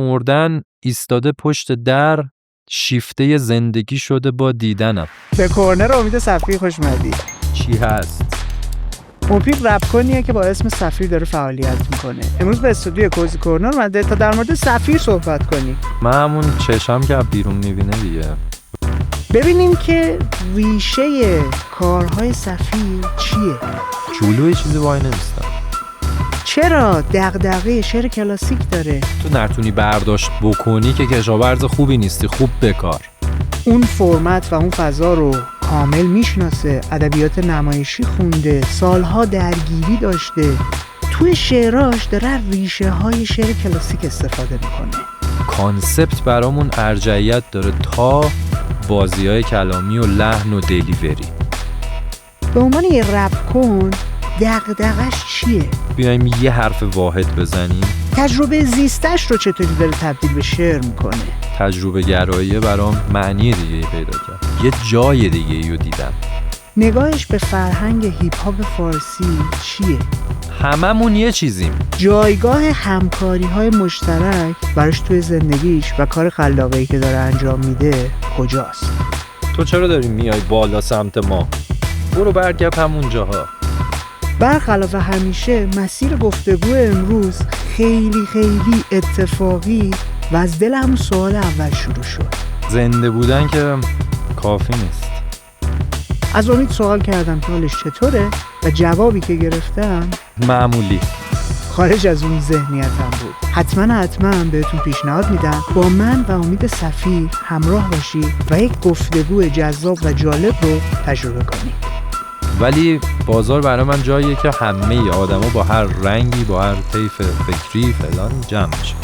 مردن ایستاده پشت در، شیفته زندگی شده با دیدنم. به کورنر امید صفی خوش اومدی. چی هست؟ مفید رپ کنیه که با اسم سفیر داره فعالیت میکنه. امروز به استودیو کوزی کورنر اومده تا در مورد سفیر صحبت کنیم. من همون چشم که بیرون میبینه دیگه. ببینیم که ریشه کارهای سفیر چیه؟ جلوی چیزی وای نمیستم. چرا دغدغه شعر کلاسیک داره؟ تو نتونی برداشت بکنی که کشاورز خوبی نیستی، خوب بکار. اون فرمت و اون فضا رو کامل میشناسه، ادبیات نمایشی خونده، سالها درگیری داشته، توی شعراش داره ریشه های شعر کلاسیک استفاده میکنه. کانسپت برامون ارجعیت داره تا بازی‌های کلامی و لحن و دلیوری. به عنوان یه رپ کن دغدغش چیه؟ بیایم یه حرف واحد بزنیم. تجربه زیستش رو چطوری داره تبدیل به شعر میکنه؟ تجربه گرایی برام معنی دیگه پیدا کرد. یه جای دیگه رو دیدم. نگاهش به فرهنگ هیپ هاپ فارسی چیه؟ هممون یه چیزیم. جایگاه همکاری های مشترک براش توی زندگیش و کار خلاقی که داره انجام میده کجاست؟ تو چرا داری میای بالا سمت ما؟ برو برگرد همون جاها. برخلاف همیشه مسیر گفتگو امروز خیلی اتفاقی و از دل همون سوال اول شروع شد. زنده بودن که کافی نیست. از امید سوال کردم که حالش چطوره و جوابی که گرفتم معمولی. خارج از اون ذهنیتم بود. حتما بهتون پیشنهاد میدم با من و امید صفی همراه باشید و یک گفتگو جذاب و جالب رو تجربه کنید. ولی بازار برای من جاییه که همه آدما با هر رنگی، با هر طیف فکری فلان جمع میشه.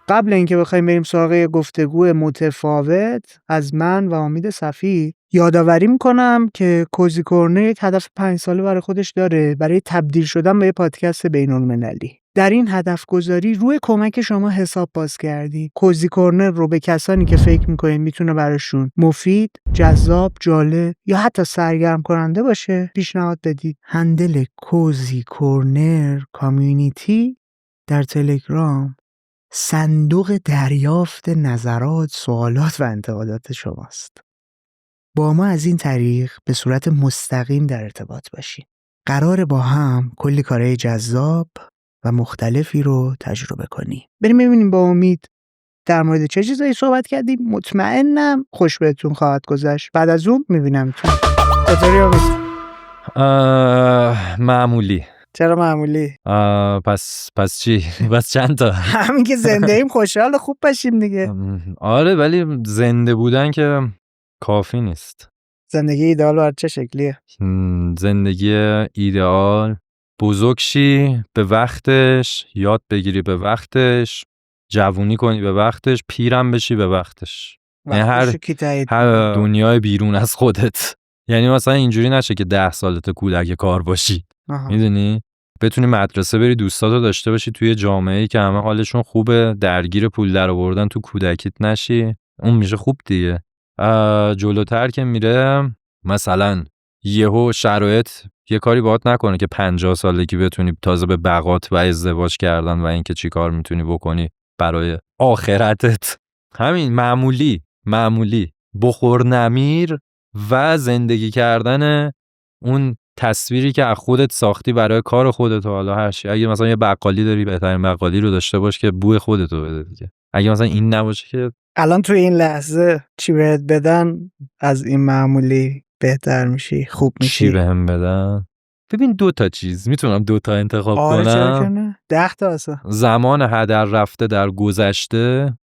قبل اینکه بخوایم بریم سراغ گفتگو متفاوت از من و امید صفی، یادآوری میکنم که کوزی کورنر یک هدف 5 ساله برای خودش داره، برای تبدیل شدن به یه پادکست بین‌المللی. در این هدف گذاری روی کمک شما حساب باز کردی. کوزی کورنر رو به کسانی که فکر میکنین میتونه براشون مفید، جذاب، جالب یا حتی سرگرم کننده باشه پیشنهاد بدید. هندل کوزی کورنر کامیونیتی در تلگرام صندوق دریافت نظرات، سوالات و انتقادات شماست. با ما از این طریق به صورت مستقیم در ارتباط باشین. قراره با هم کلی کارهای جذاب و مختلفی رو تجربه کنیم. بریم ببینیم با امید در مورد چه چیزایی صحبت کردیم. مطمئنم خوش بهتون خواهد گذشت. بعد از اون میبینم تو. چطوری امید؟ معمولی. چرا معمولی؟ پس چی؟ بس چند تا؟ همین که زنده ایم خوشحال خوب باشیم دیگه. آره ولی زنده بودن که کافی نیست. زندگی ایدئال بر چه شکلیه؟ زندگی ایدئال بزرگ شی به وقتش، یاد بگیری به وقتش، جوونی کنی به وقتش، پیرم بشی به وقتش. یعنی هر دنیای بیرون از خودت. یعنی مثلا اینجوری نشه که 10 سالته کودک کار باشی. میدونی؟ بتونی مدرسه بری، دوستاتو داشته باشی توی جامعه‌ای که همه حالشون خوبه، درگیر پول در آوردن تو کودکیت نشی. اون میشه خوب دیگه. جلوتر که میره مثلا یهو شرایط یه کاری باهات نکنه که 50 سالگی بتونی تازه به بقات و ازدواج کردن و اینکه چی کار میتونی بکنی برای آخرتت. همین معمولی بخور نمیر و زندگی کردن اون تصویری که از خودت ساختی برای کار خودت و حالا هر چی. اگه مثلا یه بقالی داری بهترین بقالی رو داشته باش که بوی خودتو بده دیگه. اگه مثلا این نباشه که الان توی این لحظه چی بهت بدن از این معمولی بهتر میشی، خوب میشی؟ چی بهم بدن؟ ببین 2 تا چیز میتونم 2 تا انتخاب کنم. چرا که کنم؟ نه؟ 10 تا اصلا. زمان هدر رفته در گذشته،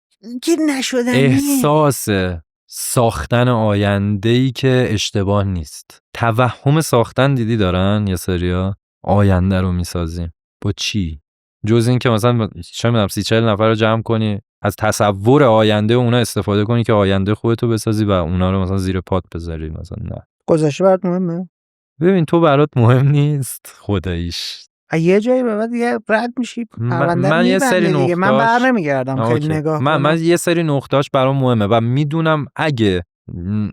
که نشدنی، احساس ساختن آینده‌ای که اشتباه نیست. توهم ساختن دیدی دارن یه سریا، آینده رو میسازیم با چی؟ جز این که مثلا چه میدونم 30-40 نفر رو جمع کنی از تصور آینده اونا استفاده کنی که آینده خودتو بسازی و اونا رو مثلا زیر پات بذاری. مثلا نه، گذشته برات مهمه؟ ببین تو برات مهم نیست خداییش. یه جایی به بعد دیگه رد میشی، من یه سری نقطه‌اش من بر نمیگردم خیلی نگاه من یه سری نقطه‌اش برام مهمه و میدونم اگه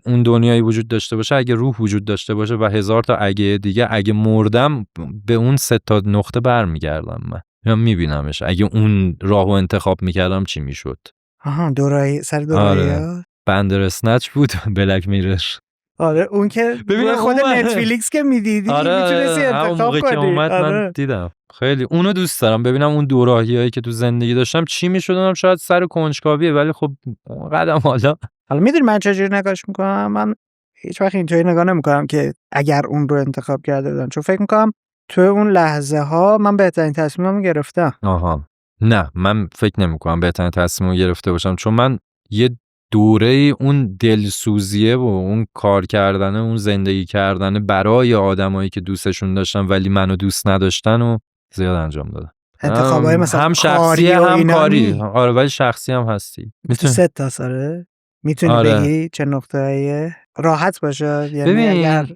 اون دنیایی وجود داشته باشه، اگه روح وجود داشته باشه و 1000 تا اگه دیگه، اگه مردم به اون 3 تا نقطه برمیگردم من یا میبینمش. اگه اون راهو انتخاب میکردم چی میشد؟ آها دوراهی سر دوراهی ها. بندر اسنچ بود بلک میرر. آره اون که ببین خود نتفلیکس که میدیدی میتونستی انتخاب کنی. که اومد من دیدم خیلی اونو دوست دارم ببینم، اون دوراهیایی که تو زندگی داشتم چی میشدم. شاید سر کنجکاویه ولی خب قدم حالا میدونی من چجوری نگاش میکنم؟ من هیچ وقت اینطوری نگاه نمیکنم که اگر اون رو انتخاب کرده بودم، چون فکر میکنم تو اون لحظه ها من بهترین تصمیممو گرفتم. نه من فکر نمیکنم بهترین تصمیمو گرفته باشم، چون من یه دوره اون دلسوزیه و اون کار کردنه، اون زندگی کردنه برای آدمایی که دوستشون داشتم ولی منو دوست نداشتن و زیاد انجام دادم. انتخابای مثلا هم شخصی هم کاری. آره ولی شخصی هم هستی. میتونی 3 تا سره میتونی بگی چه نقطه‌ای راحت باشه؟ یعنی اگر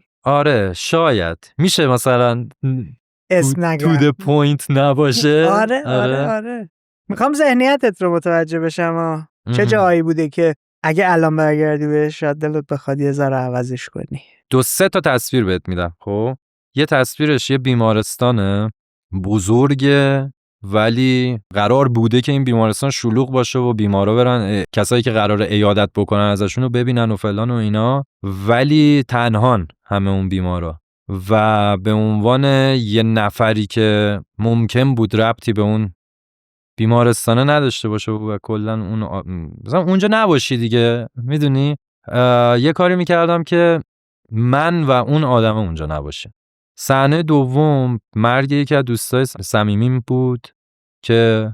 شاید میشه مثلا اسم نگم to the point نباشه. آره میخوام ذهنیتت رو متوجه بشم. چه جایی بوده که اگه الان برگردی بهش شاید دلت بخواد یه ذره عوضش کنی؟ 2-3 تا تصویر بهت میدم. خب یه تصویرش یه بیمارستانه بزرگه، ولی قرار بوده که این بیمارستان شلوغ باشه و بیمارا برن، کسایی که قراره عیادت بکنن ازشون رو ببینن و فلان و اینا، ولی تنهان همه اون بیمارا و به عنوان یه نفری که ممکن بود ربطی به اون بیمارستانه نداشته باشه و کلا اون مثلا اونجا نباشی دیگه، میدونی، یه کاری میکردم که من و اون آدم اونجا نباشه. صحنه دوم مرگ یکی از دوستای صمیمیم بود که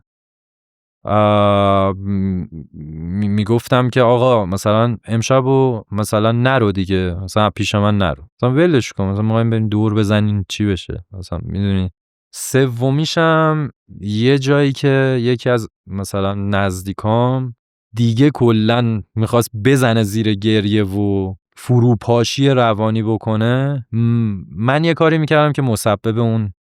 میگفتم که آقا مثلا امشبو مثلا نرو دیگه، مثلا پیش من نرو، مثلا ولش کن، مثلا می‌خوایم بریم دور بزنیم چی بشه مثلا، میدونی. سومیشم یه جایی که یکی از مثلا نزدیکام دیگه کلن میخواست بزنه زیر گریه و فروپاشی روانی بکنه، من یه کاری میکردم که مسبب اون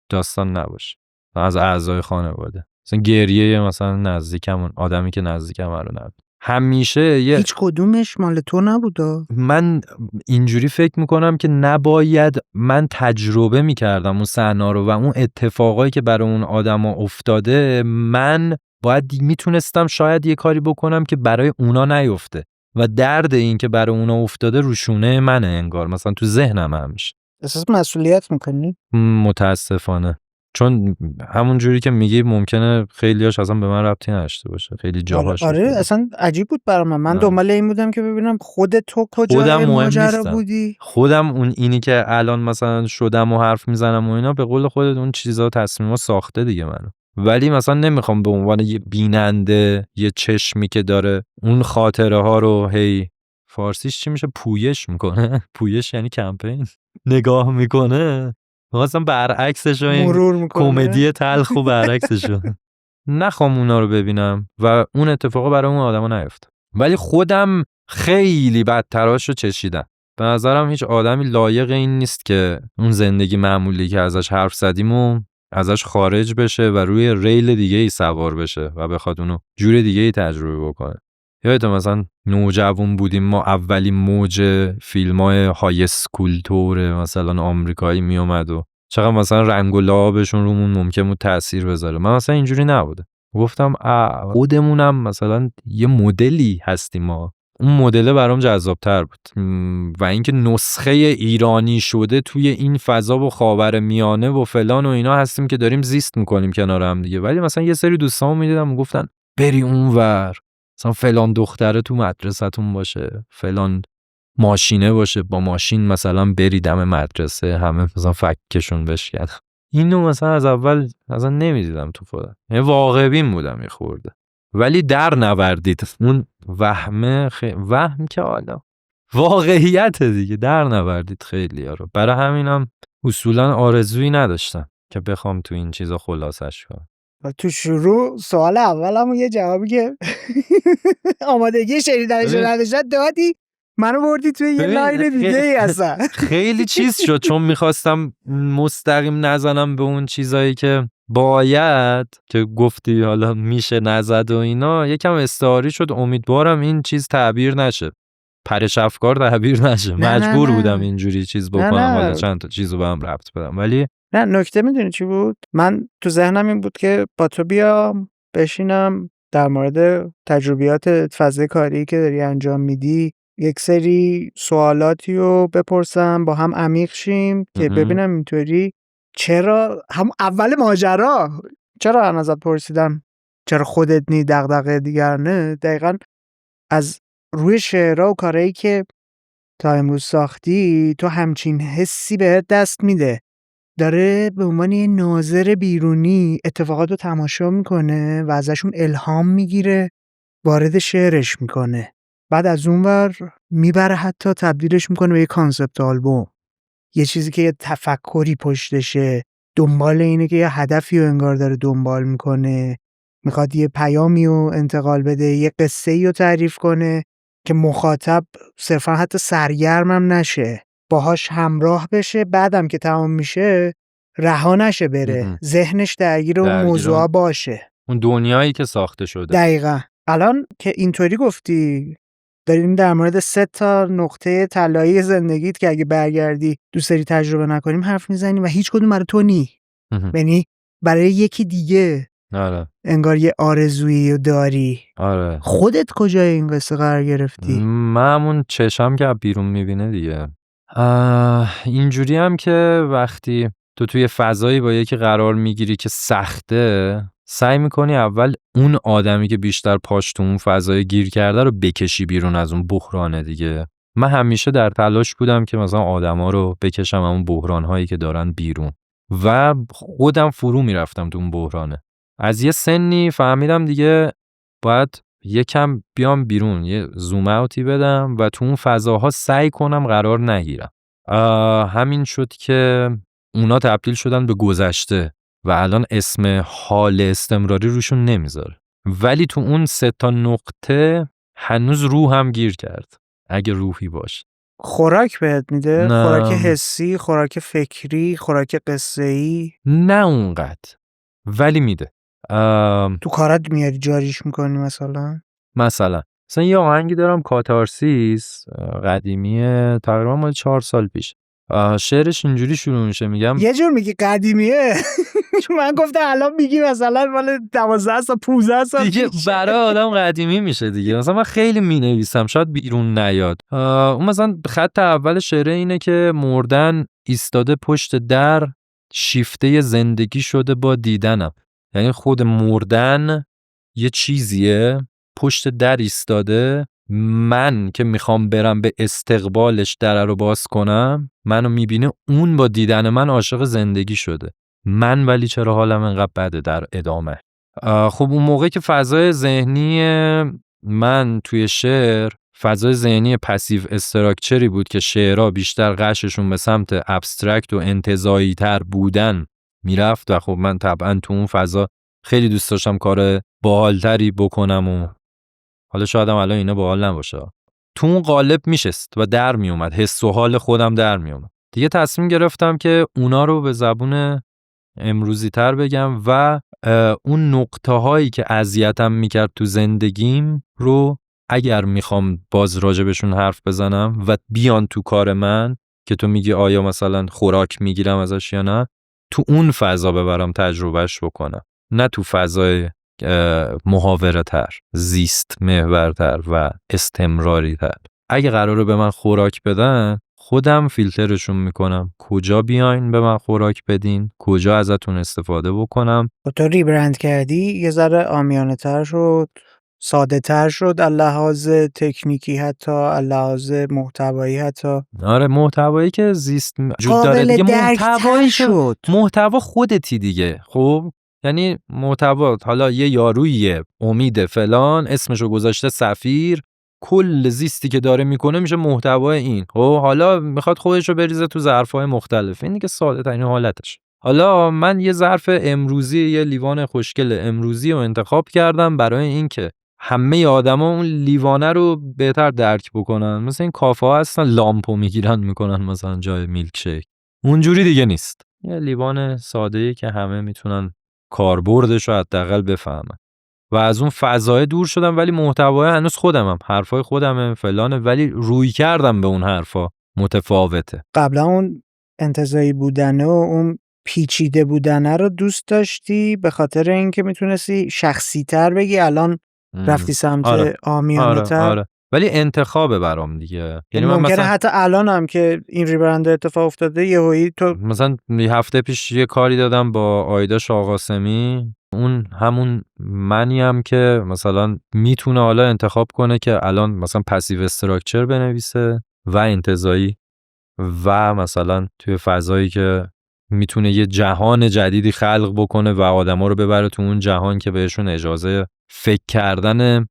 داستان نباشه از اعضای خانواده، مثلا گریه مثلا نزدیکمون، آدمی که نزدیکم رو نبود. همیشه هیچ کدومش مال تو نبوده. من اینجوری فکر میکنم که نباید من تجربه میکردم اون صحنه رو و اون اتفاقایی که برای اون آدما افتاده، من باید میتونستم شاید یه کاری بکنم که برای اونا نیفته و درد این که برای اونا افتاده روشونه منه، انگار مثلا تو ذهنم همیشه احساس مسئولیت میکنی؟ متاسفانه، چون همون جوری که میگی ممکنه خیلیاش اصلا به من ربطی نداشته باشه، خیلی جاهاش. آره اصلا عجیب بود برای من دنبال این بودم که ببینم خود تو کجا ماجرا بودی. خودم اینی که الان مثلا شدم و حرف میزنم و اینا، به قول خودت اون چیزا تصمیما ساخته دیگه منو، ولی مثلا نمیخوام به عنوان یه بیننده، یه چشمی که داره اون خاطره ها رو هی فارسیش چی میشه پویش میکنه پویش یعنی کمپین نگاه میکنه، مثلا برعکسش این کمدی تلخ و برعکسش نخوام اونا رو ببینم و اون اتفاقا برای اون آدما نیفته. ولی خودم خیلی بدتراشو چشیدم. به نظرم هیچ آدمی لایق این نیست که اون زندگی معمولی که ازش حرف زدیم و ازش خارج بشه و روی ریل دیگه ای سوار بشه و بخواد اونو جور دیگه ای تجربه بکنه. یادت مثلا نوجوان بودیم ما، اولین موج فیلم‌های های اسکول تور مثلا آمریکایی می اومد و چقدر مثلا رنگ و لعابشون رومون ممکن بود تأثیر بذاره. من مثلا اینجوری نبوده، گفتم خودمونم مثلا یه مدلی هستیم ما، اون مدله برام جذاب‌تر بود و اینکه نسخه ایرانی شده توی این فضا و خاورمیانه و فلان و اینا هستیم که داریم زیست میکنیم کنار هم دیگه. ولی مثلا یه سری دوستامو میدیدم میگفتن بری اونور، مثلا فلان دختره تو مدرسه‌تون باشه، فلان ماشینه باشه، با ماشین مثلا بری دم مدرسه، همه مثلا فکشون بشکن. اینو مثلا از اول مثلا نمیدیدم تو خودم، یعنی واقع بین بودم یه خورده، ولی در نوردید اون وهم که حالا واقعیت دیگه، در نوردید خیلی ها رو. برای همینم اصولا آرزویی نداشتم که بخوام تو این چیزا خلاصش کنم. تو شروع سوال اولمو یه جوابی که آمادگی شنیدنش نداشت دادی، منو بردی توی یه لاین دیگه ای اصلا. خیلی چیز شد چون میخواستم مستقیم نزنم به اون چیزایی که باید، که گفتی حالا میشه نزد و اینا، یکم استعاری شد. امیدوارم این چیز تعبیر نشه پرش افکار تعبیر نشه. نه، مجبور نه. بودم اینجوری چیز نه، بکنم، نه. حالا چند تا چیزو به هم ربط بدم. ولی نه، نکته میدونی چی بود؟ من تو ذهنم این بود که با تو بیام بشینم در مورد تجربیات فضای کاری که داری انجام میدی یک سری سوالاتی رو بپرسم، با هم عمیق شیم که ببینم اینطوری چرا هم اول ماجرا چرا من ازت پرسیدم چرا خودت نی دغدغه دیگر نه، دقیقاً از روی شعرها و کارهایی که تا امروز ساختی تو همچین حسی بهت دست میده، داره به عنوان یه ناظر بیرونی اتفاقات رو تماشا میکنه و ازشون الهام میگیره، وارد شعرش میکنه، بعد از اونور میبره حتی تبدیلش میکنه به یه کانسپت آلبوم، یه چیزی که یه تفکری پشتشه، دنبال اینه که یه هدفی رو انگار داره دنبال میکنه، میخواد یه پیامی رو انتقال بده، یه قصه‌ای رو تعریف کنه که مخاطب صرفا حتی سرگرمم نشه، باهاش همراه بشه، بعدم که تمام میشه رها نشه بره، ذهنش درگیر اون موضوع باشه، اون دنیایی که ساخته شده. دقیقاً. الان که اینطوری گفتی داریم در مورد 3 نقطه طلایی زندگیت که اگه برگردی دوست داری تجربه نکنیم حرف میزنیم و هیچ کدوم برای تو نی، یعنی برای یکی دیگه. آره. انگار یه آرزویی داری. آره. خودت کجای این قصه قرار گرفتی؟ من همون چشم که بیرون میبینه دیگه. اینجوری هم که وقتی تو توی فضایی با یکی قرار میگیری که سخته، سعی میکنی اول اون آدمی که بیشتر پاش تو اون فضای گیر کرده رو بکشی بیرون از اون بحرانه دیگه. من همیشه در تلاش بودم که مثلا آدما رو بکشم اون بحران‌هایی که دارن بیرون و خودم فرو میرفتم تو اون بحرانه. از یه سنی فهمیدم دیگه باید یکم بیام بیرون، یه زوم اوتی بدم و تو اون فضاها سعی کنم قرار نگیرم. همین شد که اونا تبدیل شدن به گذشته و الان اسم حال استمراری روشون نمیذاره، ولی تو اون 3 نقطه هنوز روحم گیر کرد اگه روحی باشه. خوراک بهت میده؟ نه. خوراک حسی، خوراک فکری، خوراک قصه‌ای؟ نه اونقدر، ولی میده. تو کارات میاری جاریش میکنی مثلا یه آهنگی دارم کاتارسیس، قدیمیه، تقریبا مال 4 سال پیش. شعرش اینجوری شروع میشه، میگم یه جور میگی قدیمیه من گفتم الان میگی مثلا مال 12 سال 15 سال دیگه برای آدم قدیمی میشه دیگه. مثلا من خیلی مینویسم شاید بیرون نیاد. اون مثلا خط اول شعر اینه که مردن ایستاده پشت در، شیفته زندگی شده با دیدنم. یعنی خود مردن یه چیزیه پشت در ایستاده، من که میخوام برم به استقبالش در رو باز کنم، منو میبینه، اون با دیدن من عاشق زندگی شده، من ولی چرا حالم انقدر بده در ادامه. خب اون موقع که فضای ذهنی من توی شعر فضای ذهنی پسیو استراکچری بود که شعرها بیشتر قششون به سمت ابسترکت و انتزاعی تر بودن میرفت و خب من طبعا تو اون فضا خیلی دوست داشتم کار باحالتری بکنم و حالا شاید هم الان اینا باحال نباشه. تو اون قالب میشست و در میومد، حس و حال خودم در میومد. دیگه تصمیم گرفتم که اونا رو به زبون امروزی تر بگم و اون نقطه هایی که اذیتم میکرد تو زندگیم رو اگر میخوام باز راجبشون حرف بزنم و بیان تو کار من که تو میگی آیا مثلا خوراک میگیرم ازش یا نه، تو اون فضا ببرم تجربهش بکنم، نه تو فضای محاوره تر، زیست محورتر و استمراری تر. اگه قراره به من خوراک بدن خودم فیلترشون میکنم، کجا بیاین به من خوراک بدین، کجا ازتون استفاده بکنم. تو ریبرند کردی یه ذره عامیانه تر شد، ساده تر شد، لحاظ تکنیکی حتی، لحاظ محتوایی حتی. آره محتوایی که زیست وجود داره دیگه، محتوایی شد. محتوا خودتی دیگه. خب یعنی محتوا حالا یه یارویه امید فلان اسمشو گذاشته سفیر، کل زیستی که داره میکنه میشه محتوای این. خب حالا میخواد خودشو بریزه تو ظرفای مختلف، این دیگه ساده ترین حالتش. حالا من یه ظرف امروزی، یه لیوان خوشگل امروزی رو انتخاب کردم برای اینکه همه آدما اون لیوانه رو بهتر درک بکنن. مثلا این کافه ها هستن لامپو میگیرن میکنن مثلا جای میلک شیک، اونجوری دیگه نیست. یه لیوان ساده‌ای که همه میتونن کاربردش رو حداقل بفهمن و از اون فضای دور شدم، ولی محتوای هنوز خودمم، حرفای خودمه فلانه، ولی روی کردم به اون حرفا متفاوته. قبلا اون انتزاعی بودنه و اون پیچیده بودنه رو دوست داشتی به خاطر اینکه میتونستی شخصی تر بگی، الان رفتی سمت عامیانه تر. آره. ولی انتخابه برام دیگه. یعنی من ممکنه مثلا حتی الان هم که این ریبرند اتفاق افتاده یهویی تو مثلا یه هفته پیش یه کاری دادم با آیدا شاقاسمی، اون همون منیم که مثلا میتونه حالا انتخاب کنه که الان مثلا پسیو استراکچر بنویسه و انتزاعی و مثلا توی فضایی که میتونه یه جهان جدیدی خلق بکنه و آدما رو ببره تو اون جهان که بهشون اجازه فکر کردن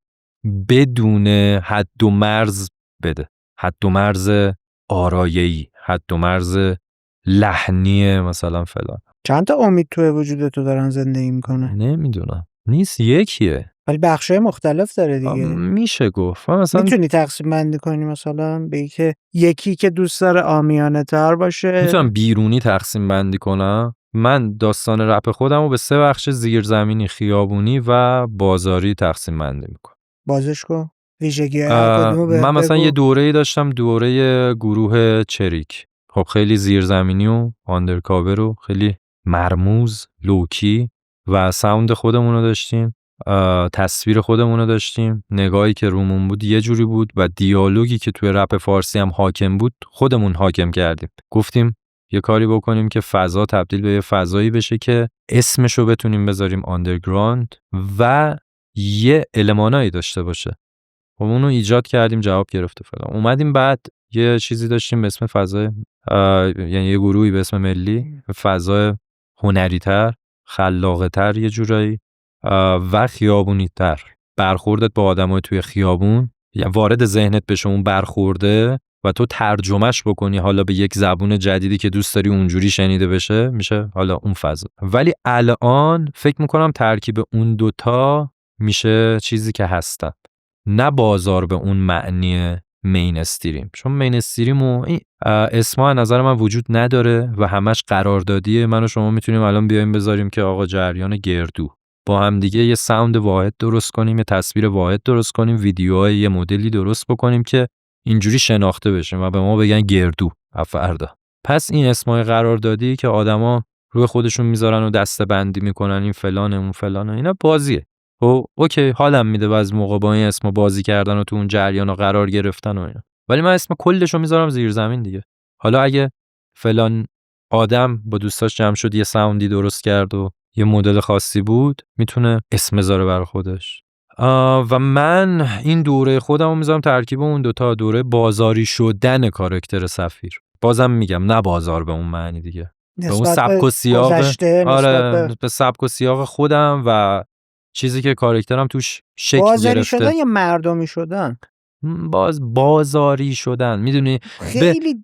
بدون حد و مرز بده، حد و مرز آرایه‌ای، حد و مرز لحنی مثلا فلان. چند تا امید توی وجود تو دارن زندگی میکنه؟ نمیدونم، نیست، یکیه، ولی بخشای مختلف داره دیگه. میشه گفت مثلا میتونی تقسیم بندی کنی مثلا به که یکی که دوست داره عامیانه تر باشه؟ میتونم بیرونی تقسیم بندی کنم. من داستان رپ خودم رو به 3 بخش زیرزمینی، خیابونی و بازاری تقسیم بندی میکنم. بازش کن. ویژگی هر کدومو من مثلا بگو. یه دوره‌ای داشتم، دوره گروه چریک، خب خیلی زیرزمینی و آندرکاور و خیلی مرموز، لوکی، و ساوند خودمون رو داشتیم، تصویر خودمون رو داشتیم، نگاهی که رومون بود یه جوری بود و دیالوگی که توی رپ فارسی هم حاکم بود خودمون حاکم کردیم. گفتیم یه کاری بکنیم که فضا تبدیل به یه فضایی بشه که اسمشو بتونیم بذاریم آندرگراند و یه المانایی داشته باشه. خب اونو ایجاد کردیم، جواب گرفته فلان. اومدیم بعد یه چیزی داشتیم به اسم فضای یعنی یه گروهی به اسم ملی، فضای هنری‌تر، خلاق‌تر یه جورایی و خیابونی‌تر. برخوردت با آدمای توی خیابون، یعنی وارد ذهنت بشه اون برخورده و تو ترجمهش بکنی حالا به یک زبون جدیدی که دوست داری اونجوری شنیده بشه، میشه حالا اون فضا. ولی الان فکر میکنم ترکیب اون دوتا میشه چیزی که هستم، نه بازار به اون معنی مین استریم، چون مین استریم و اسما از نظر من وجود نداره و همش قراردادیه. من و شما میتونیم الان بیایم بذاریم که آقا جریان گردو، با هم دیگه یه ساوند واحد درست کنیم، یه تصویر واحد درست کنیم، ویدیوهای یه مدلی درست بکنیم که اینجوری شناخته بشیم و به ما بگن گردو فردا. پس این اسمای قراردادی که آدما روی خودشون میذارن و دسته بندی میکنن، این فلانه اون فلانه، اینا بازیه. اوکی، حالم میده بعضی موقع با این اسم بازی کردن و تو اون جریان و قرار گرفتن و اینا، ولی من اسم کلشو میذارم زیر زمین دیگه. حالا اگه فلان آدم با دوستاش جمع شد یه ساوندی درست کرد و یه مدل خاصی بود، میتونه اسم بذاره برای خودش. و من این دوره خودمو میذارم ترکیب اون دوتا، دوره بازاری شدن کاراکتر سفیر. بازم میگم نه بازار به اون معنی دیگه، به اون سبک و سیاق، آره به سبک و سیاق خودم و چیزی که کاراکترم توش شکل گرفته. بازاری شدن یا مردمی شدن؟ بازاری شدن، میدونی،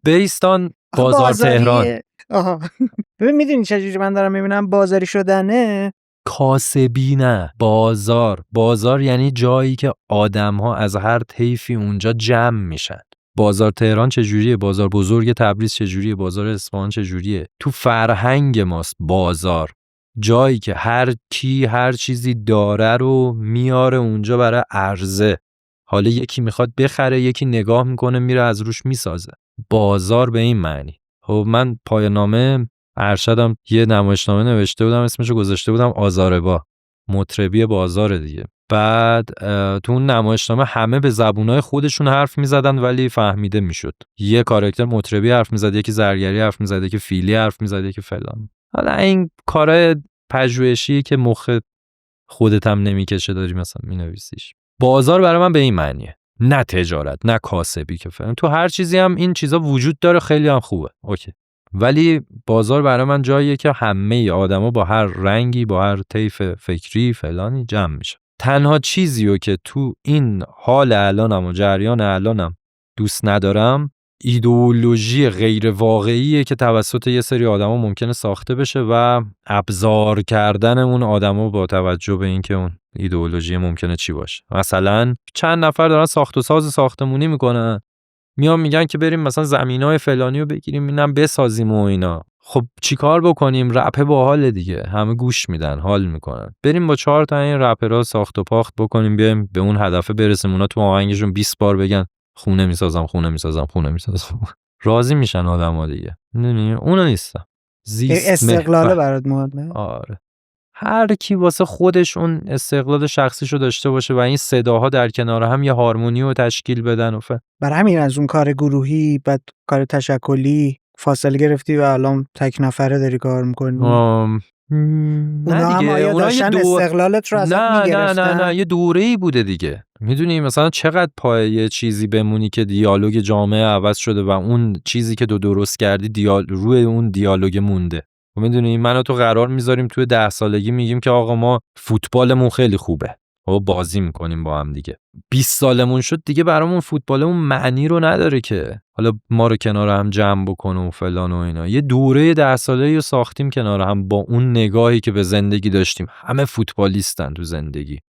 بیستان بازار تهران. ببین میدونی چجوری من دارم میبینم بازاری شدنه؟ کاسبی نه، بازار یعنی جایی که آدم‌ها از هر طیفی اونجا جمع میشن. بازار تهران چجوریه، بازار بزرگ تبریز چجوریه، بازار اصفهان چجوریه. تو فرهنگ ماست بازار جایی که هر کی هر چیزی داره رو میاره اونجا برای عرضه. حالا یکی میخواد بخره، یکی نگاه میکنه میره از روش میسازه. بازار به این معنی. خب من پایان‌نامه ارشدم یه نمایشنامه نوشته بودم، اسمشو گذاشته بودم آزاربا، مطربی بازار دیگه. بعد تو اون نمایشنامه همه به زبونای خودشون حرف میزدن ولی فهمیده میشد. یه کاراکتر مطربی حرف میزد، یکی زرگری حرف میزد، یکی فیلی حرف میزد، یکی فلان. حالا این کارهای پژوهشی که مخ خودت هم نمیکشه داری مثلا مینویسیش. بازار برای من به این معنیه، نه تجارت، نه کاسبی که فهم. تو هر چیزی هم این چیزا وجود داره، خیلی هم خوبه، اوکی. ولی بازار برای من جاییه که همه آدما با هر رنگی، با هر طیف فکری فلانی جمع میشه. تنها چیزیو که تو این حال الانم و جریان الانم دوست ندارم ایدئولوژی غیر واقعیه که توسط یه سری آدما ممکنه ساخته بشه و ابزار کردن اون آدما با توجه به اینکه اون ایدئولوژی ممکنه چی باشه. مثلا چند نفر دارن ساخت و ساز ساختمونی میکنن، میان میگن که بریم مثلا زمینای فلانی رو بگیریم اینم بسازیم و اینا. خب چیکار بکنیم؟ رپ باحال دیگه، همه گوش میدن، حال میکنن، بریم با 4 تا این رپرها ساخت و پاخت بکنیم، بیایم به اون هدف برسیم. اونا تو آهنگشون 20 بار بگن خونه میسازم. راضی میشن آدما دیگه. میدونی اونو نیستم. استقلاله برات مهمه؟ آره، هر کی واسه خودش اون استقلال شخصیشو داشته باشه و این صداها در کنار هم یه هارمونی رو تشکیل بدن. برای همین از اون کار گروهی بعد کار تشکلی فاصله گرفتی و الان تک نفره داری کار میکنی؟ نه دیگه، اونا داشتن استقلالت رو ازت میگرفتن. نه یه دوره‌ای بوده دیگه. میدونی مثلا چقدر پای یه چیزی بمونی که دیالوگ جامعه عوض شده و اون چیزی که درست کردی روی اون دیالوگ مونده. میدونی من و تو قرار میذاریم توی 10 سالگی میگیم که آقا ما فوتبالمون خیلی خوبه و بازی میکنیم با هم دیگه. 20 سالمون شد دیگه برامون فوتبالمون معنی رو نداره که حالا ما رو کنار هم جمع بکنه و فلان و اینا. یه دوره 10 ساله‌ای رو ساختیم کنار هم با اون نگاهی که به زندگی داشتیم. همه فوتبالیستن تو زندگی.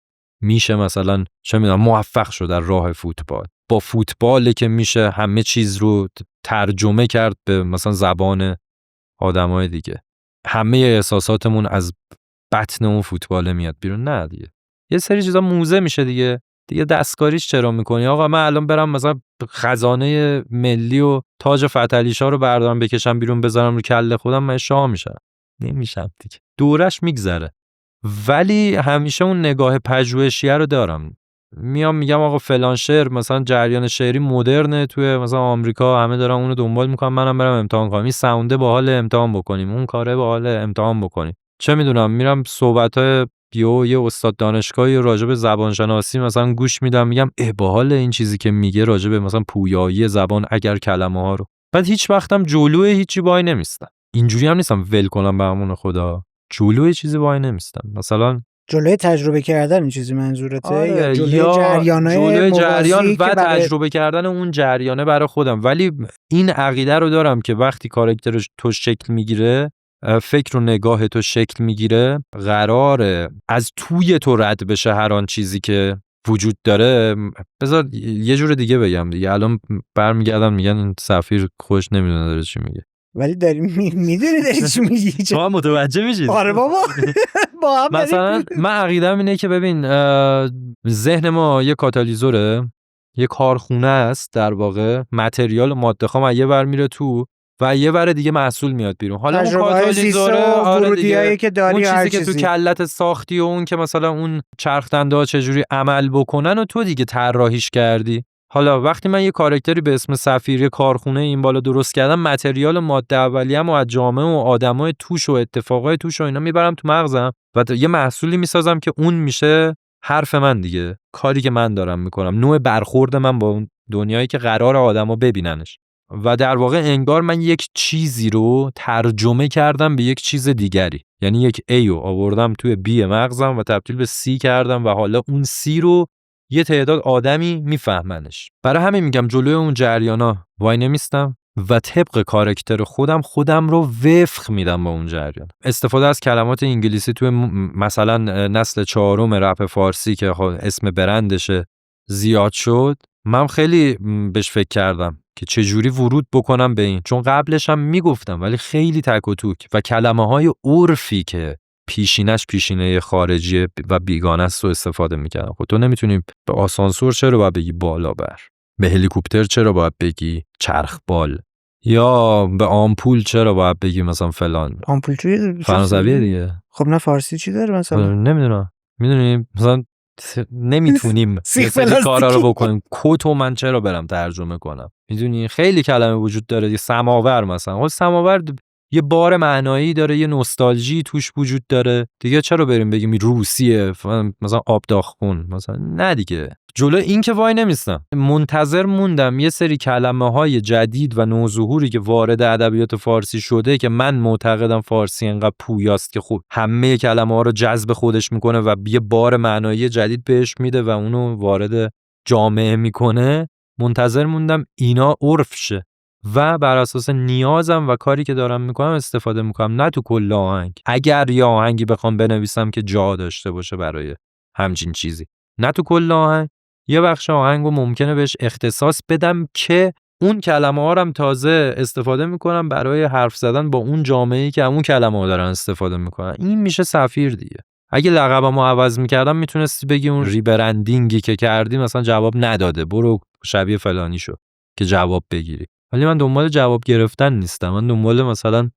میشه مثلا چه میدونم موفق شد در راه فوتبال. با فوتباله که میشه همه چیز رو ترجمه کرد به مثلا زبان آدمای دیگه. همه احساساتمون از بطن اون فوتبال میاد بیرون. نه دیگه، یه سری چیزا موزه میشه دیگه دستکاریش چرا میکنی؟ آقا من الان برم مثلا خزانه ملی و تاج فتحعلی‌شاه رو بردارم بکشم بیرون بذارم رو کله خودم، من شاه میشم؟ نمیشم دیگه. دورش میگذره. ولی همیشه اون نگاه پژوهشیه رو دارم. میگم آقا فلان شعر مثلا جریان شعری مدرنه توی مثلا آمریکا، همه دارن اونو دنبال میکنن، منم برم امتحان کنم. این ساونده باحال، امتحان بکنیم. اون کاره باحال، امتحان بکنیم. چه میدونم میرم صحبتای یه استاد دانشگاهی راجع به زبان شناسی مثلا گوش میدم، میگم باحال این چیزی که میگه راجع به مثلا پویایی زبان اگر کلمه ها رو. بعد هیچ وقتم جلوی هیچی وای نمیستم. اینجوری هم نیستم ول کنم به امون خدا. جلوی چیزی وای نمیستم. مثلا جلوی تجربه کردن این چیزی منظورته؟ آره، یا جلوی جریان و تجربه کردن اون جریانه برای خودم. ولی این عقیده رو دارم که وقتی کاراکتر تو شکل میگیره، فکر و نگاه تو شکل میگیره، قراره از توی تو رد بشه هر آن چیزی که وجود داره. بذار یه جور دیگه بگم دیگه. الان برمیگردن میگن این سفیر خوش نمیدونه داره چی میگه، ولی داری میدونی داری چی میگی. شما متوجه میشید؟ آره بابا. مثلا من عقیدم اینه که ببین ذهن ما یه کاتالیزوره، یه کارخونه است در واقع. متریال و ماده خام یه ور میره تو و یه ور دیگه محصول میاد بیرون. حالا اون کاتالیزوره ورودیایی که داری، اون چیزی که تو کلت ساختی و اون که مثلا اون چرخ دنده‌ها چجوری عمل بکنن و تو دیگه طراحیش کردی. حالا وقتی من یه کاراکتری به اسم سفیر کارخونه این بالا درست کردم، متریال و ماده اولیه‌ام و از جامعه و آدمای توش و اتفاقای توش و اینا میبرم تو مغزم و یه محصولی میسازم که اون میشه حرف من دیگه، کاری که من دارم میکنم، نوع برخورد من با اون دنیایی که قرار آدما ببیننش. و در واقع انگار من یک چیزی رو ترجمه کردم به یک چیز دیگری. یعنی یک A رو آوردم توی B مغزم و تبدیل به C کردم و حالا اون C رو یه تعداد آدمی میفهمنش. برای همین میگم جلوی اون جریانا وای نمیستم و طبق کاراکتر خودم رو وفق میدم با اون جریان. استفاده از کلمات انگلیسی توی مثلا نسل 4 رپ فارسی که اسم برندشه زیاد شد، من خیلی بهش فکر کردم که چجوری ورود بکنم به این، چون قبلش هم میگفتم ولی خیلی تک و توک و کلمه های عرفی که پیشینش پیشینه خارجی و بیگانه است رو استفاده میکردم. خب تو نمیتونی به آسانسور چرا باید بگی بالا بر، به هلیکوپتر چرا باید بگی چرخ بال، یا به آمپول چرا باید بگی مثلا فلان. آمپول چیه؟ فرانسویه دیگه. خب نه فارسی چی داره مثلا؟ نمیدونم. میدونی مثلا نمیتونیم یه سری کارا رو بکنیم. کتو من چرا برم ترجمه کنم؟ میدونی خیلی کلمه وجود داره. سماور مثلا، سماور یه بار معنایی داره، یه نوستالژی توش وجود داره دیگه. چرا بریم بگیم روسیه مثلا آب داغ مثلا؟ نه دیگه. جلو این که وای نمیستم، منتظر موندم یه سری کلمه‌های جدید و نوظهوری که وارد ادبیات فارسی شده که من معتقدم فارسی انقدر پویاست که خب همه کلمه‌ها رو جذب خودش میکنه و یه بار معنایی جدید بهش میده و اونو وارد جامعه میکنه. منتظر موندم اینا عرف شه و بر اساس نیازم و کاری که دارم میکنم استفاده میکنم، نه تو کل آهنگ. اگر یه آهنگی بخوام بنویسم که جا داشته باشه برای همچین چیزی، نه تو کل آهنگ. یه بخش آهنگو ممکنه بهش اختصاص بدم که اون کلمه ها رو هم تازه استفاده میکنن برای حرف زدن با اون جامعه‌ای که همون کلمه ها دارن استفاده میکنن. این میشه سفیر دیگه. اگه لقبمو عوض میکردم میتونستی بگی اون ریبرندینگی که کردی مثلا جواب نداده، برو شبیه فلانی شو که جواب بگیری. ولی من دنبال جواب گرفتن نیستم، من دنبال مثلا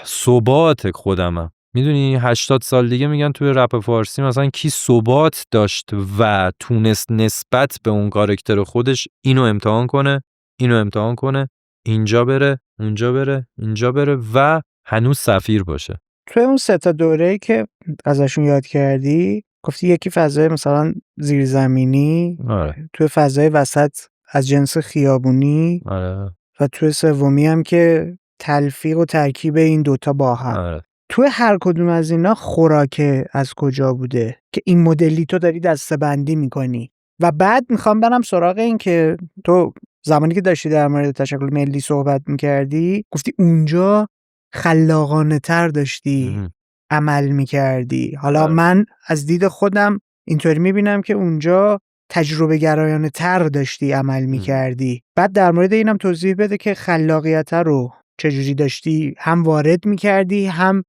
ثبات خودمم. میدونی 80 سال دیگه میگن توی رپ فارسی مثلا کی ثبات داشت و تونست نسبت به اون کاراکتر خودش اینو امتحان کنه، اینجا بره، اونجا بره، اینجا بره و هنوز سفیر باشه. توی اون 3 تا دوره‌ای که ازشون یاد کردی، گفتی یکی فضای مثلا زیرزمینی، آره. توی فضای وسط از جنس خیابونی، آره. و توی سومی هم که تلفیق و ترکیب این دوتا با هم. آره. توی هر کدوم از اینا خوراک از کجا بوده که این مدلی تو داری دسته‌بندی میکنی؟ و بعد میخوام برم سراغ این که تو زمانی که داشتی در مورد تشکل ملی صحبت میکردی گفتی اونجا خلاقانه تر داشتی عمل میکردی. حالا من از دید خودم اینطوری میبینم که اونجا تجربه گرایانه تر داشتی عمل میکردی. بعد در مورد اینم توضیح بده که خلاقیت رو چجوری داشتی هم وارد میکردی، هم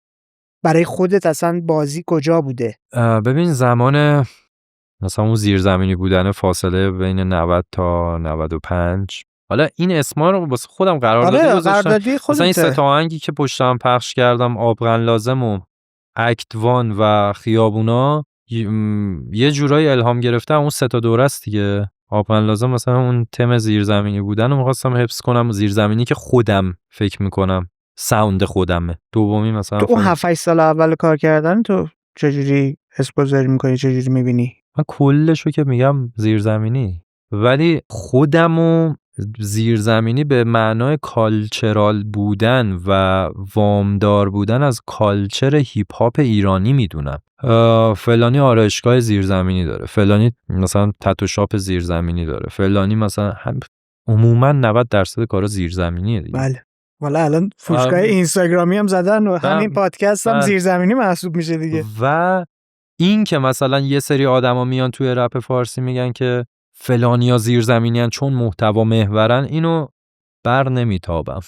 برای خودت اصلا بازی کجا بوده؟ ببین زمان مثلا اون زیرزمینی بودن فاصله بین 90 تا 95، حالا این اسما رو واسه خودم قراردادی گذاشتم. مثلا این 3 تا آهنگی که پشتم پخش کردم، آبغن لازم و اکتوان و خیابونا، یه جورایی الهام گرفتم اون 3 تا دوره است دیگه. آبغن لازم مثلا اون تم زیرزمینی بودن رو می‌خواستم حفظ کنم، زیرزمینی که خودم فکر می‌کنم ساوند خودمه. دومی مثلا تو اون 7 سال اول کار کردن تو چجوری اسپوزری می‌کنی، چجوری می‌بینی؟ من کلشو که میگم زیرزمینی، ولی خودمو زیرزمینی به معنای کالچرال بودن و وامدار بودن از کالچر هیپ هاپ ایرانی میدونم. فلانی آرایشگاه زیرزمینی داره، فلانی مثلا تتو شاپ زیرزمینی داره، فلانی مثلا عموما 90% کارا زیرزمینیه دیگه. بله. والا الان فروشگاه اینستاگرامی هم زدن و همین پادکست هم زیرزمینی محسوب میشه دیگه. و این که مثلا یه سری آدما میان توی رپ فارسی میگن که فلانیا زیرزمینیان چون محتوا محورن، اینو بر نمیتابم.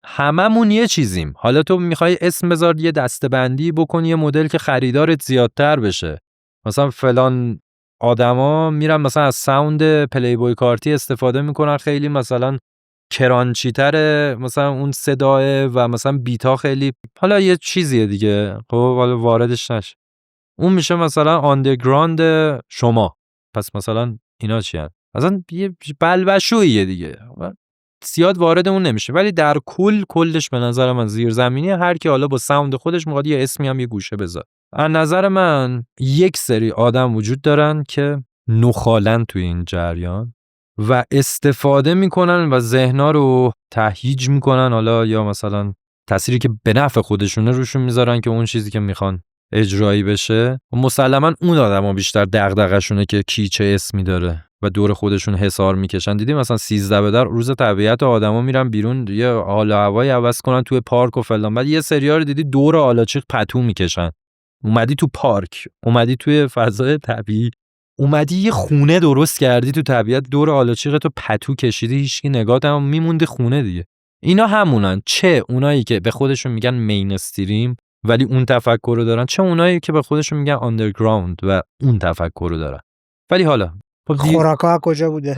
هممون یه چیزیم. حالا تو میخوای اسم بذار یه دسته‌بندی بکنی یه مدل که خریدارت زیادتر بشه. مثلا فلان آدما میرن مثلا از ساوند پلی بوی کارتی استفاده میکنن، خیلی مثلا کرانچی تره مثلا اون صداه و مثلا بیتا خیلی حالا یه چیزیه دیگه. خب حالا واردش نشه، اون میشه مثلا آندرگراند شما. پس مثلا اینا چی هست؟ مثلا یه بلبشویه دیگه، زیاد وارد اون نمیشه. ولی در کلش به نظر من زیرزمینی، هر کی حالا با ساوند خودش میخواد یه اسمی هم یه گوشه بذار. از نظر من یک سری آدم وجود دارن که نخالن توی این جریان و استفاده میکنن و ذهنا رو تهییج میکنن، حالا یا مثلا تأثیری که به نفع خودشونه روشون میذارن که اون چیزی که میخوان اجرایی بشه. و مسلما اون آدما بیشتر دغدغه‌شونه که کی چه اسمی داره و دور خودشون حصار میکشن. دیدی مثلا 13 بدر روز طبیعت آدما میرن بیرون یه حال و هوایی عوض کنن توی پارک و فلان، بعد یه سریار دیدی دور آلاچیق پتو میکشن. اومدی تو پارک، اومدی توی فضای طبیعی، اومدی یه خونه درست کردی تو طبیعت، دور آلاچیق تو پتو کشیدی، هیچکی نگات هم میموندی خونه دیگه. اینا همونن، چه اونایی که به خودشون میگن مینستریم ولی اون تفکر رو دارن، چه اونایی که به خودشون میگن آندرگراوند و اون تفکر رو دارن. ولی حالا خوراکا کجا بوده؟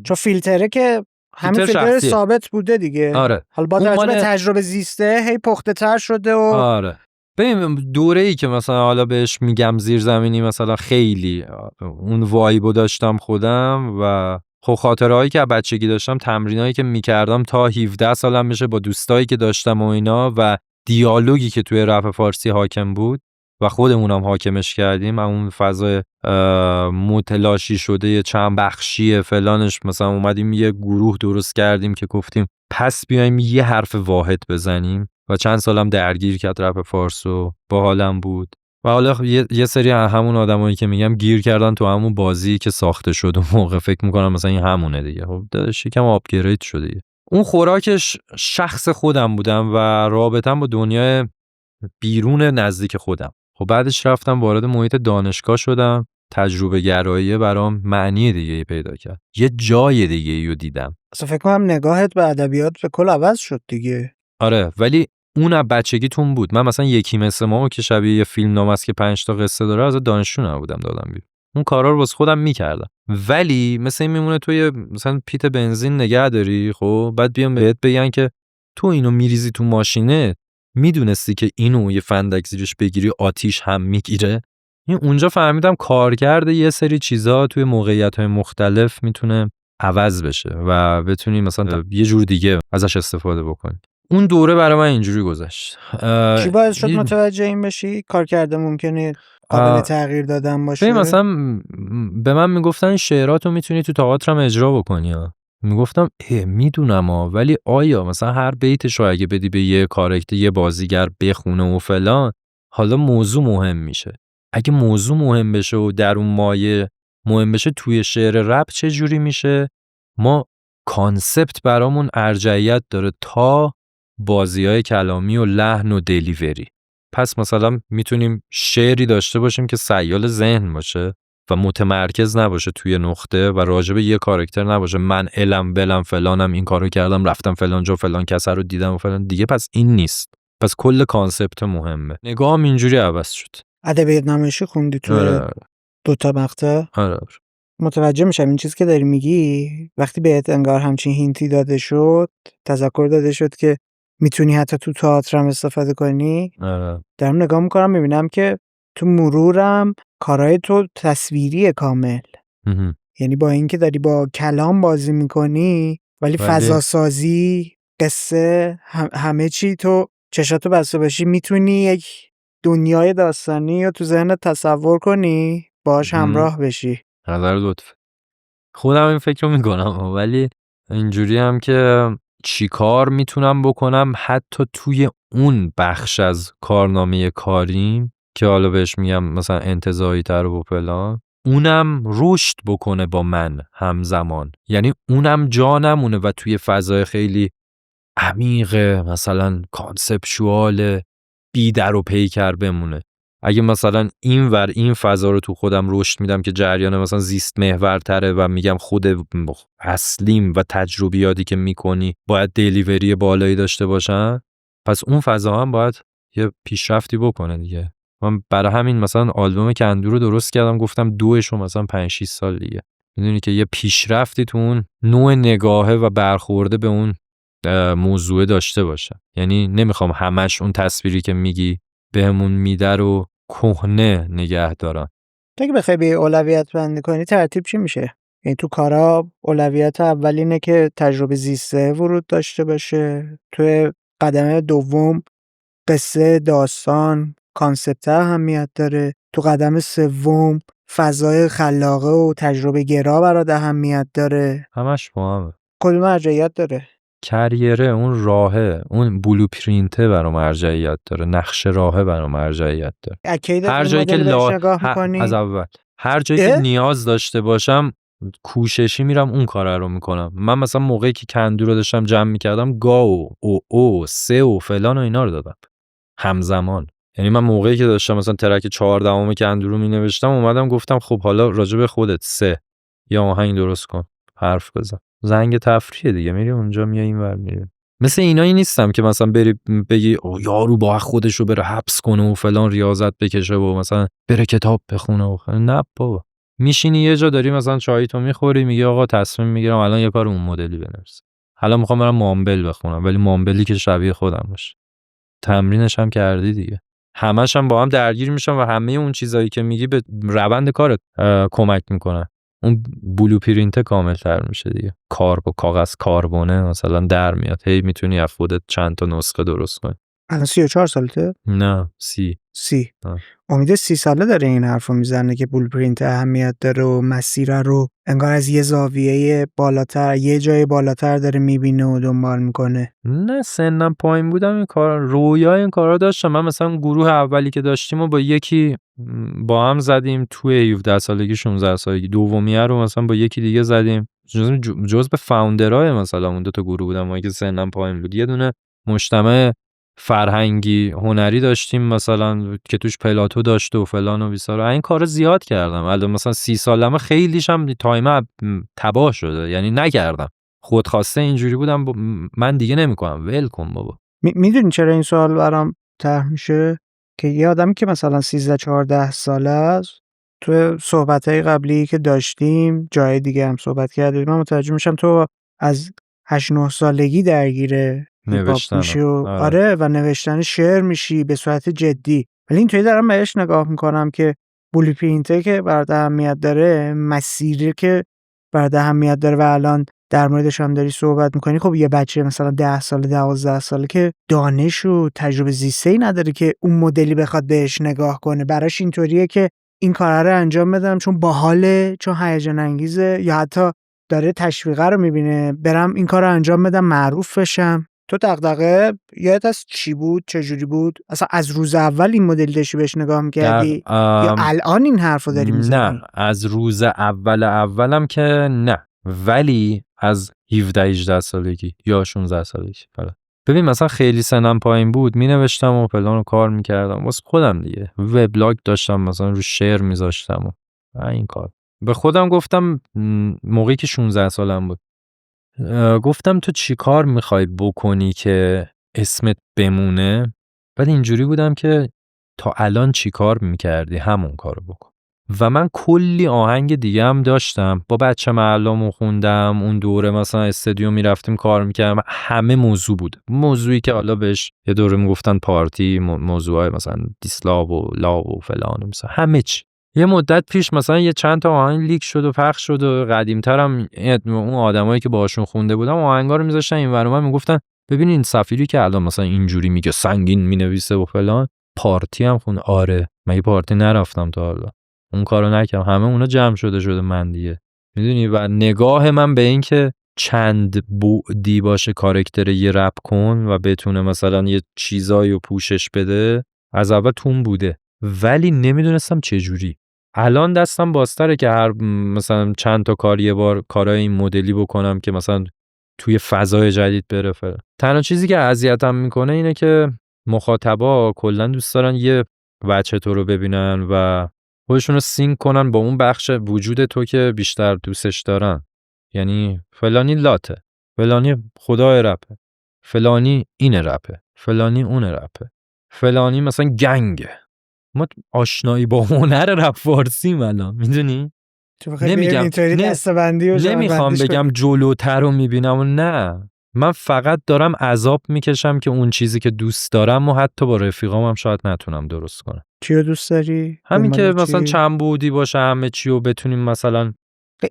چون فیلتره که همین فیلتر ثابت بوده دیگه. آره. حالا با توجه به تجربه زیسته هی پخته تر شده و آره. ببین دوره‌ای که مثلا حالا بهش میگم زیرزمینی، مثلا خیلی اون وایبو داشتم خودم و خب خاطرهایی که بچگی داشتم، تمرینایی که میکردم تا 17 سالم میشه با دوستایی که داشتم و اینا، و دیالوگی که توی رپ فارسی حاکم بود و خودمونم حاکمش کردیم. اون فضای متلاشی شده چند بخشی فلانش، مثلا اومدیم یه گروه درست کردیم که گفتیم پس بیایم یه حرف واحد بزنیم و چند سالم درگیر کرد رپ فارسو، باحالم بود. و حالا یه سری همون آدمایی که میگم گیر کردن تو همون بازی که ساخته شد و موقع فکر میکنم مثلا این همونه دیگه. خب داداش یکم آپگرید شده دیگه. اون خوراکش شخص خودم بودم و رابطم با دنیای بیرون نزدیک خودم. خب بعدش رفتم وارد محیط دانشگاه شدم، تجربه گرایی برام معنی دیگه‌ای پیدا کرد. یه جای دیگه‌ای رو دیدم. اصلا فکر کنم نگاهت به ادبیات به کل عوض شد دیگه. آره، ولی اون از بچگیتون بود. من مثلا یکی مثل ما که شبیه یه فیلم نام است که 5 تا قصه داره از دانشجو نبودم دادم بیرون. اون کارا رو واسه خودم میکردم. ولی مثلا این میمونه تو یه مثلا پیت بنزین نگه داری، خب بعد بیام بهت بگن که تو اینو میریزی تو ماشینه، میدونستی که اینو یه فندک زیرش بگیری آتیش هم میگیره. این اونجا فهمیدم کارکرد یه سری چیزا توی موقعیت‌های مختلف میتونه عوض بشه و بتونی مثلا یه جور دیگه ازش استفاده بکنی. اون دوره برای من اینجوری گذشت. چی باعث شد متوجه این بشی؟ کارکرد ممکنه قابل تغییر دادن باشه؟ مثلا به من میگفتن شعراتو میتونی تو تئاتر هم اجرا بکنی ها. میگفتم میدونم ها، ولی آیا مثلا هر بیتشو اگه بدی به یه کاراکتر یه بازیگر بخونه و فلان، حالا موضوع مهم میشه. اگه موضوع مهم بشه و در اون مایه مهم بشه توی شعر رپ چه جوری میشه؟ ما کانسپت برامون ارجحیت داره تا بازی‌های کلامی و لحن و دلیوری. پس مثلا میتونیم شعری داشته باشیم که سیال ذهن باشه و متمرکز نباشه توی نقطه و راجب یه کاراکتر نباشه من علم بلم فلانم این کارو کردم رفتم فلان جا فلان کسر رو دیدم و فلان دیگه. پس این نیست. پس کل کانسپت مهمه. نگاهم اینجوری عوض شد. ادبیات نمایشی خوندی توی 2 تا مقطع؟ آره. متوجه میشم این چیز که داری میگی وقتی بهت انگار همچین هینتی داده شد، تذکر داده شد که میتونی حتی تو تئاتر هم استفاده کنی. آره. دارم نگاه میکنم میبینم که تو مرورم کارهای تو تصویری کامل. یعنی با اینکه داری با کلام بازی میکنی ولی فضا سازی، قصه، همه چی تو چشاتو بسته باشی میتونی یک دنیای داستانی رو تو ذهنت تصور کنی باهاش همراه بشی. نظر لطف. خودم این فکر رو میکنم ولی اینجوری هم که چی کار میتونم بکنم حتی توی اون بخش از کارنامه کاریم که حالا بهش میگم مثلا انتزاعی تر و فلان، اونم رشد بکنه با من همزمان. یعنی اونم جا نمونه و توی فضای خیلی عمیق مثلا کانسپچوال بی در و پیکر بمونه. اگه مثلا این فضا رو تو خودم رشد میدم که جریان مثلا زیست محورتره و میگم خود اصلیم و تجربیاتی که میکنی باید دلیوری بالایی داشته باشن، پس اون فضا هم باید یه پیشرفتی بکنه دیگه. من برای همین مثلا آلبوم کندو رو درست کردم، گفتم 2 مثلا 5-6 سال دیگه میدونی که یه پیشرفتی تو اون نوع نگاهه و برخورده به اون موضوع داشته باشه. یعنی نمیخوام همش اون تصویری که میگی بهمون میده رو کهنه نگه دارم. اگه بخوای به اولویت بندی کنی ترتیب چی میشه؟ یعنی تو کارا اولویت اول اینه که تجربه زیسته ورود داشته باشه، تو قدم دوم قصه، داستان، کانسپت اهمیت داره، تو قدم سوم فضای خلاقه و تجربه گرا برات اهمیت داره. همش با همه. کدوم ارجحیت داره؟ کریره، اون راهه، اون بلوپرینته برام ارجحیت داره، نقشه راهه برام ارجحیت داره. هر جایی که از اول هر جایی که نیاز داشته باشم کوششی میرم اون کارا رو میکنم. من مثلا موقعی که کندو رو داشتم جمع میکردم گاو او سه و فلان و اینا رو دادم همزمان. یعنی من موقعی که داشتم مثلا ترک 14 کندو رو مینوشتم اومدم گفتم خب حالا راجع به خودت 3 یا آهنگ درست کن، حرف بزن. زنگ تفریحه دیگه، میری اونجا میای اینور میری. مثل اینایی نیستم که مثلا بری بگی یارو با خودش رو بره حبس کنه و فلان ریاضت بکشه و مثلا بره کتاب بخونه و نه بابا. میشینی یه جا داری مثلا چای تو میخوری میگی آقا تصمیم میگیرم الان یه کار اون مدلی بنویسم. حالا میخوام برم مامبل بخونم ولی مامبلی که شبیه خودم باشه. تمرینش هم کردی دیگه. همش هم با هم درگیر میشن و همه اون چیزایی که میگی به روند کارت کمک میکنن. اون بلوپرینت کامل تر میشه دیگه. کار با کاغذ کاربونه مثلا در میاد. هی میتونی از خودت چند تا نسخه درست کنی. الان 34 سالته؟ نه 30. امید 30 ساله داره این حرفو میزنه که بلوپرینت اهمیت داره و مسیر رو انگار از یه زاویه بالاتر، یه جای بالاتر داره میبینه و دنبال میکنه. نه سنم پایین بودم این کار رویای این کارا داشتم. من مثلا گروه اولی که داشتیم و با یکی با هم زدیم توی 17 سالگی 16 سالگی، دومیه رو مثلا با یکی دیگه زدیم. جزء به فاوندرای مثلا اون 2 تا گروه بودم ما که سنم پایین بود. یه دونه مجتمع فرهنگی هنری داشتیم مثلا که توش پلاتو داشته و فلان و بیسار. این کارو زیاد کردم. الان مثلا 30 سالمه خیلیش هم تایم تباه شده، یعنی نکردم، خودخواسته اینجوری بودم من دیگه نمیکنم، ول کن بابا. میدونی چرا این سوال برام طرح میشه؟ که یه آدمی که مثلا 13-14 ساله است، تو صحبت‌های قبلی که داشتیم جای دیگه هم صحبت کردیم، من متوجه میشم تو از 8-9 سالگی درگیره هیپ هاپ میشی و آره و نوشتن شعر میشی به صورت جدی. ولی اینطوری دارم بهش نگاه میکنم که بلو پرینته که برات اهمیت داره، مسیری که برات اهمیت داره و الان در موردش هم داری صحبت میکنی، خب یه بچه مثلا 10 ساله 12 ساله که دانش و تجربه زیسته‌ای نداره که اون مدلی بخواد بهش نگاه کنه. براش اینطوریه که این کارا رو انجام بدم چون باحاله، چون هیجان انگیزه، یا حتی داره تشویقه رو میبینه برم این کار رو انجام بدم معروف بشم. تو دغدغه یادت از چی بود؟ چجوری بود؟ اصلا از روز اول این مدل داشتی بهش نگاه میکردی یا الان این حرف رو داری میزنی؟ نه از روز اولم که نه، ولی از 17-18 سالگی یا 16 سالگی. ببین مثلا خیلی سنم پایین بود، می نوشتم و فلان و کار میکردم واسه خودم دیگه، وبلاگ داشتم مثلا رو شعر میذاشتم و این کار. به خودم گفتم موقعی که 16 سالم بود، گفتم تو چی کار میخوای بکنی که اسمت بمونه؟ بعد اینجوری بودم که تا الان چی کار میکردی همون کارو بکن. و من کلی آهنگ دیگه هم داشتم، با بچه محلامو خوندم، اون دوره مثلا استودیو میرفتیم کار میکردم، همه موضوع بود، موضوعی که حالا بهش یه دوره میگفتن پارتی، موضوعای مثلا دیسلاو و لاو و فلان، مثلا همه چی. یه مدت پیش مثلا یه چند تا آهنگ لیک شد و پخش شد و قدیم‌ترم اون آدمایی که باهاشون خونده بودم آهنگا رو میذاشتن این ور اون میگفتن ببین این سفیری که الان مثلا اینجوری میگه سنگین مینویسه و فلان، پارتی هم خون. آره مگه پارتی نرفتم تا حالا؟ اون کارو نکردم. همه اونا جمع شده من دیگه، میدونی. و نگاه من به این که چند بعدی باشه کاراکتر یه رپ کن و بتونه مثلا یه چیزایی رو پوشش بده، از اول تون بوده ولی نمیدونستم چه جوری. الان دستم بازتره که هر مثلا چند تا کار یه بار کارای این مدلی بکنم که مثلا توی فضای جدید بره. تنها چیزی که اذیتم میکنه اینه که مخاطبا کلا دوست دارن یه بچه تو رو ببینن و خودشون رو سینک کنن با اون بخش وجود تو که بیشتر دوستش دارن. یعنی فلانی لاته، فلانی خدای رپه، فلانی این رپه، فلانی اون رپه، فلانی مثلا گنگه. ما آشنایی با هنر رپ فارسی الان، میدونی؟ نمیخوام بگم جلوتر رو میبینم و نه، من فقط دارم عذاب میکشم که اون چیزی که دوست دارم و حتی با رفیقام هم شاید نتونم درست کنم. چی رو دوست داری؟ همین که مثلا چند بودی باشه همه چی رو بتونیم مثلا.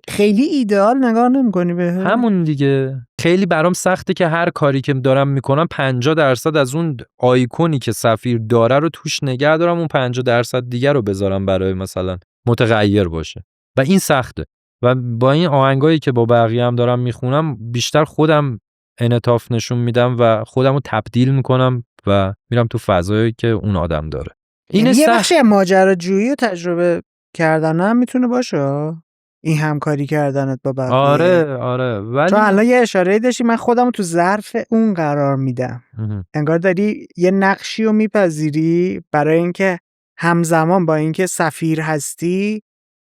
خیلی ایدئال نگاه نمی‌کنی به همون دیگه. خیلی برام سخته که هر کاری که دارم میکنم 50% از اون آیکونی که سفیر داره رو توش نگه دارم، اون 50% دیگه رو بذارم برای مثلا متغیر باشه و این سخته. و با این آهنگایی که با بقیه هم دارم میخونم بیشتر خودم انعطاف نشون میدم و خودم رو تبدیل میکنم و میرم تو فضایی که اون آدم داره. این یه بخشی ماجراجویی و تجربه کردن هم میتونه باشه، این همکاری کردنت با بقیه. آره ولی چون الان یه اشاره داشتی من خودم تو ظرف اون قرار میدم. انگار داری یه نقشی رو میپذیری برای اینکه همزمان با اینکه سفیر هستی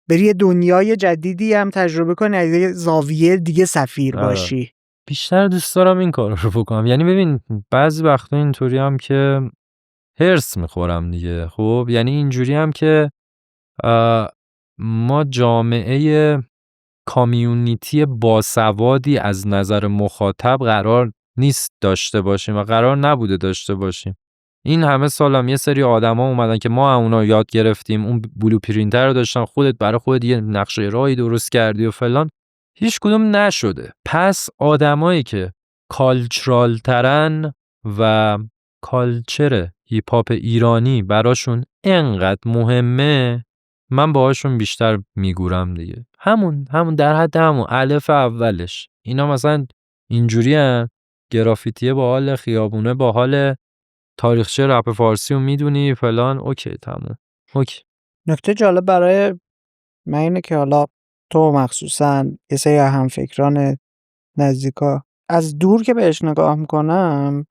بری یه دنیای جدیدی هم تجربه کنی، از یه زاویه دیگه سفیر باشی. بیشتر دوست دارم این کار رو بکنم. یعنی ببین بعضی وقتا اینطوری هم که هرس میخورم دیگه. خب یعنی اینجوری هم که ما جامعه کامیونیتی باسوادی از نظر مخاطب قرار نیست داشته باشیم و قرار نبوده داشته باشیم. این همه سالم یه سری آدما اومدن که ما اونا یاد گرفتیم، اون بلو پرینتر رو داشتن، خودت برای خودت یه نقشه راهی درست کردی و فلان، هیچ کدوم نشده. پس آدمایی که کالچرال ترن و کالچر هیپ هاپ ایرانی براشون انقدر مهمه، من باهاشون بیشتر میگورم دیگه. همون در حد همون الف اولش. اینا مثلا اینجوری هن، گرافیتیه با حال، خیابونه با حال، تاریخچه رپ فارسی رو میدونی فلان، اوکی تمام. اوکی. نکته جالب برای من اینه که حالا تو مخصوصا یه سری همفکران نزدیکا از دور که بهش نگاه میکنم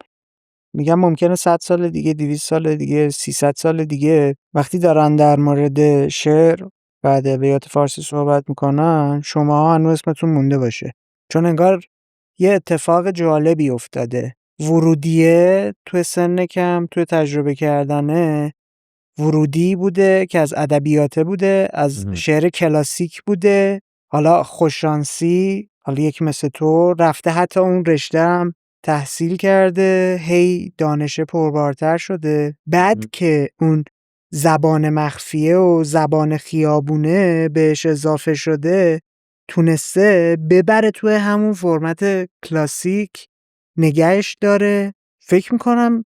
میگم ممکنه 100 سال دیگه، 200 سال دیگه، 300 سال دیگه وقتی دارن در مورد شعر و ادبیات فارسی صحبت میکنن شما هنوز اسمتون مونده باشه، چون انگار یه اتفاق جالبی افتاده. ورودیه تو سن کم تو تجربه کردنه ورودی بوده که از ادبیاته بوده، از شعر کلاسیک بوده، حالا خوششانسی حالا یکی مثل تو رفته حتی اون رشته هم تحصیل کرده، هی دانش پربارتر شده، بعد که اون زبان مخفیه و زبان خیابونه بهش اضافه شده تونسته ببره توی همون فرمت کلاسیک نگهش داره. فکر میکنم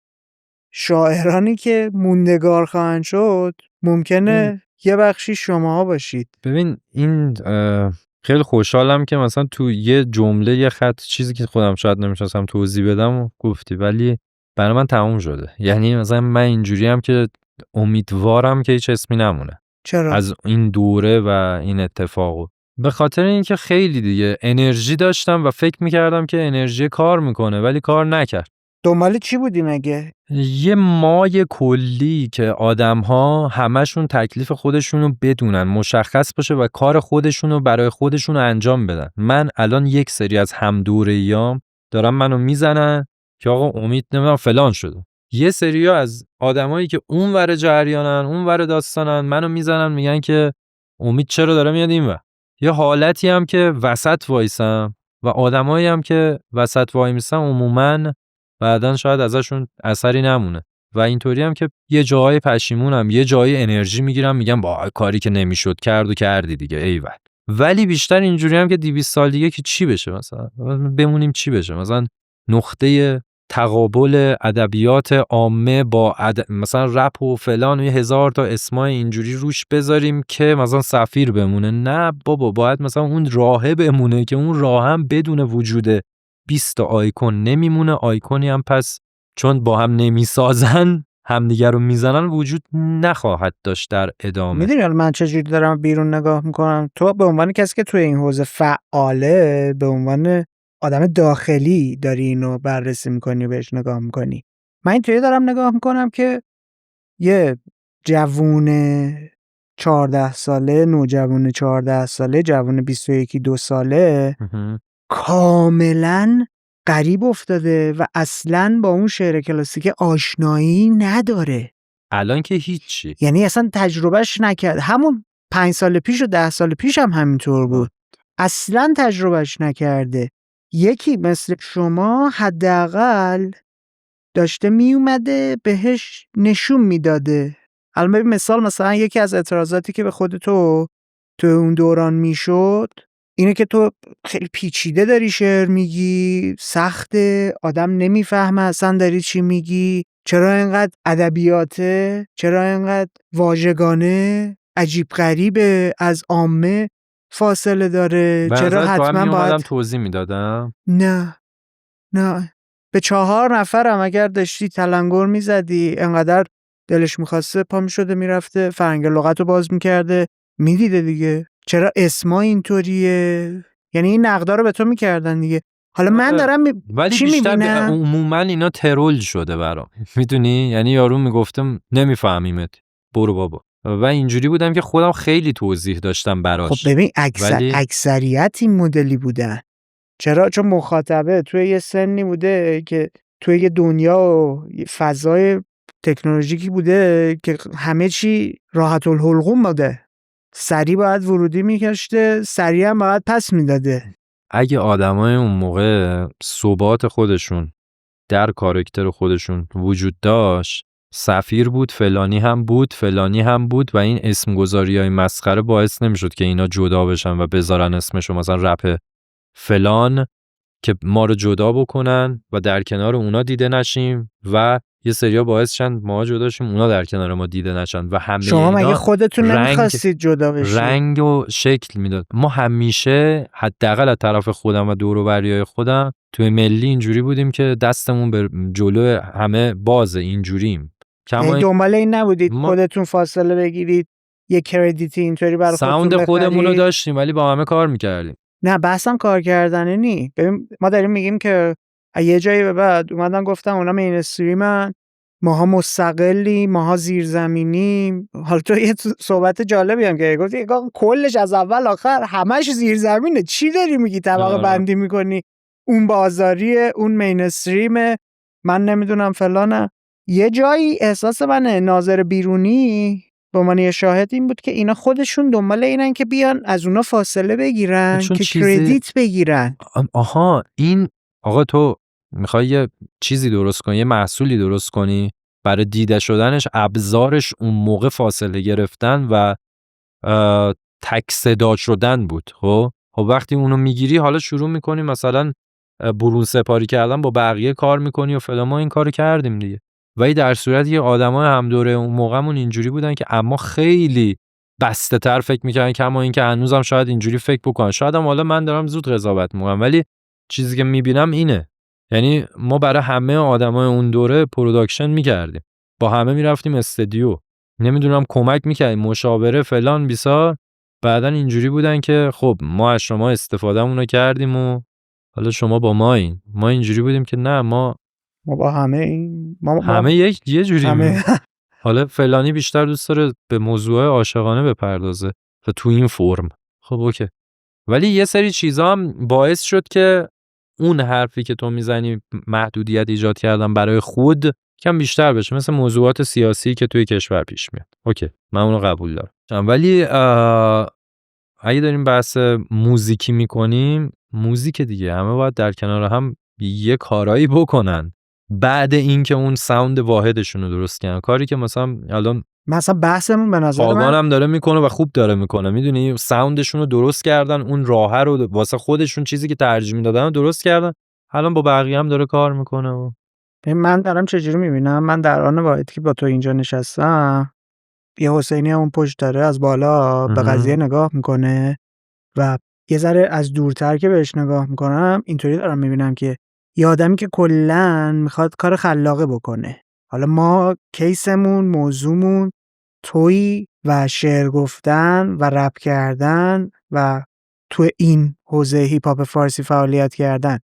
شاعرانی که موندگار خواهند شد ممکنه یه بخشی شماها باشید. ببین این خیلی خوشحالم که مثلا تو یه جمله یه خط چیزی که خودم شاید نمیشناسم توضیح بدم و گفتی، ولی برای من تموم شده. یعنی مثلا من اینجوری هم که امیدوارم که هیچ اسمی نمونه. چرا؟ از این دوره و این اتفاقو. به خاطر اینکه خیلی دیگه انرژی داشتم و فکر میکردم که انرژی کار میکنه ولی کار نکرد. دنبال چی بودی مگه؟ یه مای کلی که آدم‌ها همشون تکلیف خودشونو بدونن، مشخص باشه و کار خودشونو برای خودشونو انجام بدن. من الان یک سری از همدوره‌ایام دارن منو میزنن که آقا امید نمیدونم فلان شده. یه سریا از آدمایی که اون ور جریانن، اون ور داستانن، منو میزنن میگن که امید چرا داره میاد اینور. یه حالتی هم که وسط وایسم و آدمایی هم که وسط وای میسن عموماً بعدن شاید ازشون اثری نمونه و اینطوری هم که یه جای پشیمونم، یه جای انرژی میگیرم میگم با کاری که نمیشد کرد و کردی دیگه ایول. ولی بیشتر اینجوری هم که 200 سال دیگه که چی بشه، مثلا بمونیم چی بشه، مثلا نقطه تقابل ادبیات عامه با مثلا رپ و فلان و 1000 تا اسمای اینجوری روش بذاریم که مثلا سفیر بمونه. نه بابا، باید مثلا اون راهه بمونه که اون راه هم بدون وجود 20 تا آیکون نمیمونه. آیکونی هم پس چون با هم نمیسازن همدیگر رو میزنن وجود نخواهد داشت در ادامه. میدونی حالا من چجوری دارم بیرون نگاه میکنم؟ تو به عنوان کسی که توی این حوزه فعاله، به عنوان آدم داخلی داری اینو بررسی میکنی و بهش نگاه میکنی. من اینطوری دارم نگاه میکنم که یه جوون 14 ساله، نوجوان 14 ساله، جوون 21-2 ساله کاملا غریب افتاده و اصلاً با اون شعر کلاسیک آشنایی نداره. الان که هیچی، یعنی اصلا تجربهش نکرد. همون 5 سال پیش و 10 سال پیش هم همینطور بود، اصلاً تجربهش نکرده. یکی مثل شما حداقل داشته میومده بهش نشون میداده. الان ببین مثلا یکی از اعتراضاتی که به خود تو اون دوران میشد اینه که تو خیلی پیچیده داری شعر میگی، سخته، آدم نمیفهمه اصلا داری چی میگی، چرا اینقدر ادبیاته، چرا اینقدر واژگانه عجیب غریبه، از عامه فاصله داره، چرا حتما باید توضیح میدادم. نه به 4 نفرم اگر داشتی تلنگر میزدی انقدر دلش میخواسته پا میشده میرفته فرنگ لغت رو باز میکرده میدیده دیگه. چرا اسما اینطوریه؟ یعنی این نقدا رو به تو میکردن دیگه. حالا من دارم ولی چی بیشتر میبینم؟ عموما اینا ترول شده برام، میدونی؟ یعنی یارو میگفتم نمیفهمیمت برو بابا، و اینجوری بودم که خودم خیلی توضیح داشتم براش. خب ببین اکثریت این مدلی بودن. چرا؟ چون مخاطبه توی یه سنی بوده که توی یه دنیا و فضای تکنولوژیکی بوده که همه چی راحت الحلقوم بوده، سریع باید ورودی میکشته، سریع هم باید پس میداده. اگه آدمای اون موقع ثبات خودشون در کاراکتر خودشون وجود داشت، سفیر بود، فلانی هم بود، فلانی هم بود و این اسمگذاری‌های مسخره باعث نمیشد که اینا جدا بشن و بذارن اسمشو مثلا رپ فلان که ما رو جدا بکنن و در کنار اونا دیده نشیم و یه سریا باعث شن ما جدا شیم اونا در کنار ما دیده نشن و همه شما مگه خودتون نمیخواستید جدا بشید؟ رنگ و شکل میداد. ما همیشه حداقل از طرف خودم و دور و بریای خودم توی ملی اینجوری بودیم که دستمون به جلو همه بازه، اینجوریم. یعنی دنبال این نبودید خودتون فاصله بگیرید یه کردیتی اینطوری برای خودتون ساوند خودمون رو داشتیم ولی با همه کار میکردیم. نه بحثم کار کردنه نی. ببین ما داریم میگیم که یه جایی به بعد اومدن گفتن اونا مینستریمن، ماها مستقلی، ماها زیرزمینیم. حالا تو یه صحبت جالبی هم که گفتی کلش از اول آخر همش زیرزمینه، چی داری میگی طبقه بندی میکنی؟ اون بازاریه، اون مینستریمه، من نمیدونم فلانه. یه جایی احساس من ناظر بیرونی به عنوان یه شاهد این بود که اینا خودشون دنبال اینن که بیان از اونا فاصله بگیرن که کردیت بگیرن. آها این آقا تو میخوای یه چیزی درست کنی، یه محصولی درست کنی، برای دیده شدنش ابزارش اون موقع فاصله گرفتن و تک صدا شدن بود. خب وقتی اونو میگیری حالا شروع میکنی مثلا برون سپاری کردن با بقیه کار میکنی و فلان. ما این کارو کردیم دیگه. ولی در صورت یه آدمای هم دوره اون موقعمون اینجوری بودن که اما خیلی بسته تر فکر میکنن، کما این که هنوزم شاید اینجوری فکر بکنن. شاید هم حالا من دارم زود قضاوت میکنم، ولی چیزی که میبینم اینه. یعنی ما برای همه آدمای اون دوره پروداکشن میکردیم، با همه میرفتیم استودیو، نمیدونم کمک میکردیم، مشاوره فلان بیسار. بعدن اینجوری بودن که خب ما از شما استفادهمون رو کردیم و حالا شما با ما اینجوری بودیم که نه، ما با همه همه یه جوری همه. حالا فلانی بیشتر دوست داره به موضوع عاشقانه بپردازه و تو این فرم. خب اوکی. ولی یه سری چیزا هم باعث شد که اون حرفی که تو میزنی محدودیت ایجاد کردن برای خود کم بیشتر بشه، مثل موضوعات سیاسی که توی کشور پیش میاد. اوکی، من اونو قبول دارم. ولی اگه داریم بحث موزیکی میکنیم، موزیک دیگه همه باید در کنار هم یه کارایی بکنن بعد اینکه اون ساوند واحدشون رو درست کنن. کاری که مثلا بحثمون به نظر من هم داره میکنه و خوب داره میکنه. میدونی ساوندشون رو درست کردن، اون راه رو واسه خودشون چیزی که ترجیح میدادن رو درست کردن. الان با بقیه هم داره کار میکنه. و من دارم چجوری میبینم، من در آن واحدی که با تو اینجا نشستم، یه حسینی اون پشت داره از بالا به قضیه نگاه میکنه و یه ذره از دورتر که بهش نگاه میکنم اینطوری دارم میبینم که یه آدمی که کلن میخواد کار خلاقه بکنه. حالا ما کیسمون، موضوعمون تویی و شعر گفتن و رپ کردن و تو این حوزه هیپ هاپ فارسی فعالیت کردن.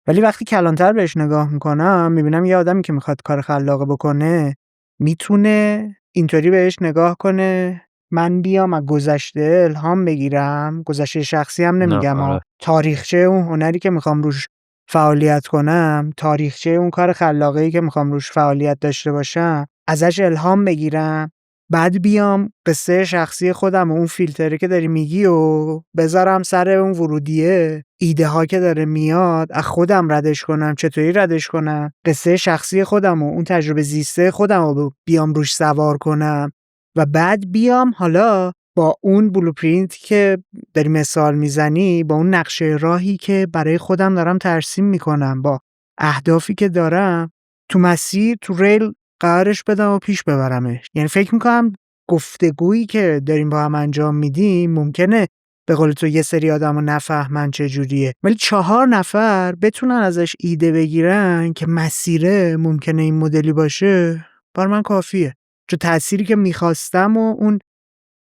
ولی وقتی کلانتر بهش نگاه میکنم میبینم یه آدمی که میخواد کار خلاقه بکنه میتونه اینطوری بهش نگاه کنه، من بیام از گذشته الهام بگیرم، گذشته شخصی هم نمیگم، تاریخچه اون هنری که میخوام روش فعالیت کنم، تاریخچه اون کار خلاقه‌ای که میخوام روش فعالیت داشته باشم، ازش الهام بگیرم، بعد بیام قصه شخصی خودم و اون فیلتری که داری میگی و بذارم سر اون ورودیه، ایده ها که داره میاد از خودم ردش کنم، چطوری ردش کنم، قصه شخصی خودم و اون تجربه زیسته خودم رو بیام روش سوار کنم و بعد بیام حالا با اون بلوپرینت که داری مثال میزنی، با اون نقشه راهی که برای خودم دارم ترسیم میکنم، با اهدافی که دارم تو مسیر، تو ریل قرارش بدم و پیش ببرمش. یعنی فکر میکنم گفتگویی که داریم با هم انجام میدیم ممکنه به قول تو یه سری آدمو نفهمن چجوریه، ولی 4 نفر بتونن ازش ایده بگیرن که مسیره ممکنه این مدلی باشه، بر من کافیه. چون تأثیری که میخواستم و اون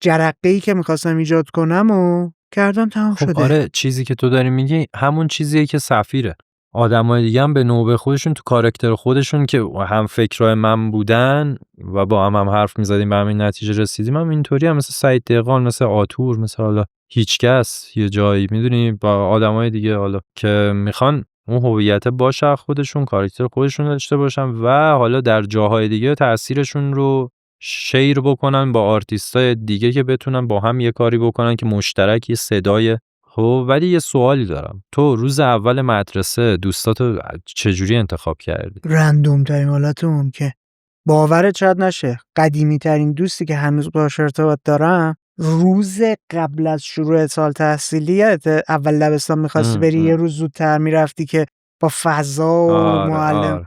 جرقه‌ای که میخواستم ایجاد کنم و کردم، تمام شده. آره، چیزی که تو داری میگی همون چیزیه که سفیره. آدمای دیگه هم به نوبه خودشون تو کاراکتر خودشون که هم فکرای من بودن و با هم حرف میزدیم به همین نتیجه رسیدیم. هم اینطوری هم مثل سعید دهقان، مثل آتور، مثل حالا هیچکس یه جایی میدونی با آدمای دیگه حالا که میخوان اون هویت باشه خودشون، کاراکتر خودشون داشته باشن و حالا در جاهای دیگه تأثیرشون رو شیر بکنن با آرتیستای دیگه که بتونن با هم یه کاری بکنن که مشترک یه صدای. خب ولی یه سوالی دارم، تو روز اول مدرسه دوستاتو چجوری انتخاب کردی؟ رندوم ترین حالت ممکن. باورت شاید نشه، قدیمی ترین دوستی که هنوز باهاش ارتباط دارم، روز قبل از شروع سال تحصیلیت اول دبستان می‌خواستی بری یه روز زودتر میرفتی که با فضا و معلم.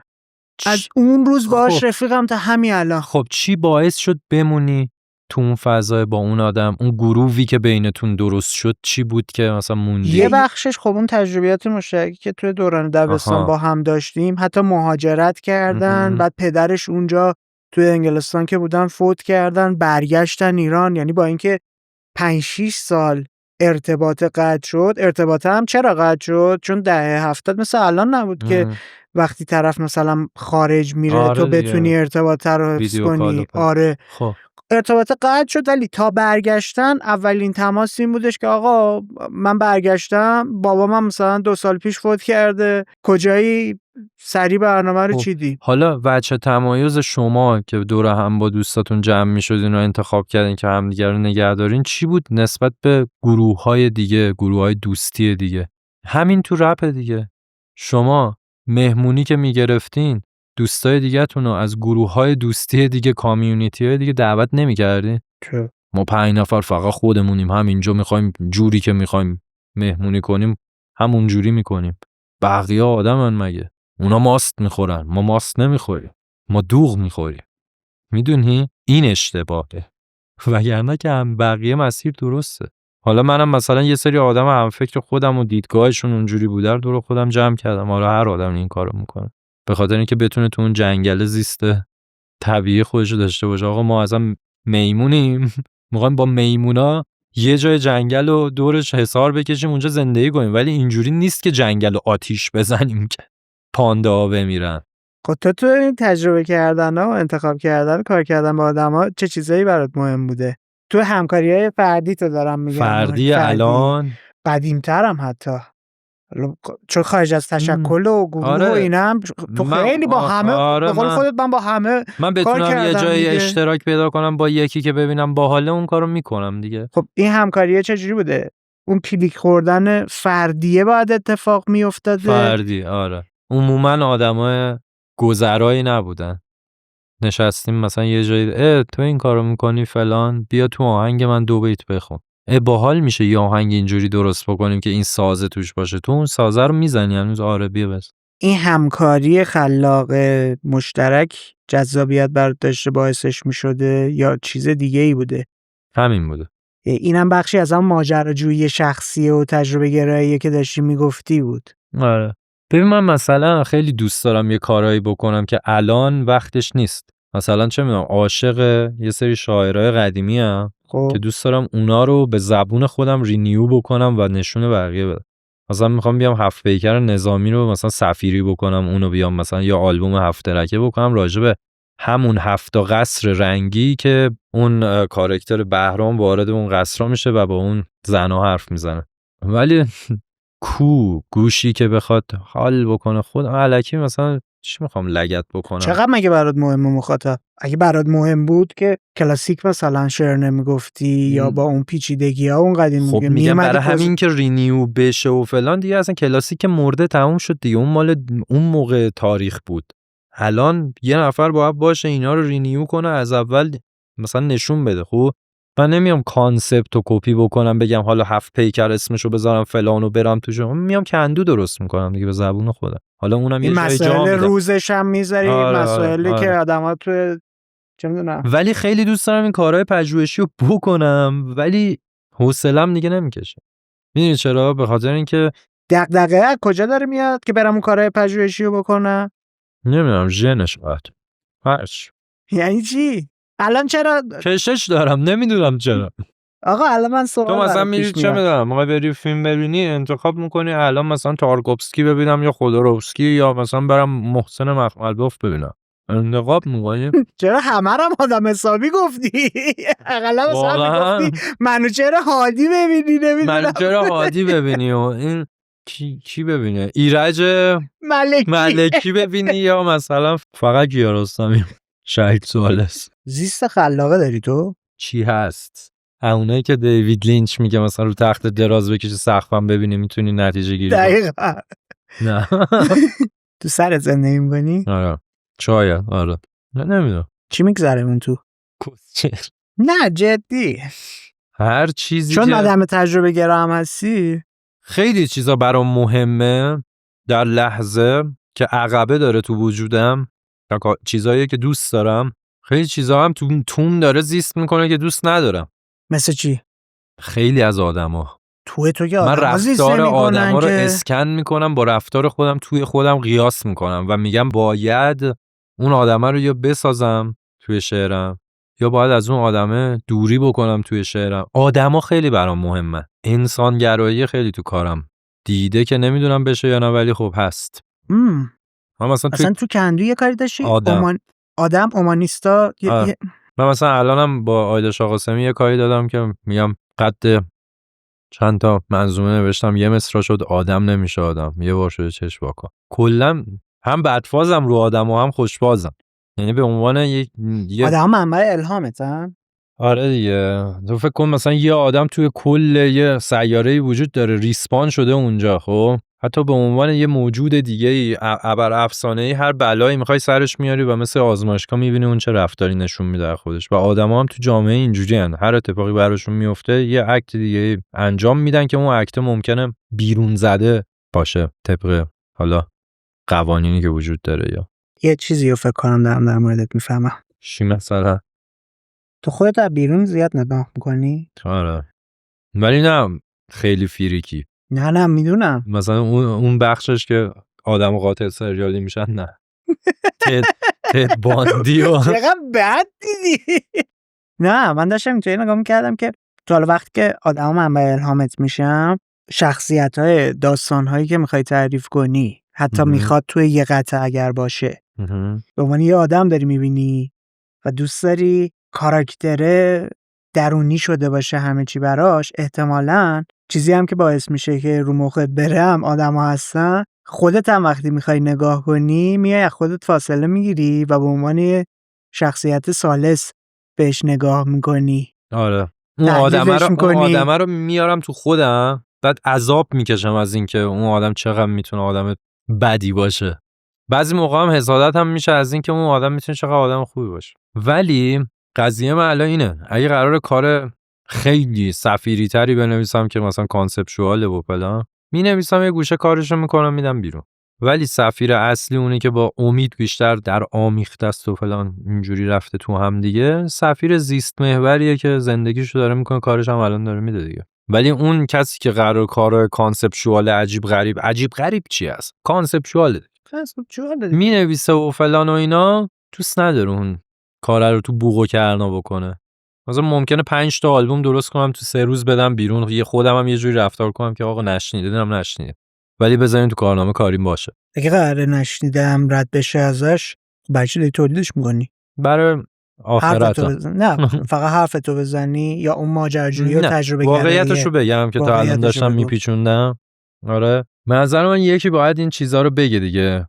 از اون روز باهاش رفیقم تا همین الان. خب چی باعث شد بمونی تو اون فضای با اون آدم؟ اون گروهی که بینتون درست شد چی بود که مثلا موندی؟ یه بخشش خب اون تجربیات مشترکی که توی دوران دبستان با هم داشتیم، حتی مهاجرت کردن، بعد پدرش اونجا توی انگلستان که بودن فوت کردن، برگشتن ایران. یعنی با اینکه 5-6 سال ارتباط قطع شد. ارتباط هم چرا قطع شد؟ چون دهه 70 مثل الان نبود که وقتی طرف مثلا خارج میره آره تو دیگه. بتونی ارتباط رو حفظ ویدیو کال کنی. و آره خب ارتباط قطع شد، ولی تا برگشتن اولین تماس این بودش که آقا من برگشتم، بابا من مثلا 2 سال پیش فوت کرده، کجایی، سریع برنامه رو خب. چیدی. حالا وجه تمایز شما که دور هم با دوستاتون جمع میشدین و انتخاب کردین که همدیگه رو نگه دارین چی بود نسبت به گروه‌های دیگه، گروه‌های دوستی دیگه؟ همین تو رپ دیگه. شما مهمونی که میگرفتین دوستای دیگه‌تون رو از گروه‌های دوستی دیگه، کامیونیتی‌های دیگه دعوت نمی‌کردین؟ چه؟ ما 5 نفر فقط خودمونیم، همینجا می‌خوایم جوری که می‌خوایم مهمونی کنیم همون جوری می‌کنیم. بقیه آدمن مگه؟ اونا ماست میخورن، ما ماست نمیخوریم، ما دوغ میخوریم. میدونی؟ این اشتباهه. وگرنه که هم بقیه مسیر درسته. حالا منم مثلا یه سری آدم هم فکر خودم و دیدگاهشون اونجوری بوده رو دور خودم جمع کردم. حالا هر آدم این کارو میکنه به خاطر اینکه بتونه تو اون جنگل زیسته طبیعی خودش رو داشته باشه. آقا ما اصلا میمونیم، میخوایم با میمونا یه جای جنگل رو دورش حصار بکشیم اونجا زندگی کنیم، ولی اینجوری نیست که جنگل رو آتیش بزنیم که پانده ها بمیرن. خب تو این تجربه کردن و انتخاب کردن کار کردن با آدم ها چه چیزایی برات مهم بوده؟ تو همکاری‌های فردی تو دارم میگم. فردی الان قدیم‌ترم حتی، چون خارج از تشکل و گروه آره. و اینا هم تو خیلی با همه آره به قول خودت من با همه من کار بتونم یه کردم جای دیگه. اشتراک پیدا کنم با یکی که ببینم باحاله اون کارو میکنم دیگه. خب این همکاریه چجوری بوده؟ اون کلیک خوردن فردیه باید اتفاق میافتاده؟ فردی آره. عموما آدمای گذرایی نبودن. نشستیم مثلا یه جایی تو این کارو میکنی فلان، بیا تو آهنگ من 2 بیت بخون. باحال میشه یه آهنگ اینجوری درست بکنیم که این سازه توش باشه، تو اون سازه رو میزنی هنوز. آره بیا بس. این همکاری خلاق مشترک جذابیت برات داشته باعثش میشده یا چیز دیگه ای بوده؟ همین بوده. اینم بخشی از هم ماجراجویی شخصی و تجربه گرایی که داشتی میگفتی بود. آره ببین من مثلا خیلی دوست دارم یه کارایی بکنم که الان وقتش نیست. مثلا چه میدونم عاشق یه سری شاعرای قدیمی ام که دوست دارم اونا رو به زبون خودم رینیو بکنم و نشون بقیه بدم. مثلا میخوام بیام 7 پیکر نظامی رو مثلا سفیری بکنم، اونو بیام مثلا یا آلبوم 7 ترکه بکنم راجع به همون 7 قصر رنگی که اون کاراکتر بهرام وارد اون قصرها میشه و با اون زنا حرف میزنه. ولی گوشی که بخواد حال بکنه خود الکی مثلا چی میخوام لگد بکنم. چقدر مگه برات مهمه مخاطب؟ اگه برات مهم بود که کلاسیک مثلا شعر نمیگفتی یا با اون پیچیدگی ها اون قدیم خب میگم برای همین که رینیو بشه و فلان دیگه اصلا کلاسیک مرده تموم شد دیگه. اون مال اون موقع تاریخ بود. الان یه نفر باید باشه اینا رو رینیو کنه از اول مثلا نشون بده. خب من نمیام کانسپت رو کپی بکنم بگم حالا 7 پیکر اسمشو بذارم فلانو برم توش. میام کندو درست میکنم دیگه به زبون خودم. حالا اونم یه جای جا مسائل روزش هم میذاری. مسائلی که آدم‌ها تو چه میدونم. ولی خیلی دوست دارم این کارهای پژوهشی رو بکنم ولی حوصله‌ام دیگه نمیکشه. میدونی چرا؟ به خاطر اینکه دغدغه از کجا داره میاد که برم اون کارهای پژوهشی رو بکنم؟ نمیدونم ژنش قد هرچ. یعنی چی؟ الان چرا کشش دارم نمیدونم چرا. آقا الان من سوال تو مثلا میری چه میدونم موقع بری فیلم ببینی انتخاب میکنی الان مثلا تارکوفسکی ببینم یا خودروفسکی یا مثلا برم محسن مخملباف ببینم. انتخاب میکنی. چرا همه رو آدم حسابی گفتی؟ اقلا مثلا میگفتی منوچهر هادی ببینی نمیدونم. منوچهر هادی ببینی و این کی ببینه؟ ایرج ملکی ببینی یا مثلا فقط کیارستمی شهید سوالس. زیست خلاقه داری تو؟ چی هست؟ اونایی که دیوید لینچ میگه مثلا رو تخت دراز بکشی سقفم ببینی میتونی نتیجه گیری کنی. دقیقاً. نه. تو سرت زندگی می‌کنی؟ آره. شاید آره. نمیدونم. چی میگذره اون تو؟ کسچر. نه جدی. هر چیزی چون که آدم تجربه گرا هم هستی. خیلی چیزا برام مهمه در لحظه که عقبه داره تو وجودم. چیزایی که دوست دارم. خیلی چیزا هم توم داره زیست میکنه که دوست ندارم. مثل چی؟ خیلی از آدما. تو که من رفتار آدما رو اسکن میکنم با رفتار خودم توی خودم قیاس میکنم و میگم باید اون آدما رو یا بسازم توی شعرم یا باید از اون آدمه دوری بکنم توی شعرم. آدما خیلی برام مهمه. انسانگرایی خیلی تو کارم دیده که نمیدونم بشه یا نه، ولی خب هست. من مثلا تو کندو یه کاری داشتی آدم اومانیستا من مثلا الانم با آیدا شاه قاسمی یه کاری دادم که میگم قد چند تا منظومه نوشتم، یه مصرع شد آدم نمیشه آدم، یه بار شده چشم واکن. کلا هم بدفازم رو آدم و هم خوشفازم، یعنی به عنوان یه آدم منبع الهامتن. آره دیگه. تو فکر کن مثلا یه آدم توی کل یه سیاره‌ای وجود داره، ریسپان شده اونجا، خب حتی به عنوان یه موجود دیگه‌ای ابر افسانه‌ای هر بلایی میخوای سرش میاری و مثل آزمایشگاه میبینی اون چه رفتاری نشون میده خودش. و آدما هم تو جامعه اینجوری ان، هر اتفاقی براشون میفته یه اکت دیگه انجام میدن که اون اکت ممکنه بیرون زده باشه طبق حالا قوانینی که وجود داره. یا یه چیزی رو فکر کنم در موردت میفهمم. چی مثلا؟ تو خودت از بیرون زیاد نگاه میکنی؟ آره، ولی نه خیلی فریکی. نه میدونم. مثلا اون بخشش که آدم قاتل سریالی میشن، نه تد باندی و چقدر بد دیدی. نه من داشتم اینطوری نگاه میکردم که تو حالا وقتی که آدم منبع الهامت میشم، شخصیت‌های داستان‌هایی که میخوای تعریف کنی، حتی میخواد توی یه قطعه اگر باشه، به عنوان یه آدم داری میبینی و دوست داری کاراکتره درونی شده باشه همه چی براش، احتمالاً چیزی هم که باعث میشه که رو مخت بره هم آدم ها هستن. خودت هم وقتی میخوای نگاه کنی میای از خودت فاصله میگیری و به عنوان شخصیت ثالث بهش نگاه میکنی. آره، اون آدمه رو میارم تو خودم، بعد عذاب میکشم از اینکه اون آدم چقدر میتونه آدم بدی باشه. بعضی موقع هم حسادت هم میشه از اینکه اون آدم میتونه چقدر آدم خوبی باشه. ولی قضیه من الان اینه، اگه قرار کار خیلی سفیری تری بنویسم که مثلا کانسپچواله و فلان، مینویسم یه گوشه کارشو میکنم میدم بیرون. ولی سفیر اصلی اونی که با امید بیشتر در آمیخته است و فلان اینجوری رفته تو هم دیگه، سفیر زیست محوریه که زندگیشو داره میکنه، کارش هم الان داره میده دیگه. ولی اون کسی که قرار کار کانسپچوال عجیب غریب چی است؟ کانسپچواله مینویسه و فلان و اینا، دوست نداره اون کار رو تو بوق و کرنا بکنه. مثلا ممکنه 5 تا آلبوم درست کنم تو 3 روز بدم بیرون، یه خودم هم یه جوری رفتار کنم که آقا نشنیدم، ولی بذارین تو کارنامه کاریم باشه. اگه قراره نشنیدم رد بشه ازش، بچه دی تولیدش میکنی برای آخرت. نه فقط حرفتو بزنی یا اون ماجراجویی و تجربه گرایی؟ واقعیتشو بگم که تا الان داشتم میپیچوندم. آره، به نظر من یکی باید این چیزا رو بگه دیگه.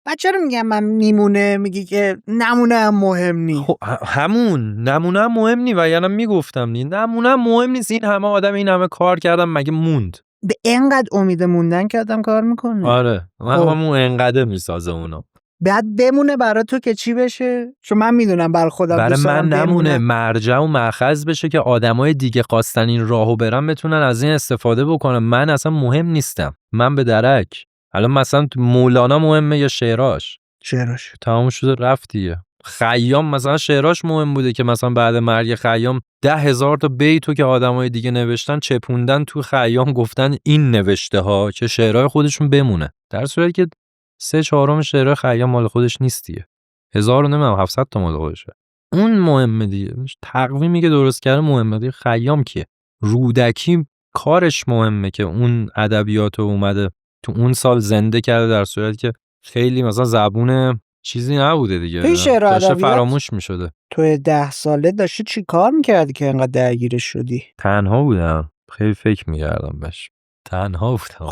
بچه رو میگم من میمونه، میگی که نمونه هم مهم نیست. همون نمونه هم مهم نیست و یعنی میگفتم نمونه هم مهم نیست. این همه آدم این همه کار کردم مگه موند؟ به اینقدر امید موندن که آدم کار میکنه. آره، همون اینقدر میسازه اونا. بعد بمونه برای تو که چی بشه؟ چون من میدونم برای خودم برای دوست دارم من نمونه، مرجع و مأخذ بشه که آدمای دیگه خواستن این راهو برن بتونن از این استفاده بکنن. من اصلا مهم نیستم، من به درک. الان مثلا مولانا مهمه یا شعراش تمام شده رفت دیگه. خیام مثلا شعراش مهم بوده که مثلا بعد مرگ خیام 10,000 تا بیتو که آدمای دیگه نوشتن چپوندن تو خیام، گفتن این نوشته ها که شعرهای خودشون بمونه، در صورتی که 3/4 شعرهای خیام مال خودش نیست دیگه. 1700 تا مال خودشه. اون مهمه دیگه. تقویمی که درست کرده مهمه دیگه. خیام کیه؟ رودکی کارش مهمه که اون ادبیاتو اومده تو اون سال زنده کرده، در صورتی که خیلی مثلا زبون چیزی نبوده دیگه، داشته فراموش میشده. تو 10 ساله داشتی چی کار میکردی که اینقدر درگیرش شدی؟ تنها بودم، خیلی فکر میکردم بهش. تنها بودم،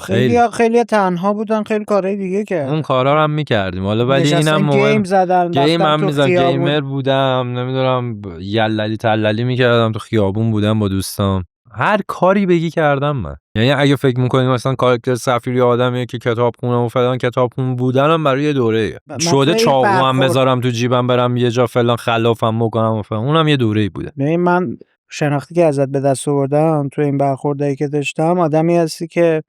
خیلی تنها بودن، خیلی کارهای دیگه کردن. اون کارا رو هم میکردیم حالا، ولی اینم مهم. گیم هم میزدم، گیمر بودم، نمیدونم یللی تللی میکردم، تو خیابون بودم با دوستام، هر کاری بگی کردم من. یعنی اگه فکر میکنی مثلا کاراکتر سفیری آدمیه که کتاب خونه و فلان، کتاب خون بودنم برای یه دوره شده، چاقو هم بذارم تو جیبم برم یه جا فلان خلافم بکنم و فلان، اونم یه دوره‌ای بوده. ببین من شناختی که ازت به دست آوردم تو این برخوردایی که داشتم، آدمی هستی که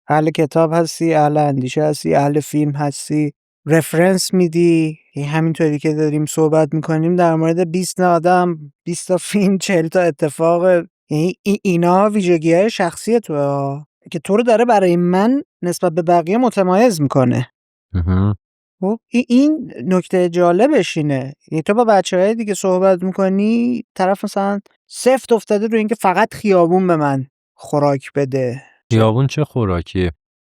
اهل کتاب هستی، اهل اندیشه هستی، اهل فیلم هستی، رفرنس میدی. همینطوری که داریم صحبت میکنیم در مورد 20 آدم، 20 تا فیلم، 40 تا اتفاق، یعنی اینا ویژگی‌های شخصی توه که تو رو داره برای من نسبت به بقیه متمایز میکنه. خب این نکته جالبش اینه، یعنی تو با بچه‌های دیگه صحبت میکنی، طرف مثلا سفت افتاده رو اینکه فقط خیابون به من خوراک بده. خیابون چه خوراکی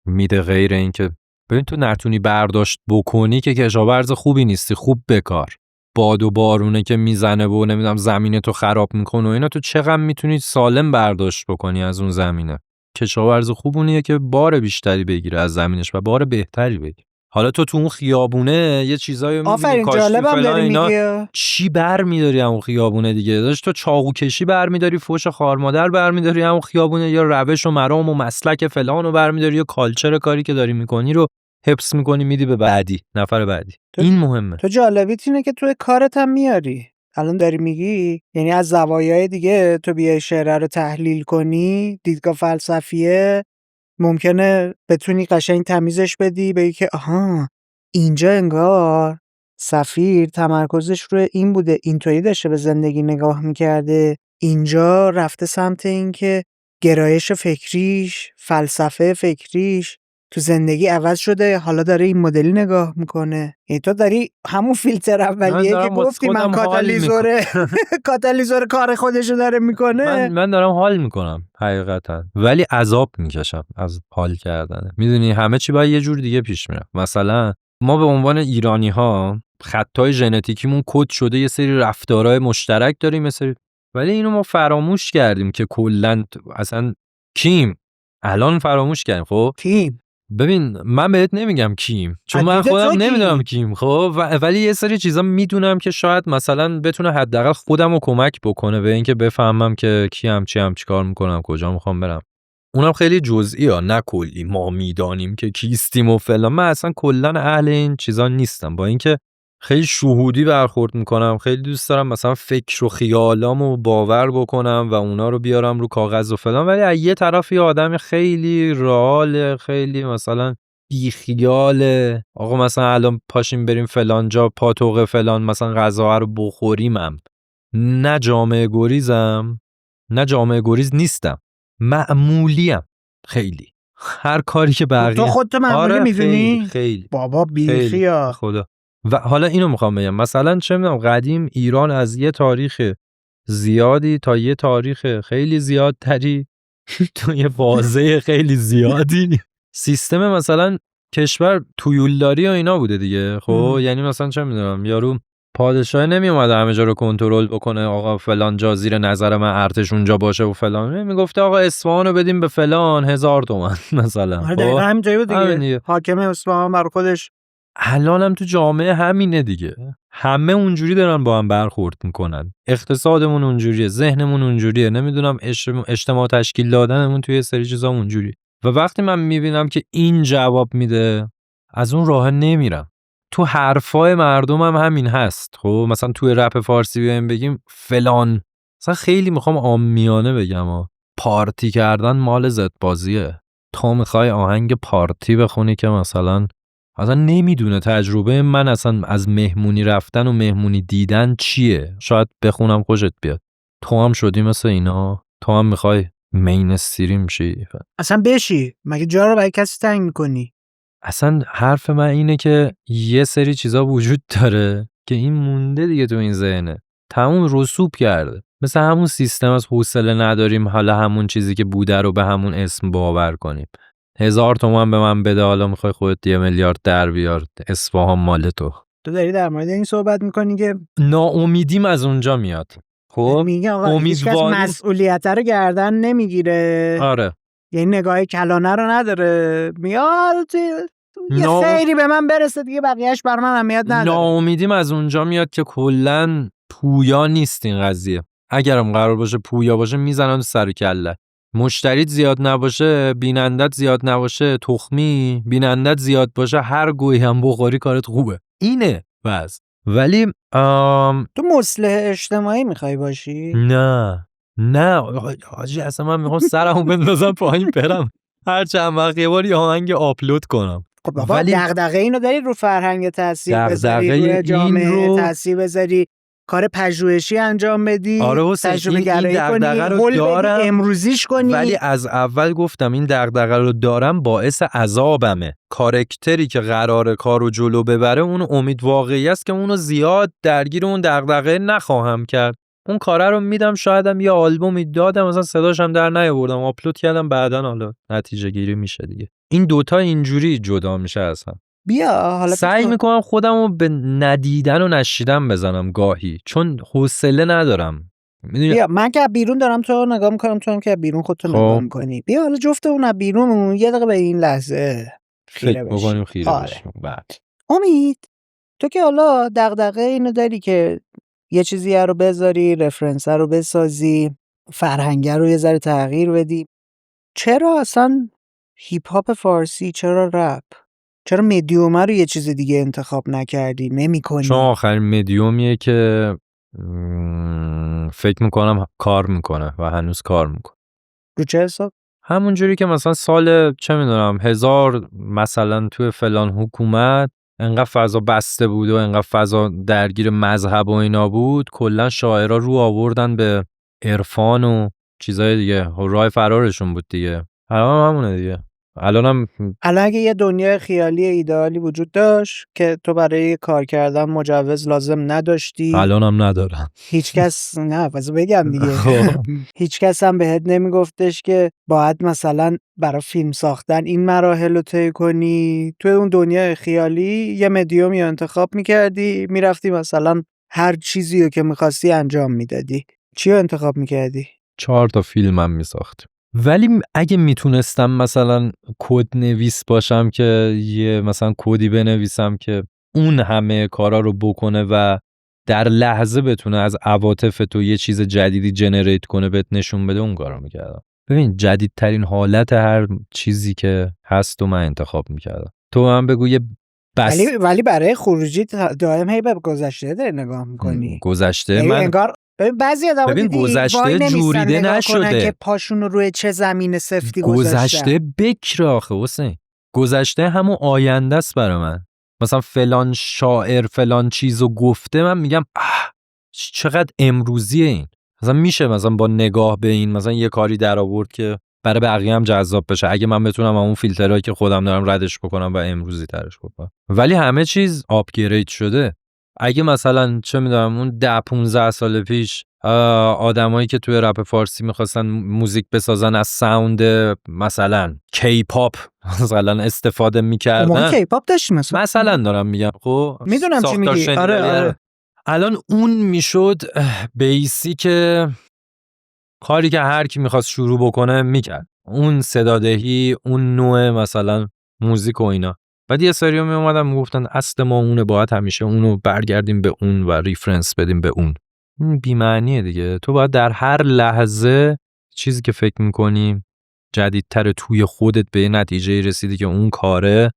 میده غیر اینکه ببین تو نتونی برداشت بکنی که کشاورز خوبی نیستی، خوب بکار. باد و بارونه که میزنه و نمیدونم زمین تو خراب میکنه و اینا، تو چقدر میتونی سالم برداشت بکنی از اون زمینه؟ کشاورز خوب اونیه که بار بیشتری بگیره از زمینش و بار بهتری بگیره. حالا تو اون خیابونه یه چیزایی می‌بینی کاشتی فلان اینا، چی برمی‌داری اون خیابونه دیگه؟ داشت تو چاقو کشی برمی‌داری، فوش خارمادر برمی‌داری اون خیابونه، یا روش و مرام و مسلک فلانو برمی‌داری، یا کالچر کاری که داری می‌کنی رو حفظ می‌کنی میدی به بعدی، نفر بعدی. این مهمه. تو جالبیت اینه که تو کارت هم میاری. الان داری میگی یعنی از زوایای دیگه تو بیای شعر رو تحلیل کنی، دیدگاه فلسفیه، ممکنه بتونی قشنگ تمیزش بدی، بگی که آها اینجا انگار سفیر تمرکزش روی این بوده، اینطوری داشته به زندگی نگاه میکرده، اینجا رفته سمت این که گرایش فکریش، فلسفه فکریش تو زندگی عوض شده، حالا داره این مدلی نگاه میکنه. یعنی تو داری همون فیلتر اولیه که گفتی من کاتالیزور کار خودشو داره میکنه. من دارم حال میکنم حقیقتا، ولی عذاب میکشم از حال کردن. میدونی همه چی باید یه جور دیگه پیش میره. مثلا ما به عنوان ایرانی ها خطای ژنتیکیمون کد شده، یه سری رفتارهای مشترک داریم، یه سری، ولی اینو ما فراموش کردیم که کلا اصلا کیم الان فراموش کردیم. خب کیم؟ ببین من بهت نمیگم کیم، چون من خودم نمیدونم کیم، خب ولی یه سری چیزا میدونم که شاید مثلا بتونه حداقل خودم رو کمک بکنه به اینکه بفهمم که کیم، چی کار میکنم، کجا میخوام برم. اونم خیلی جزئی ها، نه کلی. ما میدانیم که کیستیم و فلان. من اصلا کلا اهل این چیزا نیستم، با اینکه خیلی شهودی برخورد میکنم، خیلی دوست دارم مثلا فکر و خیالامو باور بکنم و اونا رو بیارم رو کاغذ و فلان، ولی از یه طرف یه آدم خیلی رئال، خیلی مثلا بی خیاله، آقا مثلا الان پاشیم بریم فلان جا، پاتوق فلان مثلا غذا رو بخوریم. نه جامعه گریزم، نه جامعه گریز نیستم، معمولیم خیلی. هر کاری که بقیه تو خودت معمولی میدونی؟ خیلی بابا بیخیا خدا. و حالا اینو میخوام بگم، مثلا چه میدونم قدیم ایران از یه تاریخ زیادی تا یه تاریخ خیلی زیادتری تو یه بازه خیلی زیادی سیستم مثلا کشور تویولداری و اینا بوده دیگه. خب یعنی مثلا چه میدونم یارو پادشاه نمی اومده همه جا رو کنترل بکنه، آقا فلان جا زیر نظر من ارتش اونجا باشه و فلان، میگفته آقا اصفهان رو بدیم به فلان 1000 تومان مثلا. خب همینجوری بود دیگه، حاکم اصفهان برای خودش. الانم تو جامعه همینه دیگه، همه اونجوری دارن با هم برخورد میکنن، اقتصادمون اونجوریه، ذهنمون اونجوریه، نمیدونم اجتماع تشکیل دادنمون توی سری چیزا اونجوری. و وقتی من میبینم که این جواب میده، از اون راه نمیرم. تو حرفای مردم هم همین هست. خب مثلا توی رپ فارسی بیایم بگیم فلان، مثلا خیلی میخوام عامیانه بگم پارتی کردن مال زد بازیه. تو میخوای آهنگ پارتی بخونی که مثلا نمیدونه تجربه من اصلا از مهمونی رفتن و مهمونی دیدن چیه، شاید بخونم خوشت بیاد. تو هم شدی مثل اینا؟ تو هم میخوای مینستریم شی؟ اصلا بشی مگه جا رو برای کسی تنگ میکنی؟ اصلا حرف من اینه که یه سری چیزا وجود داره که این مونده دیگه تو این ذهنه، تموم رسوب کرده. مثل همون سیستم از حوصله نداریم حالا همون چیزی که بوده رو به همون اسم باور کنیم. 1000 تومان به من بده، حالا میخوای خودت 1 میلیارد در بیار، اصفهان مال تو. تو داری در مورد این صحبت میکنی که ناامیدیم از اونجا میاد. خب میگه آقا هیچ کس مسئولیت رو گردن نمیگیره. آره، یعنی نگاه کلانه رو نداره، میاد یه خیری به من برسه دیگه، بقیهش بر من اهمیت نداره. ناامیدیم از اونجا میاد که کلن پویا نیست این قضیه. اگرم قرار باشه پویا باشه میزنن سر کله. مشتریت زیاد نباشه، بینندت زیاد نباشه، تخمی بینندت زیاد باشه، هر گویی هم بخوری کارت خوبه. اینه بس. ولی تو مصلح اجتماعی میخوای باشی؟ نه حاجی اصلا من میخوام سرمو بندازم پایین برم هر چند وقت یه بار یه آهنگ آپلود کنم. خب بابا دغدغه اینو داری رو فرهنگ تاثیر بذاری، روی جامعه تاثیر بذاری، کار پژوهشی انجام بدی، آره حسین، تجربه گرایی کنی، دغدغه رو حل بدی، دارم، امروزیش کنی. ولی از اول گفتم این دغدغه رو دارم باعث عذابمه. کاراکتری که قراره کارو جلو ببره اون امید واقعی است که اونو زیاد درگیر اون دغدغه نخواهم کرد. اون کاره رو میدم، شایدم یه آلبومی دادم مثلا صداشم در نیاوردم، آپلود کردم، بعدن حالا نتیجه گیری میشه دیگه. این دوتا اینجوری جدا میشه اصلا. بیا حالا سعی میکنم خودمو به ندیدن و نشیدن بزنم گاهی، چون حوصله ندارم. بیا من که بیرون دارم تو نگاه میکنم، تو هم که بیرون خودتو نگاه میکنی. بیا حالا جفتمون بیرون یه دقیقه به این لحظه خیره بشیم. بعد امید، تو که حالا دغدغه اینو داری که یه چیزی رو بذاری، رفرنس رو بسازی، فرهنگ رو یه ذره تغییر بدی، چرا اصلا هیپ هاپ فارسی، چرا رپ، چرا مدیوم رو یه چیز دیگه انتخاب نکردی، نمی‌کنی؟ چون آخرین مدیومیه که فکر میکنم کار میکنه و هنوز کار میکنه. رو چه حساب؟ همون جوری که مثلا سال چه میدونم 1000 مثلا توی فلان حکومت انقدر فضا بسته بود و انقدر فضا درگیر مذهب و اینا بود، کلا شاعرها رو آوردن به عرفان و چیزای دیگه، راه فرارشون بود دیگه. الان همونه دیگه. الان اگه یه دنیای خیالی ایدئالی وجود داشت که تو برای کار کردن مجوز لازم نداشتی، الان هم ندارم، هیچ کس نه پس بگم دیگه هیچ کس هم بهت نمیگفتش که باید مثلا برای فیلم ساختن این مراحل رو طی کنی، توی اون دنیای خیالی یه مدیومی انتخاب میکردی، میرفتی مثلا هر چیزی رو که میخواستی انجام میدادی. چی رو انتخاب میکردی؟ 4 تا فیلم هم میساختیم. ولی اگه میتونستم مثلا کد نویس باشم که یه مثلا کدی بنویسم که اون همه کارا رو بکنه و در لحظه بتونه از عواطف تو یه چیز جدیدی جنریت کنه بهت نشون بده، اون کارو میکردم. ببین جدیدترین حالت هر چیزی که هست و من انتخاب میکردم. تو من بگو یه ولی برای خروجی دائم هی به گذشته داری نگاه میکنی. گذشته من انگار بعضی آدم‌ها ببین گذشته جوریده نشده که پاشون روی چه زمین سفتی گذشته بکر آخه حسین. گذشته همون آینده است برای من. مثلا فلان شاعر فلان چیزو گفته، من میگم چقدر امروزیه این. مثلا میشه مثلا با نگاه به این مثلا یه کاری در آورد که برای بقیه هم جذاب بشه، اگه من بتونم اون فیلترهایی که خودم دارم ردش بکنم و امروزی ترش بکنم. ولی همه چیز آپگرید شده. اگه مثلا چه میدونم اون 10-15 سال پیش آدمایی که توی رپ فارسی میخواستن موزیک بسازن از ساوند مثلا کی پاپ مثلا استفاده میکردن، ما کی پاپ داشتیم مثلا دارم میگم، خب میدونم چی میگی. آره. الان اون میشد بیسیک کاری که هر کی میخواست شروع بکنه میکرد، اون صدادهی، اون نوع مثلا موزیک و اینا. بعد یه سری می اومدن میگفتن اصل ما اونه، باید همیشه اونو برگردیم به اون و ریفرنس بدیم به اون. این بی‌معنیه دیگه. تو باید در هر لحظه چیزی که فکر میکنی جدیدتر توی خودت به نتیجه رسیدی که اون کاره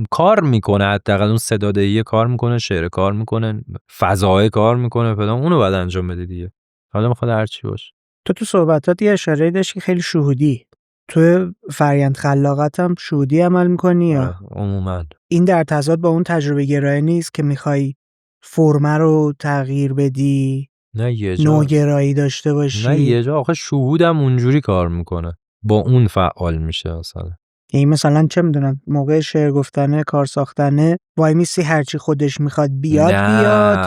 کار میکنه، حداقل اون صدادهی کار میکنه، شعر کار میکنه، فضای کار میکنه، فلان، اونو باید انجام بده دیگه. حالا میخواد هر چی باشه. تو صحبتات یه اشاره داشتی خیلی شهودی. تو فرآیند خلاقت هم شهودی عمل میکنی یا عموما این در تضاد با اون تجربه گرایی نیست که میخوای فرم رو تغییر بدی، نه یه جا نوگرایی داشته باشی؟ نه یه جا آخه شهودم اونجوری کار میکنه، با اون فعال میشه اصلا. یعنی مثلا چه میدونم موقع شعر گفتنه، کار ساختنه، وای میسی هرچی خودش میخواد بیاد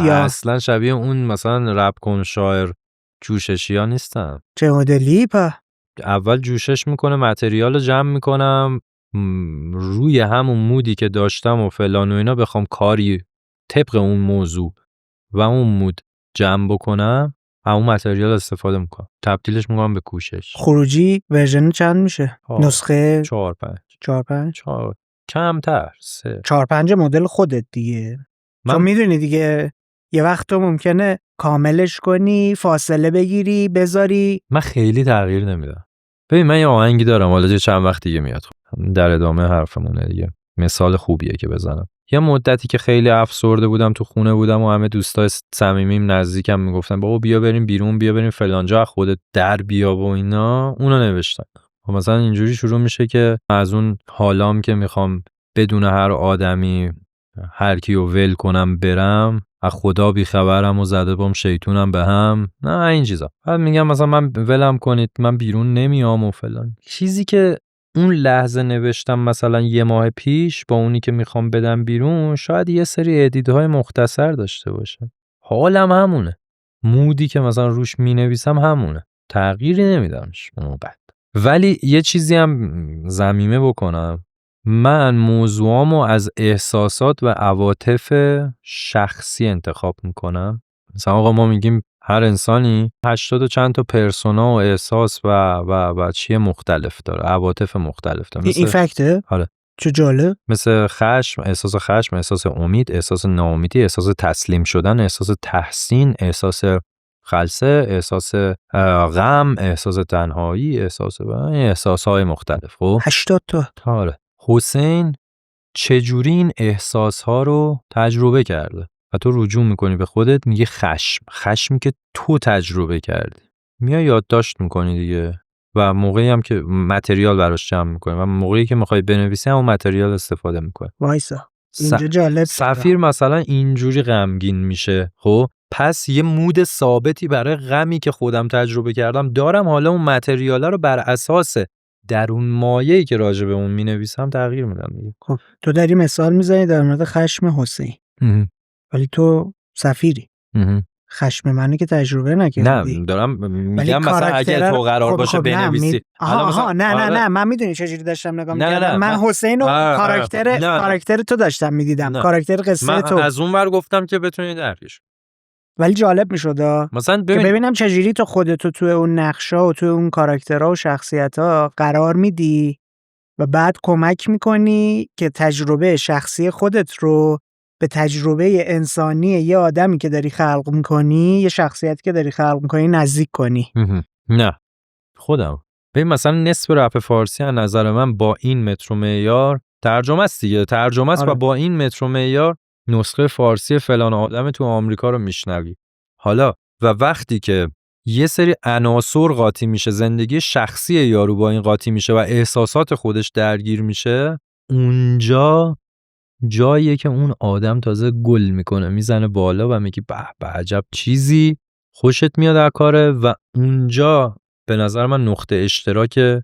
یا اصلا شبیه اون مثلا رپ کن شاعر جوششی ها نیستم. چه مدلی؟ اول جوشش میکنه، متریال جمع میکنم، روی همون مودی که داشتم و فلان و اینا بخوام کاری طبق اون موضوع و اون مود جمع بکنم، همون متریال استفاده میکنم، تبدیلش میکنم به کوشش. خروجی ورژن چند میشه؟ نسخه 4-5 کمتر 4-5 مدل خودت دیگه. چون میدونی دیگه یه وقت تو ممکنه کاملش کنی، فاصله بگیری، بذاری. من خیلی تغییر نمیدم. ببین من یه آهنگی دارم، حالا چند وقت دیگه میاد در ادامه حرفمونه دیگه، مثال خوبیه که بزنم. یه مدتی که خیلی افسرده بودم، تو خونه بودم و همه دوستای صمیمیم نزدیکم میگفتن بابا بیا بریم بیرون، بیا بریم فلان جا، خودت در بیا و اینا، اونو نوشتم. مثلا اینجوری شروع میشه که از اون حالام که میخوام بدون هر آدمی هر کیو ول کنم برم، از خدا بیخبرم و زده بام شیطونم به هم، نه این چیزا. بعد میگم مثلا من ولم کنید، من بیرون نمیام و فلان. چیزی که اون لحظه نوشتم مثلا 1 ماه پیش با اونی که میخوام بدم بیرون شاید یه سری ادیت‌های مختصر داشته باشه. حالم همونه، مودی که مثلا روش مینویسم همونه، تغییری نمیدمش اونقدر. ولی یه چیزی هم ضمیمه بکنم، من موضوعامو از احساسات و عواطف شخصی انتخاب میکنم. مثلا آقا ما میگیم هر انسانی 80 و چند تا پرسونا و احساس و چیه مختلف داره، عواطف مختلف داره. این فکته؟ آره. چه جالب. مثل خشم، احساس امید، احساس ناامیدی، احساس تسلیم شدن، احساس تحسین، احساس خلسه، احساس غم، احساس تنهایی، احساسهای مختلف. خب 80 تا. آره. حسین چجوری این احساسها رو تجربه کرده و تو رجوع میکنی به خودت، میگی خشمی که تو تجربه کردی، میای یادداشت میکنی دیگه و موقعی هم که متریال براش جمع میکنی و موقعی که میخوای بنویسی همون متریال استفاده میکنی. وایسا اینجا جالب. سفیر مثلا اینجوری غمگین میشه، خب پس یه مود ثابتی برای غمی که خودم تجربه کردم دارم، حالا اون متریاله رو بر اساس درون مایه‌ای که راجع به اون مینویسم تغییر میدم دیگه. خب تو داری مثال میزنی در مورد خشم حسین، ولی تو سفیری. خشم منو که تجربه نکردی. نه دارم میگم مثلا اگه تو قرار باشه بنویسی نه من میدونی چجوری داشتم نگاه میکردم. من حسین و کاراکتر تو داشتم میدیدم، کاراکتر قصه تو. من از اون ور گفتم که بتونی درکش. ولی جالب میشد مثلا که ببینم چجوری تو خودتو تو اون نقشا و تو اون کاراکترها و شخصیت‌ها قرار میدی و بعد کمک میکنی که تجربه شخصی خودت رو به تجربه انسانی یه آدمی که داری خلق میکنی، یه شخصیتی که داری خلق میکنی نزدیک کنی. نه خودم ببین مثلا نصف رپ فارسی از نظر من با این متر و معیار ترجمه است دیگه، ترجمه است. آره. و با این متر و معیار نسخه فارسی فلان آدم تو آمریکا رو میشنوی. حالا و وقتی که یه سری عناصر قاطی میشه، زندگی شخصی یارو با این قاطی میشه و احساسات خودش درگیر میشه، اونجا جاییه که اون آدم تازه گل میکنه، میزنه بالا و میگی به عجب چیزی، خوشت میاد از کاره. و اونجا به نظر من نقطه اشتراک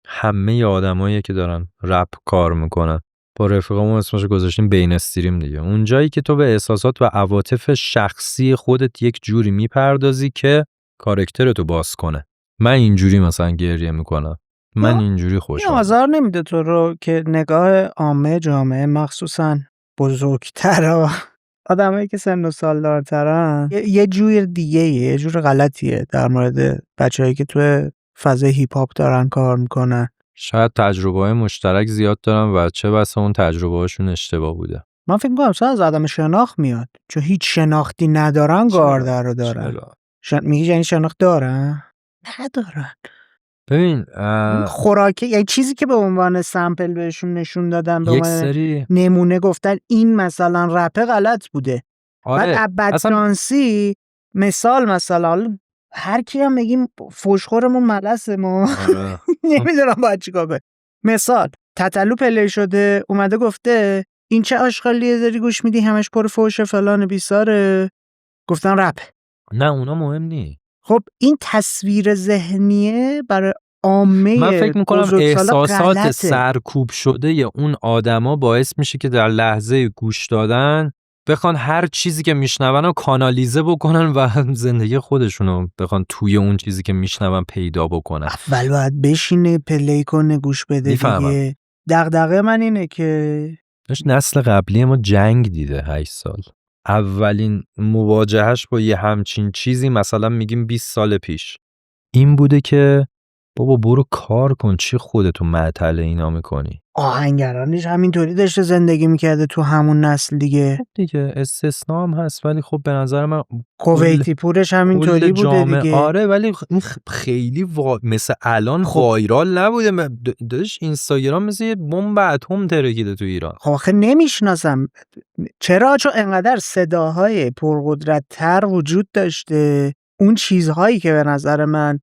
همه آدمایی که دارن رپ کار میکنن. با رفیقامون اسمش گذاشتیم بین استریم دیگه. اون جایی که تو به احساسات و عواطف شخصی خودت یک جوری میپردازی که کاراکترتو باز کنه. من اینجوری مثلا گریه میکنم، من اینجوری خوشم. آزار نمیده تو رو که نگاه عامه جامعه مخصوصا بزرگترا، آدمایی که سن و سالدارترن، یه جور دیگه، یه جور غلطیه در مورد بچه‌هایی که تو فضای هیپ هاپ دارن کار میکنن. شاید تجربه‌های مشترک زیاد دارن و چه بسا اون تجربه‌هاشون اشتباه بوده. من فکر می‌کنم شاید از آدم شناخت میاد، چون هیچ شناختی ندارن گارده رو دارن. میگی یعنی شناخت دارن؟ ندارن. ببین خوراکه یعنی چیزی که به عنوان سامپل بهشون نشون دادن، به عنوان سری نمونه گفتن این مثلا رپ غلط بوده. آره. بعد بدشانسی مثلا هر کی هم بگیم فوشخورمون ملسه ما آره. نمیدونم باید چیکار کنم. مثال تتلو پلی شده اومده گفته این چه آشغالیه داری گوش میدی، همش پر فوش فلان بیساره، گفتن رپ. نه اونا مهم نی. خب این تصویر ذهنیه برای عامه. من فکر میکنم احساسات سرکوب شده ی اون آدما باعث میشه که در لحظه گوش دادن بخوان هر چیزی که میشنون رو کانالیزه بکنن و زندگی خودشونو بخوان توی اون چیزی که میشنون پیدا بکنن. اول باید بشینه پلی کنه گوش بده دیگه. دغدغه من اینه که نسل قبلی ما جنگ دیده 8 سال. اولین مواجهش با یه همچین چیزی مثلا میگیم 20 سال پیش این بوده که بابا برو کار کن، چی خودتو معطل اینا میکنی. آهنگرانش همینطوری داشته زندگی میکرده تو همون نسل دیگه. دیگه استثناء هم هست ولی خب به نظر من کویتی پورش همینطوری بوده دیگه. آره ولی این خیلی مثل الان وایرال نبوده. داداش اینستاگرام مثل یه بمب اتم ترکیده تو ایران. خب آخه نمیشناسم چرا، چون انقدر صداهای پرقدرت تر وجود داشته. اون چیزهایی که به نظر من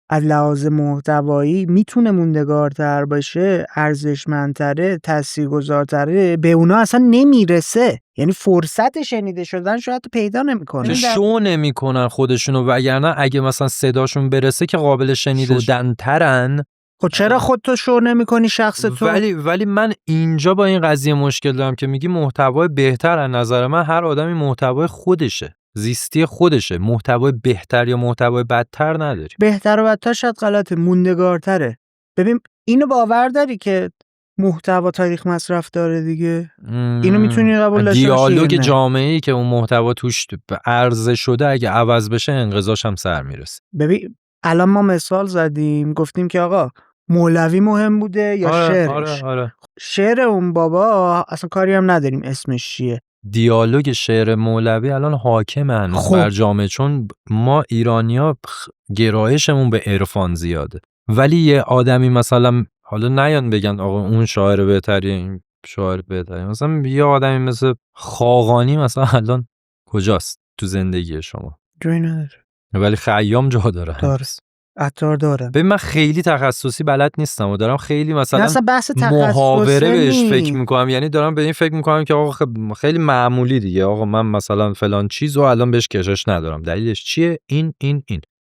از لحاظ محتوایی میتونه موندگارتر باشه، ارزشمندتره، تاثیرگذارتره، به اونا اصلا نمیرسه. یعنی فرصت شنیده شدن شاید پیدا نمیکنه که شو نمیکنن خودشونو، وگرنه اگه مثلا صداشون برسه که قابل شنیدن ترن. خب چرا خودتو شو نمیکنی شخص تو؟ ولی من اینجا با این قضیه مشکل دارم که میگی محتوای بهتر. از نظر من هر آدمی محتوای خودشه، زیستی خودشه. محتوای بهتر یا محتوای بدتر نداری. بهتر و بدتر شاید غلطه، موندگارتره. ببین اینو باور داری که محتوا تاریخ مصرف داره دیگه؟ اینو میتونی قبول داشته باشی؟ دیالوگ جامعه‌ای که اون محتوا توش عرضه شده اگه عوض بشه انقضاش هم سر میرسه. ببین الان ما مثال زدیم، گفتیم که آقا مولوی مهم بوده یا شعرش. آره. شعر اون بابا اصلا کاری هم نداریم اسمش چیه. دیالوگ شعر مولوی الان حاکمه هنوز بر جامعه، چون ما ایرانی‌ها گرایشمون به عرفان زیاده. ولی یه آدمی مثلا، حالا نیان بگن آقا اون شاعر بهتری این شاعر بهتری، مثلا یه آدمی مثل خاقانی مثلا الان کجاست تو زندگی شما؟ جایی نداره. ولی خیام جا داره. عطار داره. ببین من خیلی تخصصی بلد نیستم و دارم خیلی مثلا محاوره بهش فکر میکنم. یعنی دارم به این فکر میکنم که آقا خیلی معمولی دیگه، آقا من مثلا فلان چیزو الان بهش کشش ندارم، دلیلش چیه؟ این.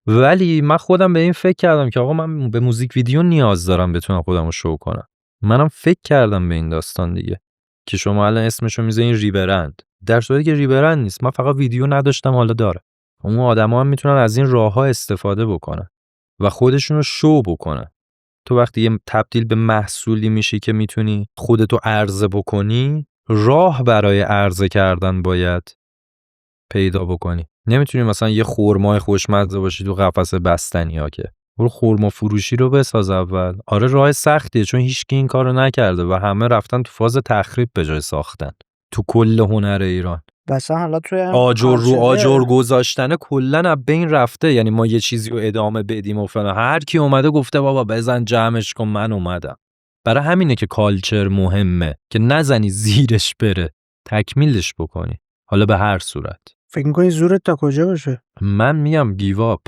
ولی من خودم به این فکر کردم که آقا من به موزیک ویدیو نیاز دارم بتونم خودمو شو کنم. منم فکر کردم به این داستان دیگه که شما الان اسمشو میذارین ریبرند، در صورتی که ریبرند نیست. من فقط ویدیو نداشتم، حالا داره. اون آدما هم میتونن از این راه‌ها استفاده بکنن و خودشون رو شو بکنن. تو وقتی یه تبدیل به محصولی میشی که میتونی خودتو عرضه بکنی، راه برای عرضه کردن باید پیدا بکنی. نمیتونی مثلا یه خرمای خوشمزه باشی تو قفس بستنی ها، که برو خرما فروشی رو بساز اول. آره راه سختیه، چون هیچکی این کارو نکرده و همه رفتن تو فاز تخریب به جای ساختن تو کل هنر ایران. مثلا حالا توی آجر رو آجر گذاشتن کلن از بین رفته. یعنی ما یه چیزی رو ادامه بدیم و فلان، هر کی اومده گفته بابا بزن جمعش کن، من اومدم. برای همینه که کالچر مهمه، که نزنی زیرش بره، تکمیلش بکنی. حالا به هر صورت فکر می‌کنی زورت تا کجا باشه؟ من میگم گیواب،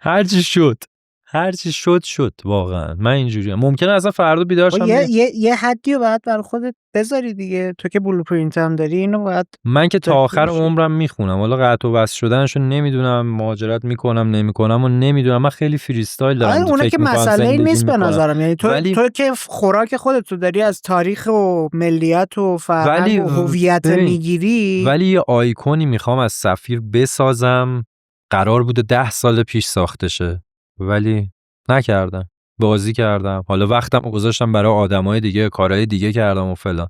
هر چی شد واقعا. من اینجوریه. ممکنه اصلا فردا بیدار شم یه حدی رو باید برای خودت بذاری دیگه. تو که بلوپرینت هم داری، اینو باید. من که تا آخر عمرم میخونم. حالا قطع و وصل شدنشو نمیدونم، مهاجرت میکنم نمیکنم و نمیدونم. من خیلی فری استایل دارم. اون که مسئله نیست به نظرم. یعنی تو که خوراک خودت رو داری از تاریخ و ملیت و فرهنگ و هویت میگیری. ولی یه آیکونی میخوام از سفیر بسازم. قرار بوده 10 سال پیش ساخته شه، ولی نکردم. بازی کردم، حالا وقتم گذاشتم برای آدمای دیگه، کارهای دیگه کردم و فلان.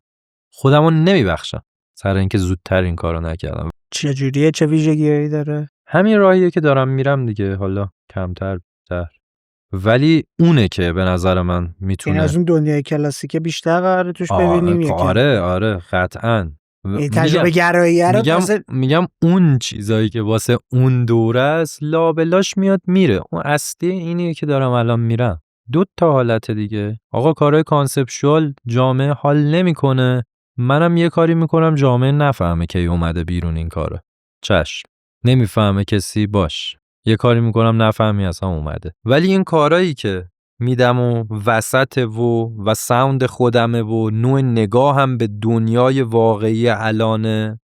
خودمو نمیبخشم سر اینکه زودتر این کارو نکردم. چجوریه؟ چه ویژگیایی داره؟ همین راهیه که دارم میرم دیگه، حالا کمتر بیشتر. ولی اونه که به نظر من میتونه این از اون دنیای کلاسیک بیشتر قراره توش ببینیم. آره قطعاً. تجربه گرایی رو میگم اون چیزایی که واسه اون دوره است لابلاش میاد میره. اون اصلی اینیه که دارم الان میرم. 2 حالت دیگه. آقا کارهای کانسپچوال جامعه حال نمیکنه، منم یه کاری میکنم جامعه نفهمه که اومده بیرون این کاره. چشم. نمیفهمه کسی، باش. یه کاری میکنم نفهمی اصلا اومده. ولی این کارایی که میدم و وسط و ساوند خودمه و نوع نگاهم به دنیای واقعی الانه،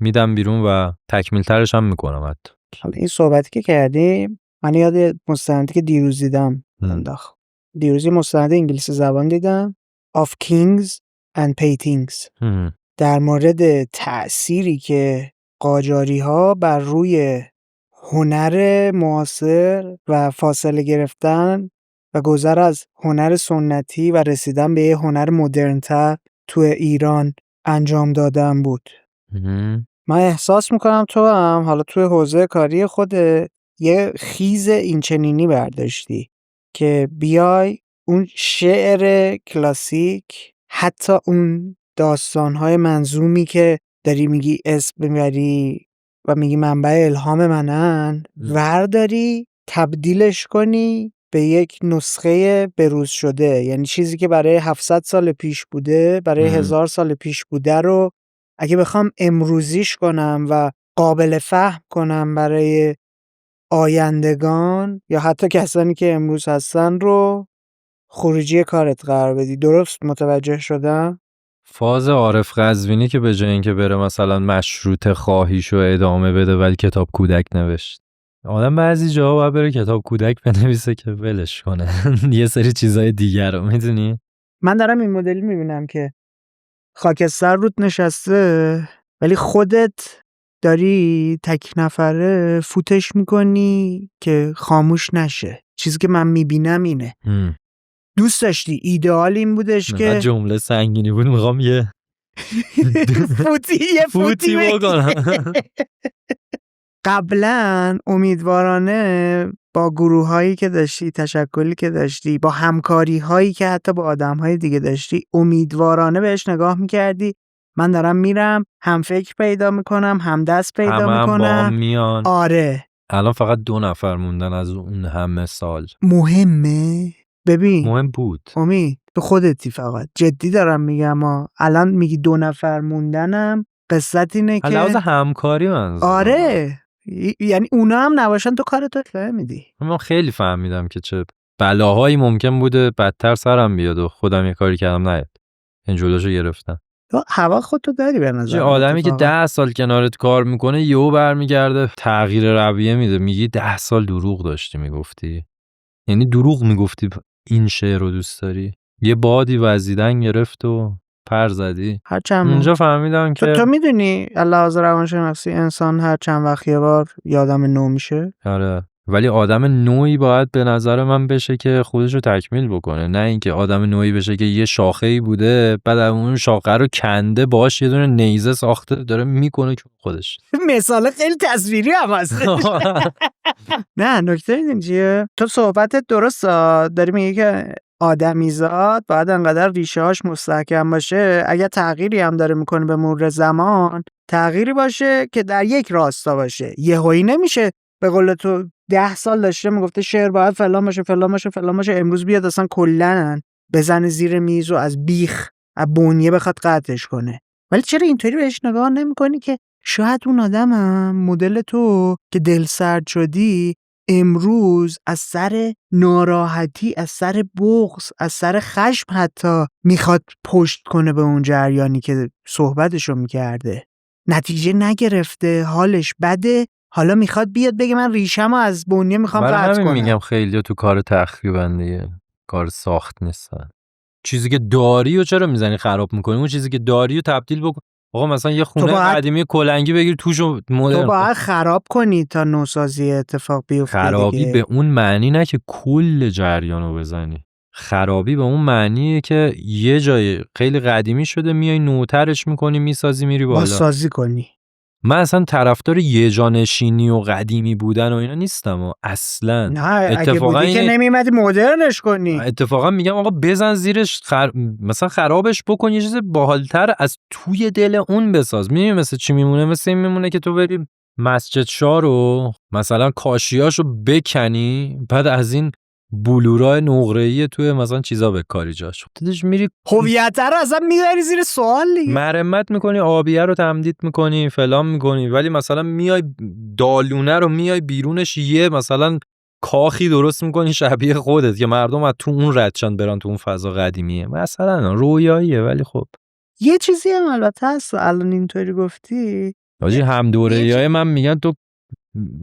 میدم بیرون و تکمیل ترش هم میکنم. حتی حالا این صحبتی که کردیم من یاد مستندی که دیروز دیدم انداخت. دیروز مستند انگلیسی زبان دیدم، Of Kings and Paintings، در مورد تأثیری که قاجاری ها بر روی هنر معاصر و فاصله گرفتن و گذر از هنر سنتی و رسیدن به یه هنر مدرن‌تر تو ایران انجام دادن بود. من احساس میکنم تو هم حالا توی حوزه کاری خود یه خیز اینچنینی برداشتی که بیای اون شعر کلاسیک، حتی اون داستانهای منظومی که داری میگی اسم ببری و میگی منبع الهام منن، ورداری تبدیلش کنی به یک نسخه بروز شده. یعنی چیزی که برای 700 سال پیش بوده، برای 1000 سال پیش بوده رو اگه بخوام امروزیش کنم و قابل فهم کنم برای آیندگان یا حتی کسانی که امروز هستن رو خروجی کارت قرار بدی. درست متوجه شدم؟ فاز عارف قزوینی که به جای اینکه بره مثلا مشروط خواهیشو ادامه بده ولی کتاب کودک نوشت. آدم بعضی جاها باید بره کتاب کودک بنویسه که ولش کنه یه سری چیزای دیگر رو. میدونی من دارم این مدلی میبینم که خاکستر رود نشسته ولی خودت داری تک نفره فوتش میکنی که خاموش نشه. چیزی که من میبینم اینه. دوست داشتی ایدئال این بودش که جمله سنگینی بود، میخوام یه فوتی بکنم. قبلا امیدوارانه با گروه هایی که داشتی، تشکلی که داشتی، با همکاری هایی که حتی با آدم های دیگه داشتی، امیدوارانه بهش نگاه میکردی من دارم میرم هم فکر پیدا میکنم هم دست پیدا میکنم. میان. آره الان فقط 2 نفر موندن از اون همه سال. مهمه. ببین مهم بود. امید تو خودتی، فقط جدی دارم میگم. الان میگی 2 نفر موندنم، قصت اینه که لحاظ همکاری من. آره یعنی اونا هم نباشن تو کارتو فهمیدی. من خیلی فهمیدم که چه بلاهایی ممکن بوده بدتر سرم بیاد و خودم یه کاری کردم نیاد. این جلوشو گرفتم. تو هوا خودتو داری به نظر. آدمی که 10 سال کنارت کار میکنه یهو برمیگرده تغییر رویه میده. میگی 10 سال دروغ داشتی میگفتی. یعنی دروغ میگفتی این شعر رو دوست داری. یه بادی وزیدن گرفت و پر زدی. اونجا فهمیدم که تو میدونی لحاظ روانشناسی انسان هر چند وقت یه بار آدم نو میشه. آره ولی آدم نوعی باید به نظر من بشه که خودش رو تکمیل بکنه، نه اینکه آدم نوعی بشه که یه شاخه‌ای بوده بعد اون شاخه رو کنده باش یه دونه نیزه ساخته داره میکنه که خودش. مثال خیلی تصویری هم هست. نه نکته این چیه؟ تو صحبتت درست داری میگی که آدمیزاد باید انقدر ریشه‌هاش مستحکم باشه، اگه تغییری هم داره میکنه به مرور زمان تغییری باشه که در یک راستا باشه. یهویی نمیشه به قول تو 10 سال داشته میگفته شعر باید فلان باشه فلان باشه فلان باشه، امروز بیاد اصلا کلاً بزنه زیر میز و از بیخ از بنیه بخواد قطعش کنه. ولی چرا اینطوری بهش نگاه نمی‌کنی که شاید اون آدمم مدل تو که دل سرد شدی امروز از سر ناراحتی، از سر بغض، از سر خشم حتی میخواد پشت کنه به اون جریانی که صحبتشو میکرده، نتیجه نگرفته، حالش بده، حالا میخواد بیاد بگه من ریشمو از بنیه میخوام قطع کنم. میگم خیلی تو کار تخریبن دیگه، کار ساخت نیستن. چیزی که داری و چرا میزنی خراب میکنی؟ اون چیزی که داری و تبدیل بکن. آقا مثلا یه خونه قدیمی کلنگی بگیر توشو مدرن. تو باید خراب کنی تا نوسازی اتفاق بیفته. خرابی دیگه. به اون معنی نه که کل جریانو بزنی. خرابی به اون معنیه که یه جای خیلی قدیمی شده میای نوترش میکنی میسازی میری بالا. بازسازی کنی. من اصلا طرفدار یه جانشینی و قدیمی بودن و اینا نیستم و اصلا. نه اتفاقا اگه بودی که نمیمدی مدرنش کنی. اتفاقا میگم آقا بزن زیرش مثلا خرابش بکن، یه چیز باحالتر از توی دل اون بساز. میدونی مثل چی میمونه؟ مثل این میمونه که تو بری مسجد شاه رو مثلا کاشیاشو بکنی بعد از این بلورای نقره‌ای توی مثلا چیزا بکاری جاش. خودش میری هویت رو اصلا میبری زیر سوال دیگه. مرمت میکنی، آبیه رو تمدید میکنی، فلان میکنی، ولی مثلا میای دالونه رو میای بیرونش یه مثلا کاخی درست میکنی شبیه خودت که مردم از تو اون ردشن برن تو اون فضا قدیمیه. مثلا رویاییه ولی خب یه چیزی هم البته هست الان اینطوری گفتی. حاجی هم دوره‌ای من میگن تو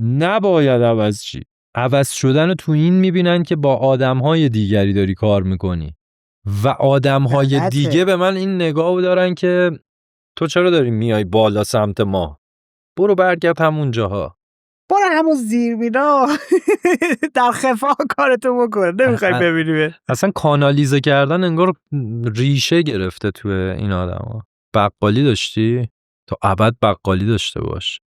نباید عوض چی. عوض شدن رو تو این میبینن که با آدم‌های دیگری داری کار میکنی و آدم‌های دیگه به من این نگاهو دارن که تو چرا داری میای بالا سمت ما؟ برو برگرد همون جاها. برو همون زیربینا در خفا کارتو بکن. نمیخوای ببینی. اصلا کانالیزه کردن انگار ریشه گرفته تو این آدما. بقالی داشتی؟ تا ابد بقالی داشته باش.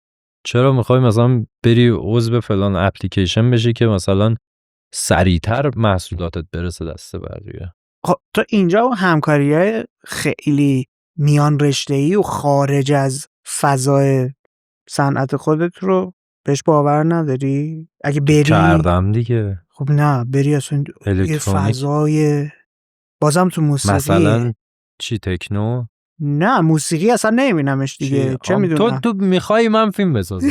چرا میخوای مثلا بری عضو فلان اپلیکیشن بشی که مثلا سریعتر محصولاتت برسه دست بقیه؟ خب تو اینجا همکاری‌های خیلی میان رشته‌ای و خارج از فضای صنعت خودت رو بهش باور نداری؟ اگه بری کردم دیگه. خب نه بری اصلا یه فضای بازم تو موسیقی مثلا چی تکنو؟ نه موسیقی اصلا نمیبینمش دیگه. چه میدونم تو میخوای من فیلم بسازم.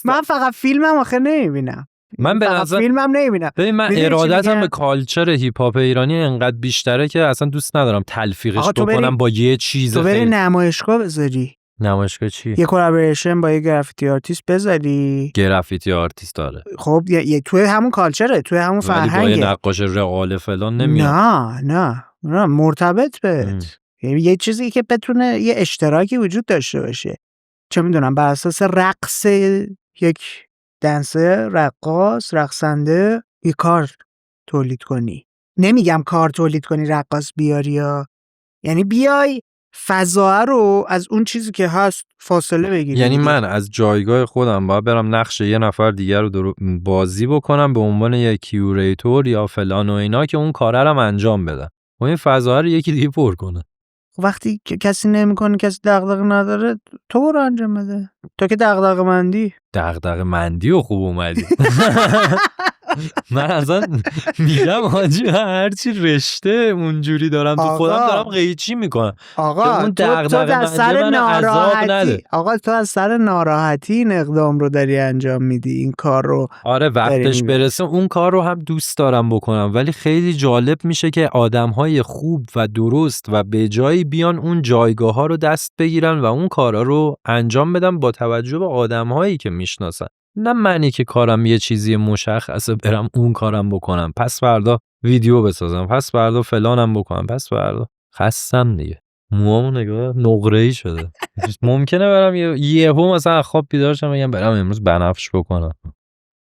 من فقط فیلمم آخه نمیبینم. من به نظر فیلمم نمیبینم. ببین من ارادتم به کالچر هیپ هاپ ایرانی انقدر بیشتره که اصلا دوست ندارم تلفیقش بکنم با یه چیز. تو بری نمایشگاه بذاری. نمایشگاه چی؟ یه کلابریشن با یه گرافیتی آرتیست بذاری. گرافیتی آرتیست داره. خب توی همون کالچره، توی همون فرهنگه. ولی با یه نقاش رئال فلان نمیاد. نه مرتبط بهت. یه چیزی که بتونه یه اشتراکی وجود داشته باشه. چه میدونم بر اساس رقص یک دنسر، رقاص، رقصنده یه کار تولید کنی. نمیگم کار تولید کنی رقاص بیاری یا یعنی بیای فضا رو از اون چیزی که هست فاصله بگیری. یعنی من از جایگاه خودم باید برم نقش یه نفر دیگر رو بازی بکنم به عنوان یه کیوریتور یا فلان و اینا که اون کاره رو انجام بدم و این فضا رو یکی دیگه پر کنه. وقتی کسی نمیکنه، کسی دغدغه نداره، تو برو انجام بده. تو که دغدغه مندی و خوب اومدی. من اصلا میگم حاجی هرچی رشته اونجوری دارم تو خودم دارم قیچی میکنم. آقا تو از سر ناراحتی، تو از سر ناراحتی این اقدام رو داری انجام میدی، این کار رو. آره وقتش برسه اون کار رو هم دوست دارم بکنم، ولی خیلی جالب میشه که آدمهای خوب و درست و به جایی بیان اون جایگاه ها رو دست بگیرن و اون کارا رو انجام بدن با توجه به آدمهایی که میشناسن. نه منی که کارم یه چیزی مشخصه برم اون کارم بکنم، پس فردا ویدیو بسازم، پس فردا فلانم بکنم، پس فردا خستم دیگه. موامو نگاه نقره‌ای شده. ممکنه برم یهو مثلا خواب بیدار شم بگم برم امروز بنفش بکنم،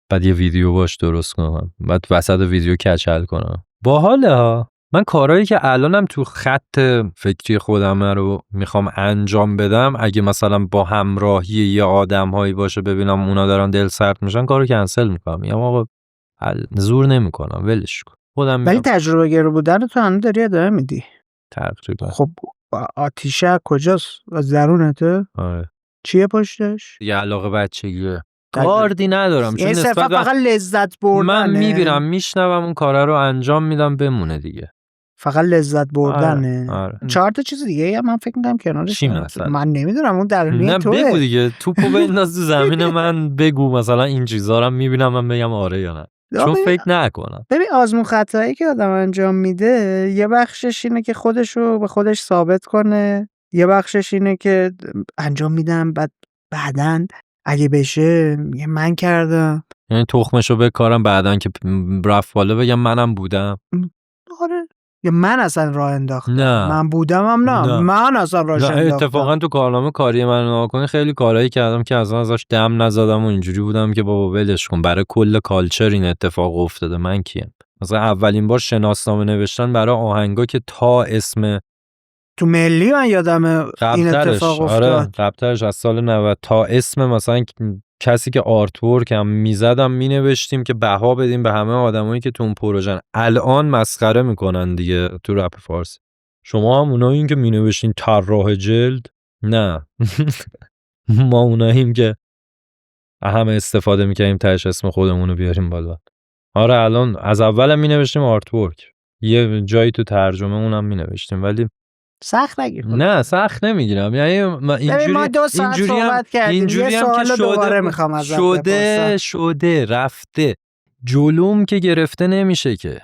بعد یه ویدیو باش درست کنم، بعد وسط ویدیو کچل کنم. باحاله ها. من کارهایی که الانم تو خط فکری خودم رو میخوام انجام بدم، اگه مثلا با همراهی یه آدم‌هایی باشه ببینم اونا دارن دل سرد میشن، کارو کنسل میکنم. میگم آقا زور نمیکنم، ولش کن. خودم ولی تجربه گرو بودن تو هم داری ادامه میدی تقریبا. خب آتیشه کجاست؟ از درونته؟ آره. چیه پشتش؟ یه علاقه بچگیه. کاردی ندارم چون فقط لذت بردنه. من میبینم میشنوم اون کارا رو انجام میدم بمونه دیگه. فقط لذت بردنه. آره. 4 تا چیز دیگه هم من فکر می‌کنم کنارش. چی مثلا؟ من نمیدونم اون درونی توه. نه بگو دیگه، توپو بنداز تو زمین من بگو مثلا این چیزا رو میبینم من بگم آره یا نه. چون فکر نکنم. ببین آزمون خطایی که آدم انجام میده یه بخشش اینه که خودشو به خودش ثابت کنه، یه بخشش اینه که انجام میدم بعدن اگه بشه میگه من کردم، یعنی تخمشو بکارم بعدن که رفت بالا بگم منم بودم. آره یا من اصلا راه انداختم. نه. من بودم هم نه. من اصلا راهش انداختم. اتفاقا تو کارنامه کاری من نگاه کنی خیلی کارهایی کردم که اصلا ازش دم نزدم و اینجوری بودم که بابا ولش کن، برای کل کالچر این اتفاق افتاده. من کیم؟ مثلا اولین بار شناسنامه نوشتن برای آهنگا که تا اسم تو ملی من یادم این اتفاق افتاد. آره قبلترش از سال 90 تا اسم مثلا کسی که آرت ورک هم میزدم مینوشتیم که بها بدیم به همه آدمایی که تو اون پروژن. الان مسخره میکنن دیگه تو رپ فارسی. شما هم اونایین که مینوشتین طراح جلد؟ نه. ما اوناییم که همه استفاده میکنیم تاش اسم خودمونو بیاریم بالا. آره الان از اولم مینوشتیم آرت ورک، یه جایی تو ترجمه اونم مینوشتیم، ولی سخت نگیر. نه سخت نمیگیرم. یعنی اینجوری ما 2 ساعت صحبت کردیم، یه سوال دوباره میخوام ازت بپرسم. شده رفته جلوم که گرفته نمیشه که.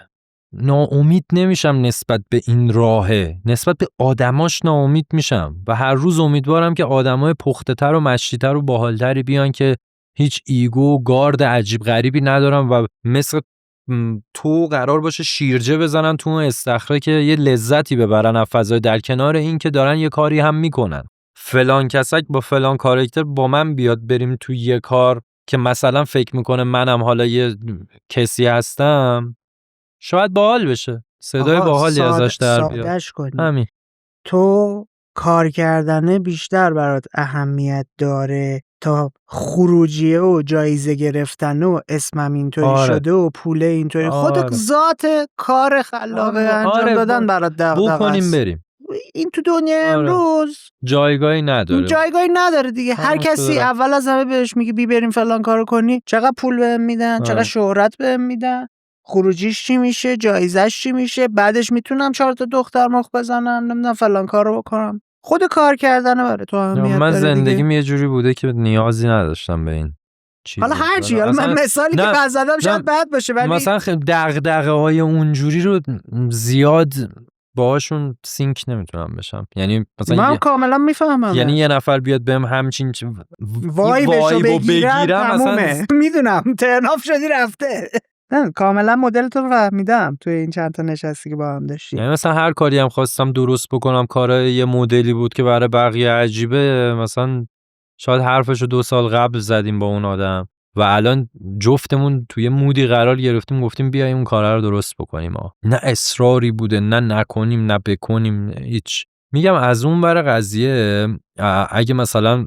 ناامید نمیشم نسبت به این راهه، نسبت به آدماش ناامید میشم و هر روز امیدوارم که آدمای پخته‌تر و مشتی‌تر و باحال‌تری بیان که هیچ ایگو و گارد عجیب غریبی ندارم و مثل تو قرار باشه شیرجه بزنن تو استخره که یه لذتی ببرن از فضای، در کنار این که دارن یه کاری هم میکنن. فلان کسک با فلان کاراکتر با من بیاد بریم تو یه کار که مثلا فکر میکنه منم حالا یه کسی هستم، شاید باحال بشه، صدای باحالی ازش در بیاد. همین. تو کار کردنه بیشتر برات اهمیت داره تا خروجیه و جایزه گرفتن و اسمم اینطوری شده و پول اینطوری. خودت ذات کار خلاقه انجام دادن برات دغدغه است. بکنیم بریم. این تو دنیا امروز جایگاهی نداره دیگه. هر کسی اول از همه بهش میگه بی بریم فلان کارو کنی، چقدر پول بهم میدن، چقدر شهرت بهم میدن. خروجیش چی میشه، جایزش چی میشه، بعدش میتونم 4 تا دختر مخ بزنم، نمیدونم فلان کارو بکنم. خود کار کردن برای تو اهمیت من داره زندگیم دیگه. یه جوری بوده که نیازی نداشتم به این چیزا. حالا هر چی، حالا من مثالی که من زدم شاید بد باشه، ولی مثلا خیلی دغدغه‌های اونجوری رو زیاد باهاشون سینک نمیتونم بشم. یعنی مثلا من کاملا میفهمم. یعنی یه نفر بیاد بهم همچین وایبشو بگیرم مثلا تمومه. میدونم ترناف شدی رفته. نه کاملا مدل تو رو فهمیدم توی این چند تا نشستی که با هم داشتی. یعنی مثلا هر کاری هم خواستم درست بکنم، کارای یه مدلی بود که برای بقیه عجیبه، مثلا شاید حرفشو 2 سال قبل زدیم با اون آدم و الان جفتمون توی مودی قرار گرفتیم، گفتیم بیایم اون کارا رو درست بکنیم. نه اصراری بوده، نه نکنیم نه بکنیم، هیچ. میگم از اون ور قضیه اگه مثلا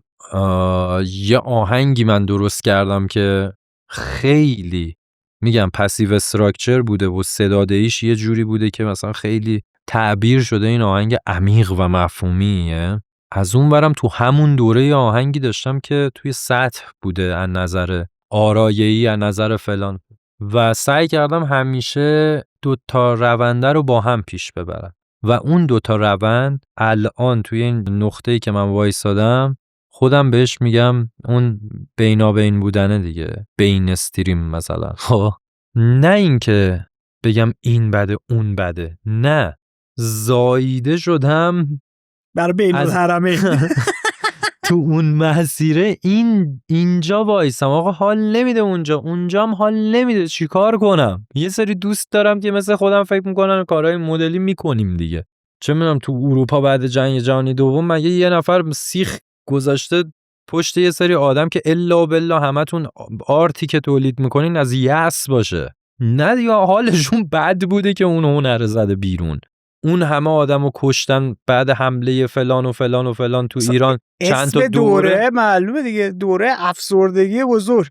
یه آهنگی من درست کردم که خیلی میگم پسیو استراکچر بوده و صدادهیش یه جوری بوده که مثلا خیلی تعبیر شده این آهنگ عمیق و مفهومیه، از اون برم تو همون دوره آهنگی داشتم که توی سطح بوده از نظر آرایه‌ای، از نظر فلان، و سعی کردم همیشه 2 تا رونده رو با هم پیش ببرم و اون 2 تا روند الان توی این نقطه‌ای که من وایسادم خودم بهش میگم اون بینابین بودنه دیگه، بین استریم مثلا. خب نه اینکه بگم این بده اون بده، نه، زاییده شدم برای بین الحرمین تو اون مسیره اینجا وایسم، آقا حال نمیده اونجام حال نمیده، چیکار کنم؟ یه سری دوست دارم که مثل خودم فکر میکنن کارهای مدلی میکنیم دیگه. چه میدونم تو اروپا بعد جنگ جهانی دوم مگه یه نفر سیخ گذاشته پشت یه سری آدم که الا بالله همتون آرتی که تولید میکنین از یأس باشه؟ نه دیگه، حالشون بد بوده که اون هنر زده بیرون. اون همه آدمو کشتن بعد حمله فلان و فلان و فلان تو ایران. چند تا دوره معلومه دیگه، دوره افسردگی بزرگ.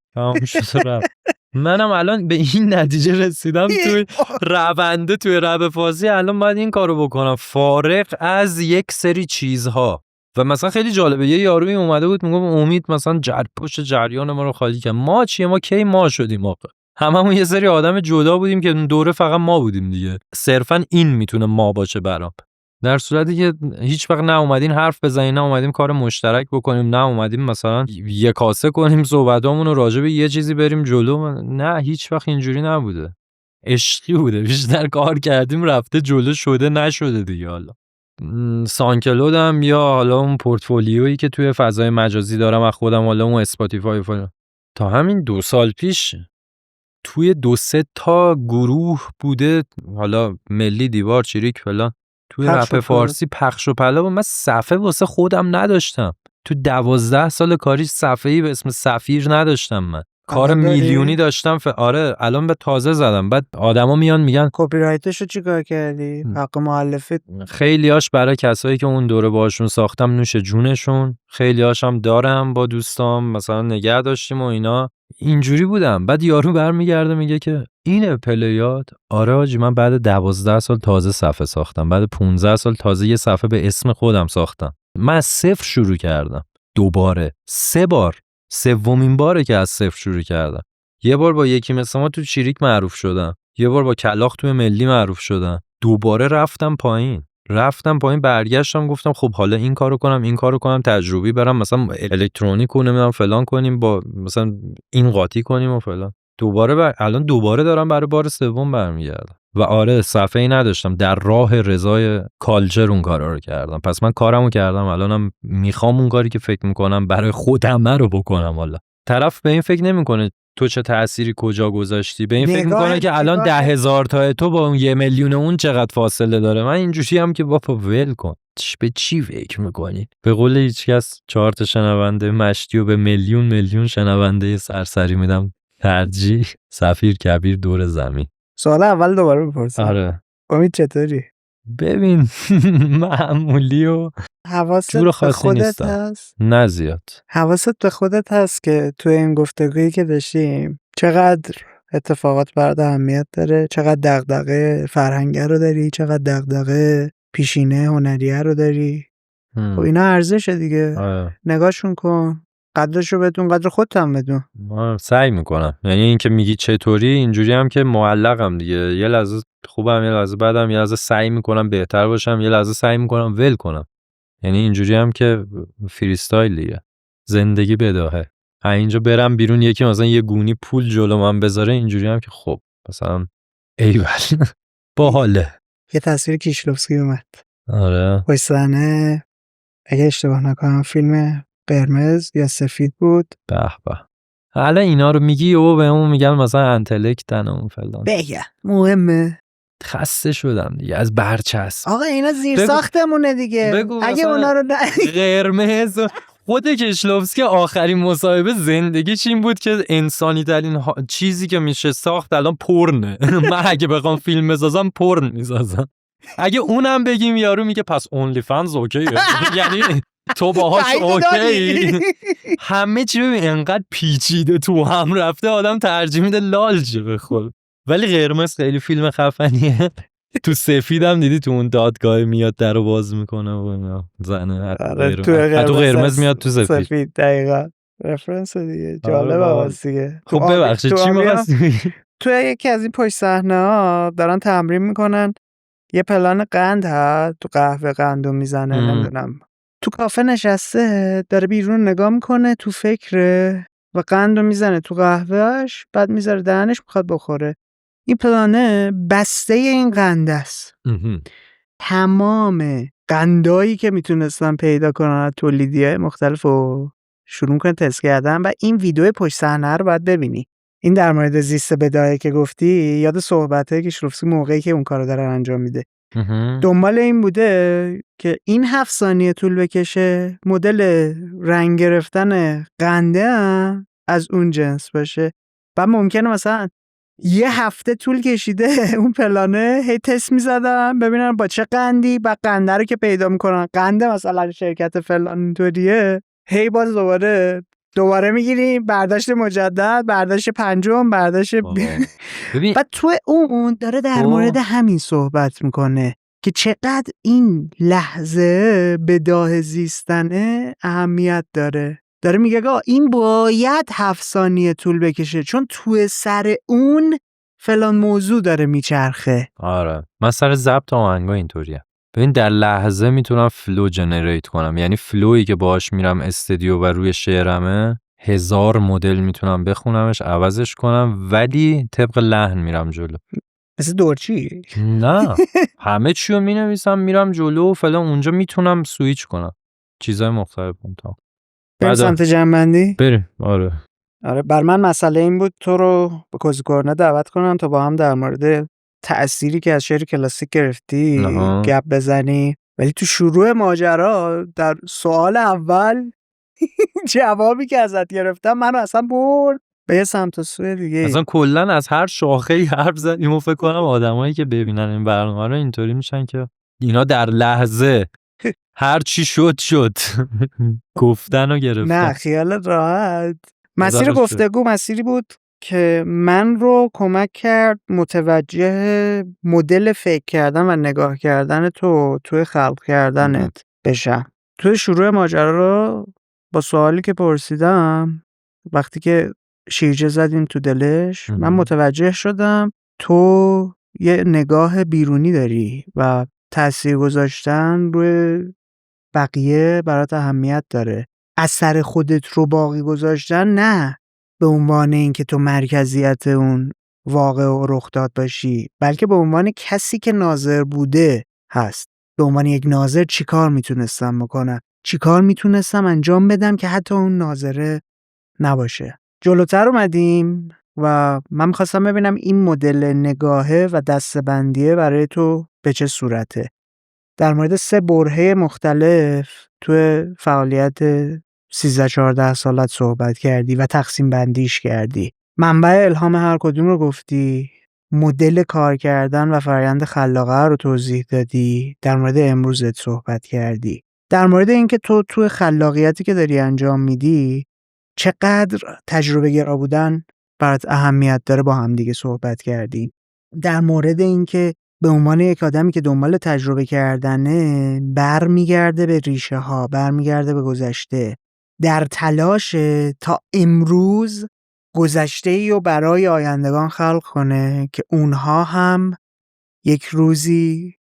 منم الان به این نتیجه رسیدم توی رونده، توی رب فازی الان باید این کارو بکنم فارغ از یک سری چیزها. و مثلا خیلی جالبه یه یارویی اومده بود میگم امید مثلا پشت جریان ما رو خالی کرد. ما چیه؟ ما کی ما شدیم آقا؟ هممون یه سری آدم جدا بودیم که دوره فقط ما بودیم دیگه. صرفا این میتونه ما باشه برام. در صورتی که هیچ وقت نه اومدین حرف بزنین، نه اومدیم کار مشترک بکنیم، نه اومدیم مثلا یه کاسه کنیم صحبتامون رو راجع به یه چیزی بریم جلو، نه هیچ وقت اینجوری نبوده. عشقی بوده، بیشتر کار کردیم رفته جلو، شده نشده دیگه. حالا سانکلودم یا حالا اون پورتفولیویی که توی فضای مجازی دارم از خودم، حالا اون اسپاتیفای فلان، تا همین 2 سال پیش توی 2-3 تا گروه بوده، حالا ملی دیوار چریک فلان، توی رپ فارسی پخش و پلا بود. من صفحه واسه خودم نداشتم. تو 12 سال کاری صفحه‌ای به اسم سفیر نداشتم. من کار میلیونی داشتم آره الان به تازه زدم. بعد آدما میان میگن کپی رایتشو چیکار کردی؟ حق مؤلفه خیلیاش برای کسایی که اون دوره باشون ساختم نوش جونشون، خیلیاش هم دارم با دوستام مثلا نگه داشتیم و اینا، اینجوری بودم. بعد یارو برمیگرده میگه که اینه پلیات. آره حاجی، من بعد 12 سال تازه صفحه ساختم، بعد 15 سال تازه یه صفحه به اسم خودم ساختم. من از صفر شروع کردم دوباره 3 بار، 3مین باره که از صفر شروع کردم. یه بار با یکی مثل ما تو چیریک معروف شدم، یه بار با کلاغ تو ملی معروف شدم، دوباره رفتم پایین برگشتم گفتم خب حالا این کارو کنم تجربی برم مثلا الکترونیک و نمیدونم فلان کنیم، با مثلا این قاطی کنیم و فلان. الان دوباره دارم برای بار 3 برمیگردم. و آره صفحه‌ای نداشتم، در راه رضای کالچر اون کارا رو کردم. پس من کارمو کردم، الانم میخوام اون کاری که فکر میکنم برای خودم رو بکنم. حالا طرف به این فکر نمیکنه تو چه تأثیری کجا گذاشتی، به این فکر میکنه که الان 10,000 تا تو با اون 1 میلیون اون چقدر فاصله داره. من اینجوری هم که بابا ول کن، به چی فکر میکنی؟ به قول هیچکس 4 تا شنونده مشتی و به میلیون شنونده سرسری میدم ترجیح. سفیر کبیر دور زمین. سوال اول دوباره بپرسم. آره امید چطوری؟ ببین معمولی و حواست به خودت هست؟ نه زیاد. حواست به خودت هست که توی این گفتگویی که داشتیم چقدر اتفاقات برات اهمیت داره، چقدر دغدغه فرهنگی رو داری، چقدر دغدغه پیشینه هنریه رو داری. خب اینا ارزشه دیگه. نگاهشون کن، قدرشو بدون، قدر خودت هم بدون. من سعی میکنم، یعنی این که میگی چطوری، اینجوری هم که معلقم دیگه، یه لحظه خوبم یه لحظه بدم، یه لحظه سعی میکنم بهتر باشم، یه لحظه سعی میکنم ول کنم. یعنی اینجوری هم که فری استایل دیگه، زندگی بداهه. اینجا برم بیرون یکی مثلا یه گونی پول جلو من بذاره، اینجوری هم که خب مثلا ایول باحاله. یه تصویر کیشلوفسکی اومد. آره پشت صحنه اگه اشتباه نکنم فیلم قرمز یا سفید بود. به به. حالا اینا رو میگی و بهمون میگن مثلا انتلکتن و فلان. بگه مهمه. خسته شدم دیگه از برچسب. آقا اینا زیر ساختمونه دیگه. بگو اگه اونا رو قرمز خود کیشلوفسکی آخرین مصاحبه زندگیش این بود که انسانی ترین چیزی که میشه ساخت الان پرنه. من اگه بخوام فیلم بسازم پرن میسازم. اگه اونم بگیم یارو میگه پس اونلی فنز اوکی. یعنی تو باهاش اوکی. همه چی ببین انقدر پیچیده تو هم رفته آدم ترجیح میده لال شه بخور. ولی قرمز خیلی فیلم خفنیه. تو سفیدم دیدی تو اون دادگاه میاد درو باز میکنه و اینا زنه. تو قرمز میاد تو سفید. دقیقاً رفرنس دیگه جالبه واسه. خب ببخشید چی می‌خواستی؟ تو یکی از این پشت صحنه‌ها دارن تمرین میکنن، یه پلان قند هست، تو قهوه قندو میزنه نمیدونم، تو کافه نشسته داره بیرون نگاه میکنه تو فکره و قندو میزنه تو قهوهش، بعد میذاره دهنش میخواد بخوره. این پلانه بسته این قند است. تمام قندایی که میتونستن پیدا کنن از تولیدی‌های مختلف و شروع کنن تست کردن. و این ویدیو پشت صحنه رو باید ببینی. این در مورد زیست بداهه که گفتی یاد صحبته که کیشلوفسکی موقعی که اون کارو داره انجام میده دنبال این بوده که این 7 ثانیه طول بکشه مدل رنگ گرفتن قنده از اون جنس باشه. و ممکنه مثلا یه هفته طول کشیده اون پلانه هی تست میزدن ببینن با چه قندی، با قنده رو که پیدا میکنن قنده مثلا شرکت فلان اینطوریه، هی باز دوباره میگیریم برداشت مجدد، برداشت پنجم، برداشت ببین و تو اون داره در مورد همین صحبت میکنه که چقدر این لحظه بداه زیستنه اهمیت داره. داره میگه این باید 7 ثانیه طول بکشه چون تو سر اون فلان موضوع داره میچرخه. آره من سر ضبط آهنگا اینطوریه. ببین در لحظه میتونم فلو جنریت کنم، یعنی فلویی که باهاش میرم استودیو و روی شعرمه 1000 مدل میتونم بخونمش عوضش کنم، ولی طبق لحن میرم جلو. مثل دورچی؟ نه همه چیو مینویسم میرم جلو و فلان، اونجا میتونم سویچ کنم چیزای مختلف. بریم سمت جنبندی؟ بریم. آره بر من مسئله این بود تو رو به کوزیکورنه دعوت کنم تا با هم در مورد تأثیری که از شعر کلاسیک گرفتی گپ بزنی، ولی تو شروع ماجرا در سوال اول جوابی که ازت گرفتم منو اصلا برد به یه سمت و سوی دیگه. اصلا کلا از هر شاخه‌ای حرف زدیم و فکر کنم آدمایی که ببینن این برنامه رو اینطوری میشن که اینا در لحظه هر چی شد گفتن و گرفتن. نه خیالت راحت. مسیر گفتگو مسیری بود که من رو کمک کرد متوجه مدل فکر کردن و نگاه کردن توی خلق کردنت بشم. توی شروع ماجرا رو با سوالی که پرسیدم وقتی که شیرجه زدیم تو دلش من متوجه شدم تو یه نگاه بیرونی داری و تأثیر گذاشتن روی بقیه برات اهمیت داره. اثر خودت رو باقی گذاشتن نه به عنوان اینکه تو مرکزیت اون واقع و رخ داد باشی، بلکه به عنوان کسی که ناظر بوده هست. به عنوان یک ناظر چی کار میتونستم بکنم، چی کار میتونستم انجام بدم که حتی اون ناظره نباشه. جلوتر اومدیم و من میخواستم ببینم این مدل نگاهه و دسته‌بندیه برای تو به چه صورته. در مورد 3 برهه مختلف تو فعالیت 13-14 سالت صحبت کردی و تقسیم بندیش کردی. منبع الهام هر کدوم رو گفتی، مدل کار کردن و فرآیند خلاقه رو توضیح دادی، در مورد امروزت صحبت کردی، در مورد اینکه تو خلاقیتی که داری انجام میدی چقدر تجربه گرا بودن برات اهمیت داره با هم دیگه صحبت کردی، در مورد اینکه به عنوان یک آدمی که دنبال تجربه کردنه برمیگرده به ریشه ها، برمیگرده به گذشته در تلاش تا امروز گذشته‌ای رو برای آیندگان خلق کنه که اونها هم یک روزی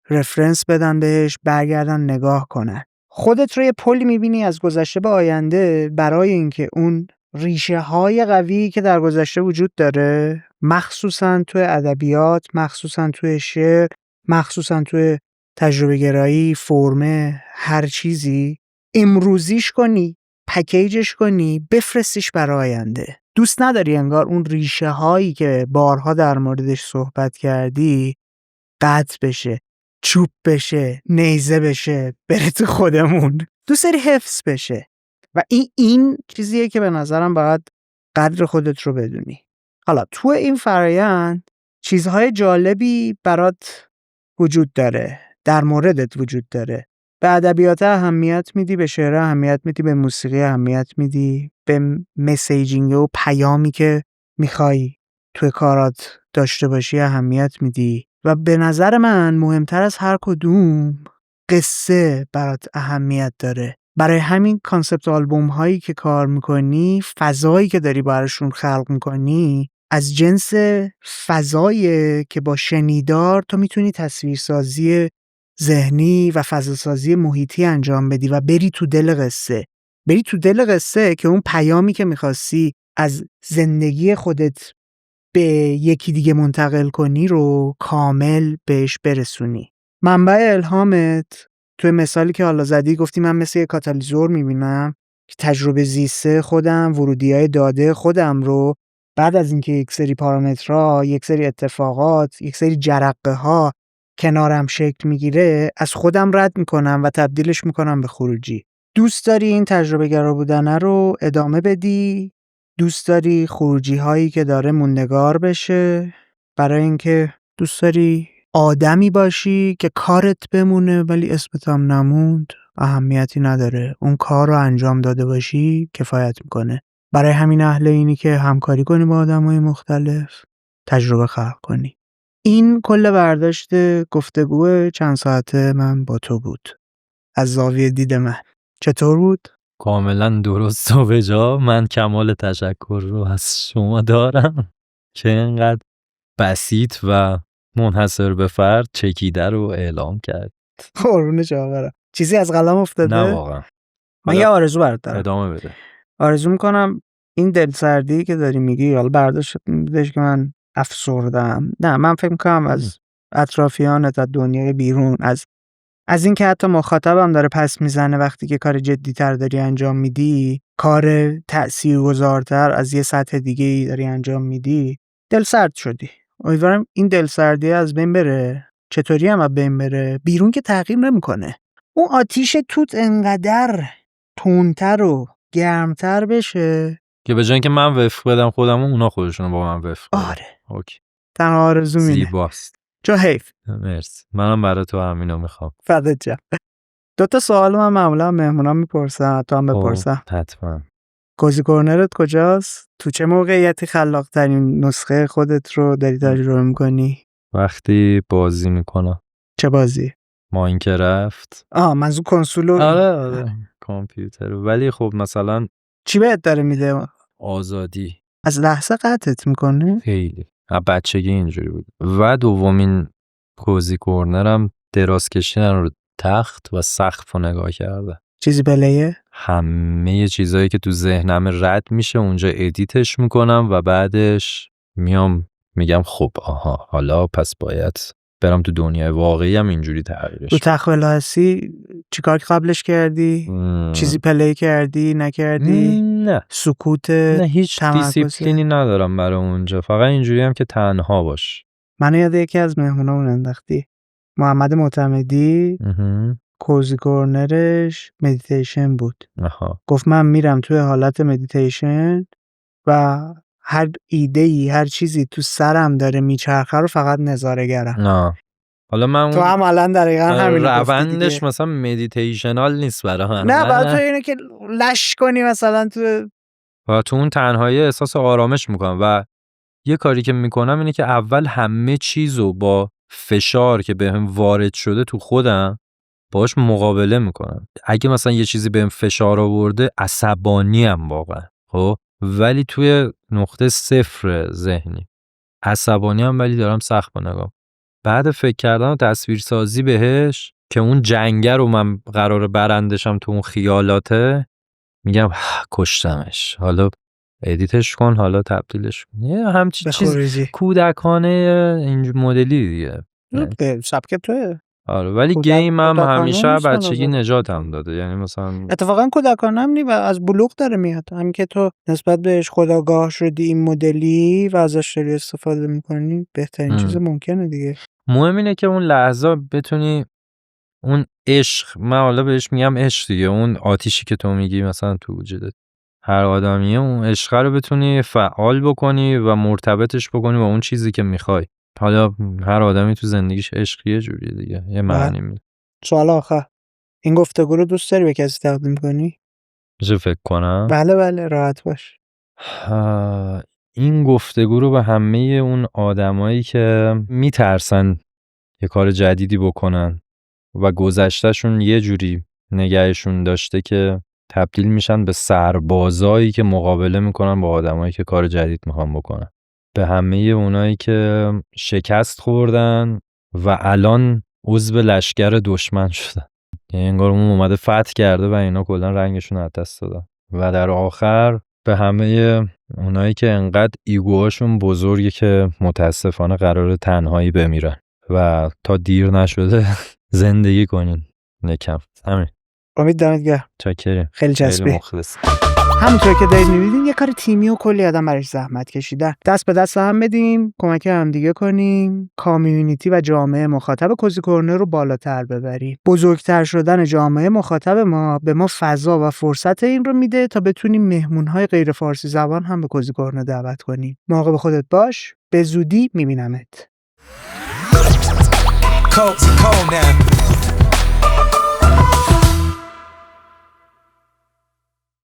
رفرنس بدن بهش، برگردن نگاه کنن. خودت رو یه پلی میبینی از گذشته به آینده برای اینکه اون ریشه های قوی که در گذشته وجود داره، مخصوصا توی ادبیات، مخصوصا توی شعر، مخصوصا توی تجربه گرایی، فرمه، هر چیزی امروزیش کنی، پکیجش کنی، بفرستیش برای آینده. دوست نداری انگار اون ریشه هایی که بارها در موردش صحبت کردی قطع بشه، چوب بشه، نیزه بشه، بره تو خودمون. دوست داری حفظ بشه. و این چیزیه که به نظرم باید قدر خودت رو بدونی. حالا تو این فرآیند چیزهای جالبی برات وجود داره، در موردت وجود داره. به ادبیات اهمیت میدی، به شعر اهمیت میدی، به موسیقی اهمیت میدی، به مسیجینگ و پیامی که میخوای توی کارات داشته باشی اهمیت میدی. و به نظر من مهمتر از هر کدوم قصه برات اهمیت داره. برای همین کانسپت آلبوم هایی که کار میکنی، فضایی که داری براشون خلق میکنی از جنس فضایی که با شنیدار تو میتونی تصویرسازی ذهنی و فضاسازی محیطی انجام بدی و بری تو دل قصه که اون پیامی که میخواستی از زندگی خودت به یکی دیگه منتقل کنی رو کامل بهش برسونی. منبع الهامت توی مثالی که حالا زدی گفتی من مثل یه کاتالیزور میبینم که تجربه زیسته خودم، ورودی‌های داده خودم رو بعد از اینکه یک سری پارامترها، یک سری اتفاقات، یک سری جرقه ها کنارم شکل میگیره از خودم رد میکنم و تبدیلش میکنم به خروجی. دوست داری این تجربه گرا بودنه رو ادامه بدی؟ دوست داری خروجی هایی که داره موندگار بشه؟ برای اینکه دوست داری آدمی باشی که کارت بمونه ولی اسمت هم نموند، اهمیتی نداره. اون کار رو انجام داده باشی کفایت میکنه. برای همین اهل اینی که همکاری کنی با آدمای مختلف، تجربه خلق کنی. این کل برداشت گفتگو چند ساعته من با تو بود از زاویه دید من. چطور بود؟ کاملا درست و به جا. من کمال تشکر رو از شما دارم که اینقدر بسیط و منحصر به فرد چکیده رو اعلام کرد. قربون جاورم. چیزی از قلم افتاده؟ نه واقعا. من یه آرزو برات دارم. ادامه بده. آرزو میکنم این دلسردی که داری میگی، حالا برداشت میدهش که من افسردم. نه، من فکر میکنم از اطرافیانت، از دنیای بیرون، از این که حتی مخاطبم داره پس میزنه وقتی که کار جدی‌تر داری انجام میدی، کار تأثیرگذارتر از یه سطح دیگه‌ای داری انجام میدی، دلسرد شدی. امیدوارم این دلسردی از بین بره. چطوری هم از بین بره؟ بیرون که تغییر نمیکنه. اون آتیش توت انقدر تندتر و گرمتر بشه که به جای اینکه من وفق بدم خودم، اونا خودشونو با من وفق بدن. آره. اوکی. تنها آرزو اینه. زیباست. چه حیف. مرسی. منم برای تو همینو میخوام. فدات شم. 2 سوال من معمولا مهمونام میپرسم، تو هم بپرسم. حتما. کوزی کورنرت کجاست؟ تو چه موقعیتی خلاق ترین نسخه خودت رو داری تجربه میکنی؟ وقتی بازی میکنم. چه بازی؟ ماینکرافت. منظور کنسول. آره. کامپیوتر. ولی خب مثلا چی بهت داره میده؟ آزادی. از لحظه قطعت میکنه؟ خیلی. بچگی اینجوری بود. و دومین کوزی کورنرم دراز کشیدن رو تخت و سقف رو نگاه کرده. چیزی پلیه؟ همه چیزایی که تو ذهنم رد میشه اونجا ادیتش میکنم و بعدش میگم خب آها حالا پس باید برم تو دنیای واقعی هم اینجوری تغییرش. تو تخویل هستی چیکار قبلش کردی؟ چیزی پلی کردی نکردی؟ نه. سکوت؟ نه هیچ دیسیپلینی ندارم برای اونجا. فقط اینجوری هم که تنها باش. منو یاد یکی از مهمونامون انداختی. محمد معتمدی. کوزی کورنرش مدیتیشن بود. گفت من میرم توی حالت مدیتیشن و هر ایده‌ای، هر چیزی تو سرم داره میچرخه رو فقط نظاره‌گرم. حالا من تو هم الان دقیقاً همین روندش مثلا مدیتیشنال نیست برای من. نه برای تو اینه که لش کنی مثلا تو اون تنهایی احساس آرامش میکنم و یه کاری که میکنم اینه که اول همه چیزو با فشار که بهم وارد شده تو خودم باهاش مقابله میکنم. اگه مثلا یه چیزی بهم فشار آورده عصبانی ام واقعا، خب ولی توی نقطه صفر ذهنی عصبانی ام، ولی دارم سخت نگاه. بعد فکر کردن و تصویر سازی بهش که اون جنگه رو من قراره برندشم تو اون خیالاته، میگم کشتمش، حالا ادیتش کن، حالا تبدیلش کن، یه همچین چیز کودکانه اینج مدلی دیگه. به سبک توه. آره ولی گیم هم همیشه بچگی نجاتم داده. یعنی مثلا اتفاقا کودکانه هم نی و از بلوغ داره میاد، همین که تو نسبت بهش خودآگاه شدی این مدلی و ازش داری استفاده میکنی، بهترین چیز ممکنه دیگه. مهم اینه که اون لحظه بتونی اون عشق، من حالا بهش میگم عشق دیگه، اون آتیشی که تو میگی مثلا تو وجودت هر آدمیه، اون عشق رو بتونی فعال بکنی و مرتبطش بکنی با اون چیزی که میخوای. حالا هر آدمی تو زندگیش عشق یه جوریه دیگه، یه معنی میده. سوال آخر، این گفتگو رو دوست داری به کسی تقدیم کنی؟ چه فکر کنم؟ بله راحت باش. این گفتگو رو به همه اون آدمایی که میترسن یه کار جدیدی بکنن و گذشتهشون یه جوری نگهشون داشته که تبدیل میشن به سربازایی که مقابله میکنن با آدمایی که کار جدید میخوان بکنن، به همه اونایی که شکست خوردن و الان عضو لشکر دشمن شدن، یعنی انگار اون اومده فتح کرده و اینا کلا رنگشون از دست دادن. و در آخر به همه اونایی که انقدر ایگوهاشون بزرگه که متاسفانه قراره تنهایی بمیرن و تا دیر نشده زندگی کنین نکم. همین. امید دمت گرم. چاکریم. خیلی جذبه. مخلص. همونطور که دارید می‌بینید یه کار تیمی و کلی آدم برایش زحمت کشیدن. دست به دست هم بدیم، کمک هم دیگه کنیم، کامیونیتی و جامعه مخاطب کوزی کورنر رو بالاتر ببریم. بزرگتر شدن جامعه مخاطب ما به ما فضا و فرصت این رو میده تا بتونیم مهمون‌های غیر فارسی زبان هم به کوزی کورنر دعوت کنیم. مراقب خودت باش. به زودی می‌بینمت.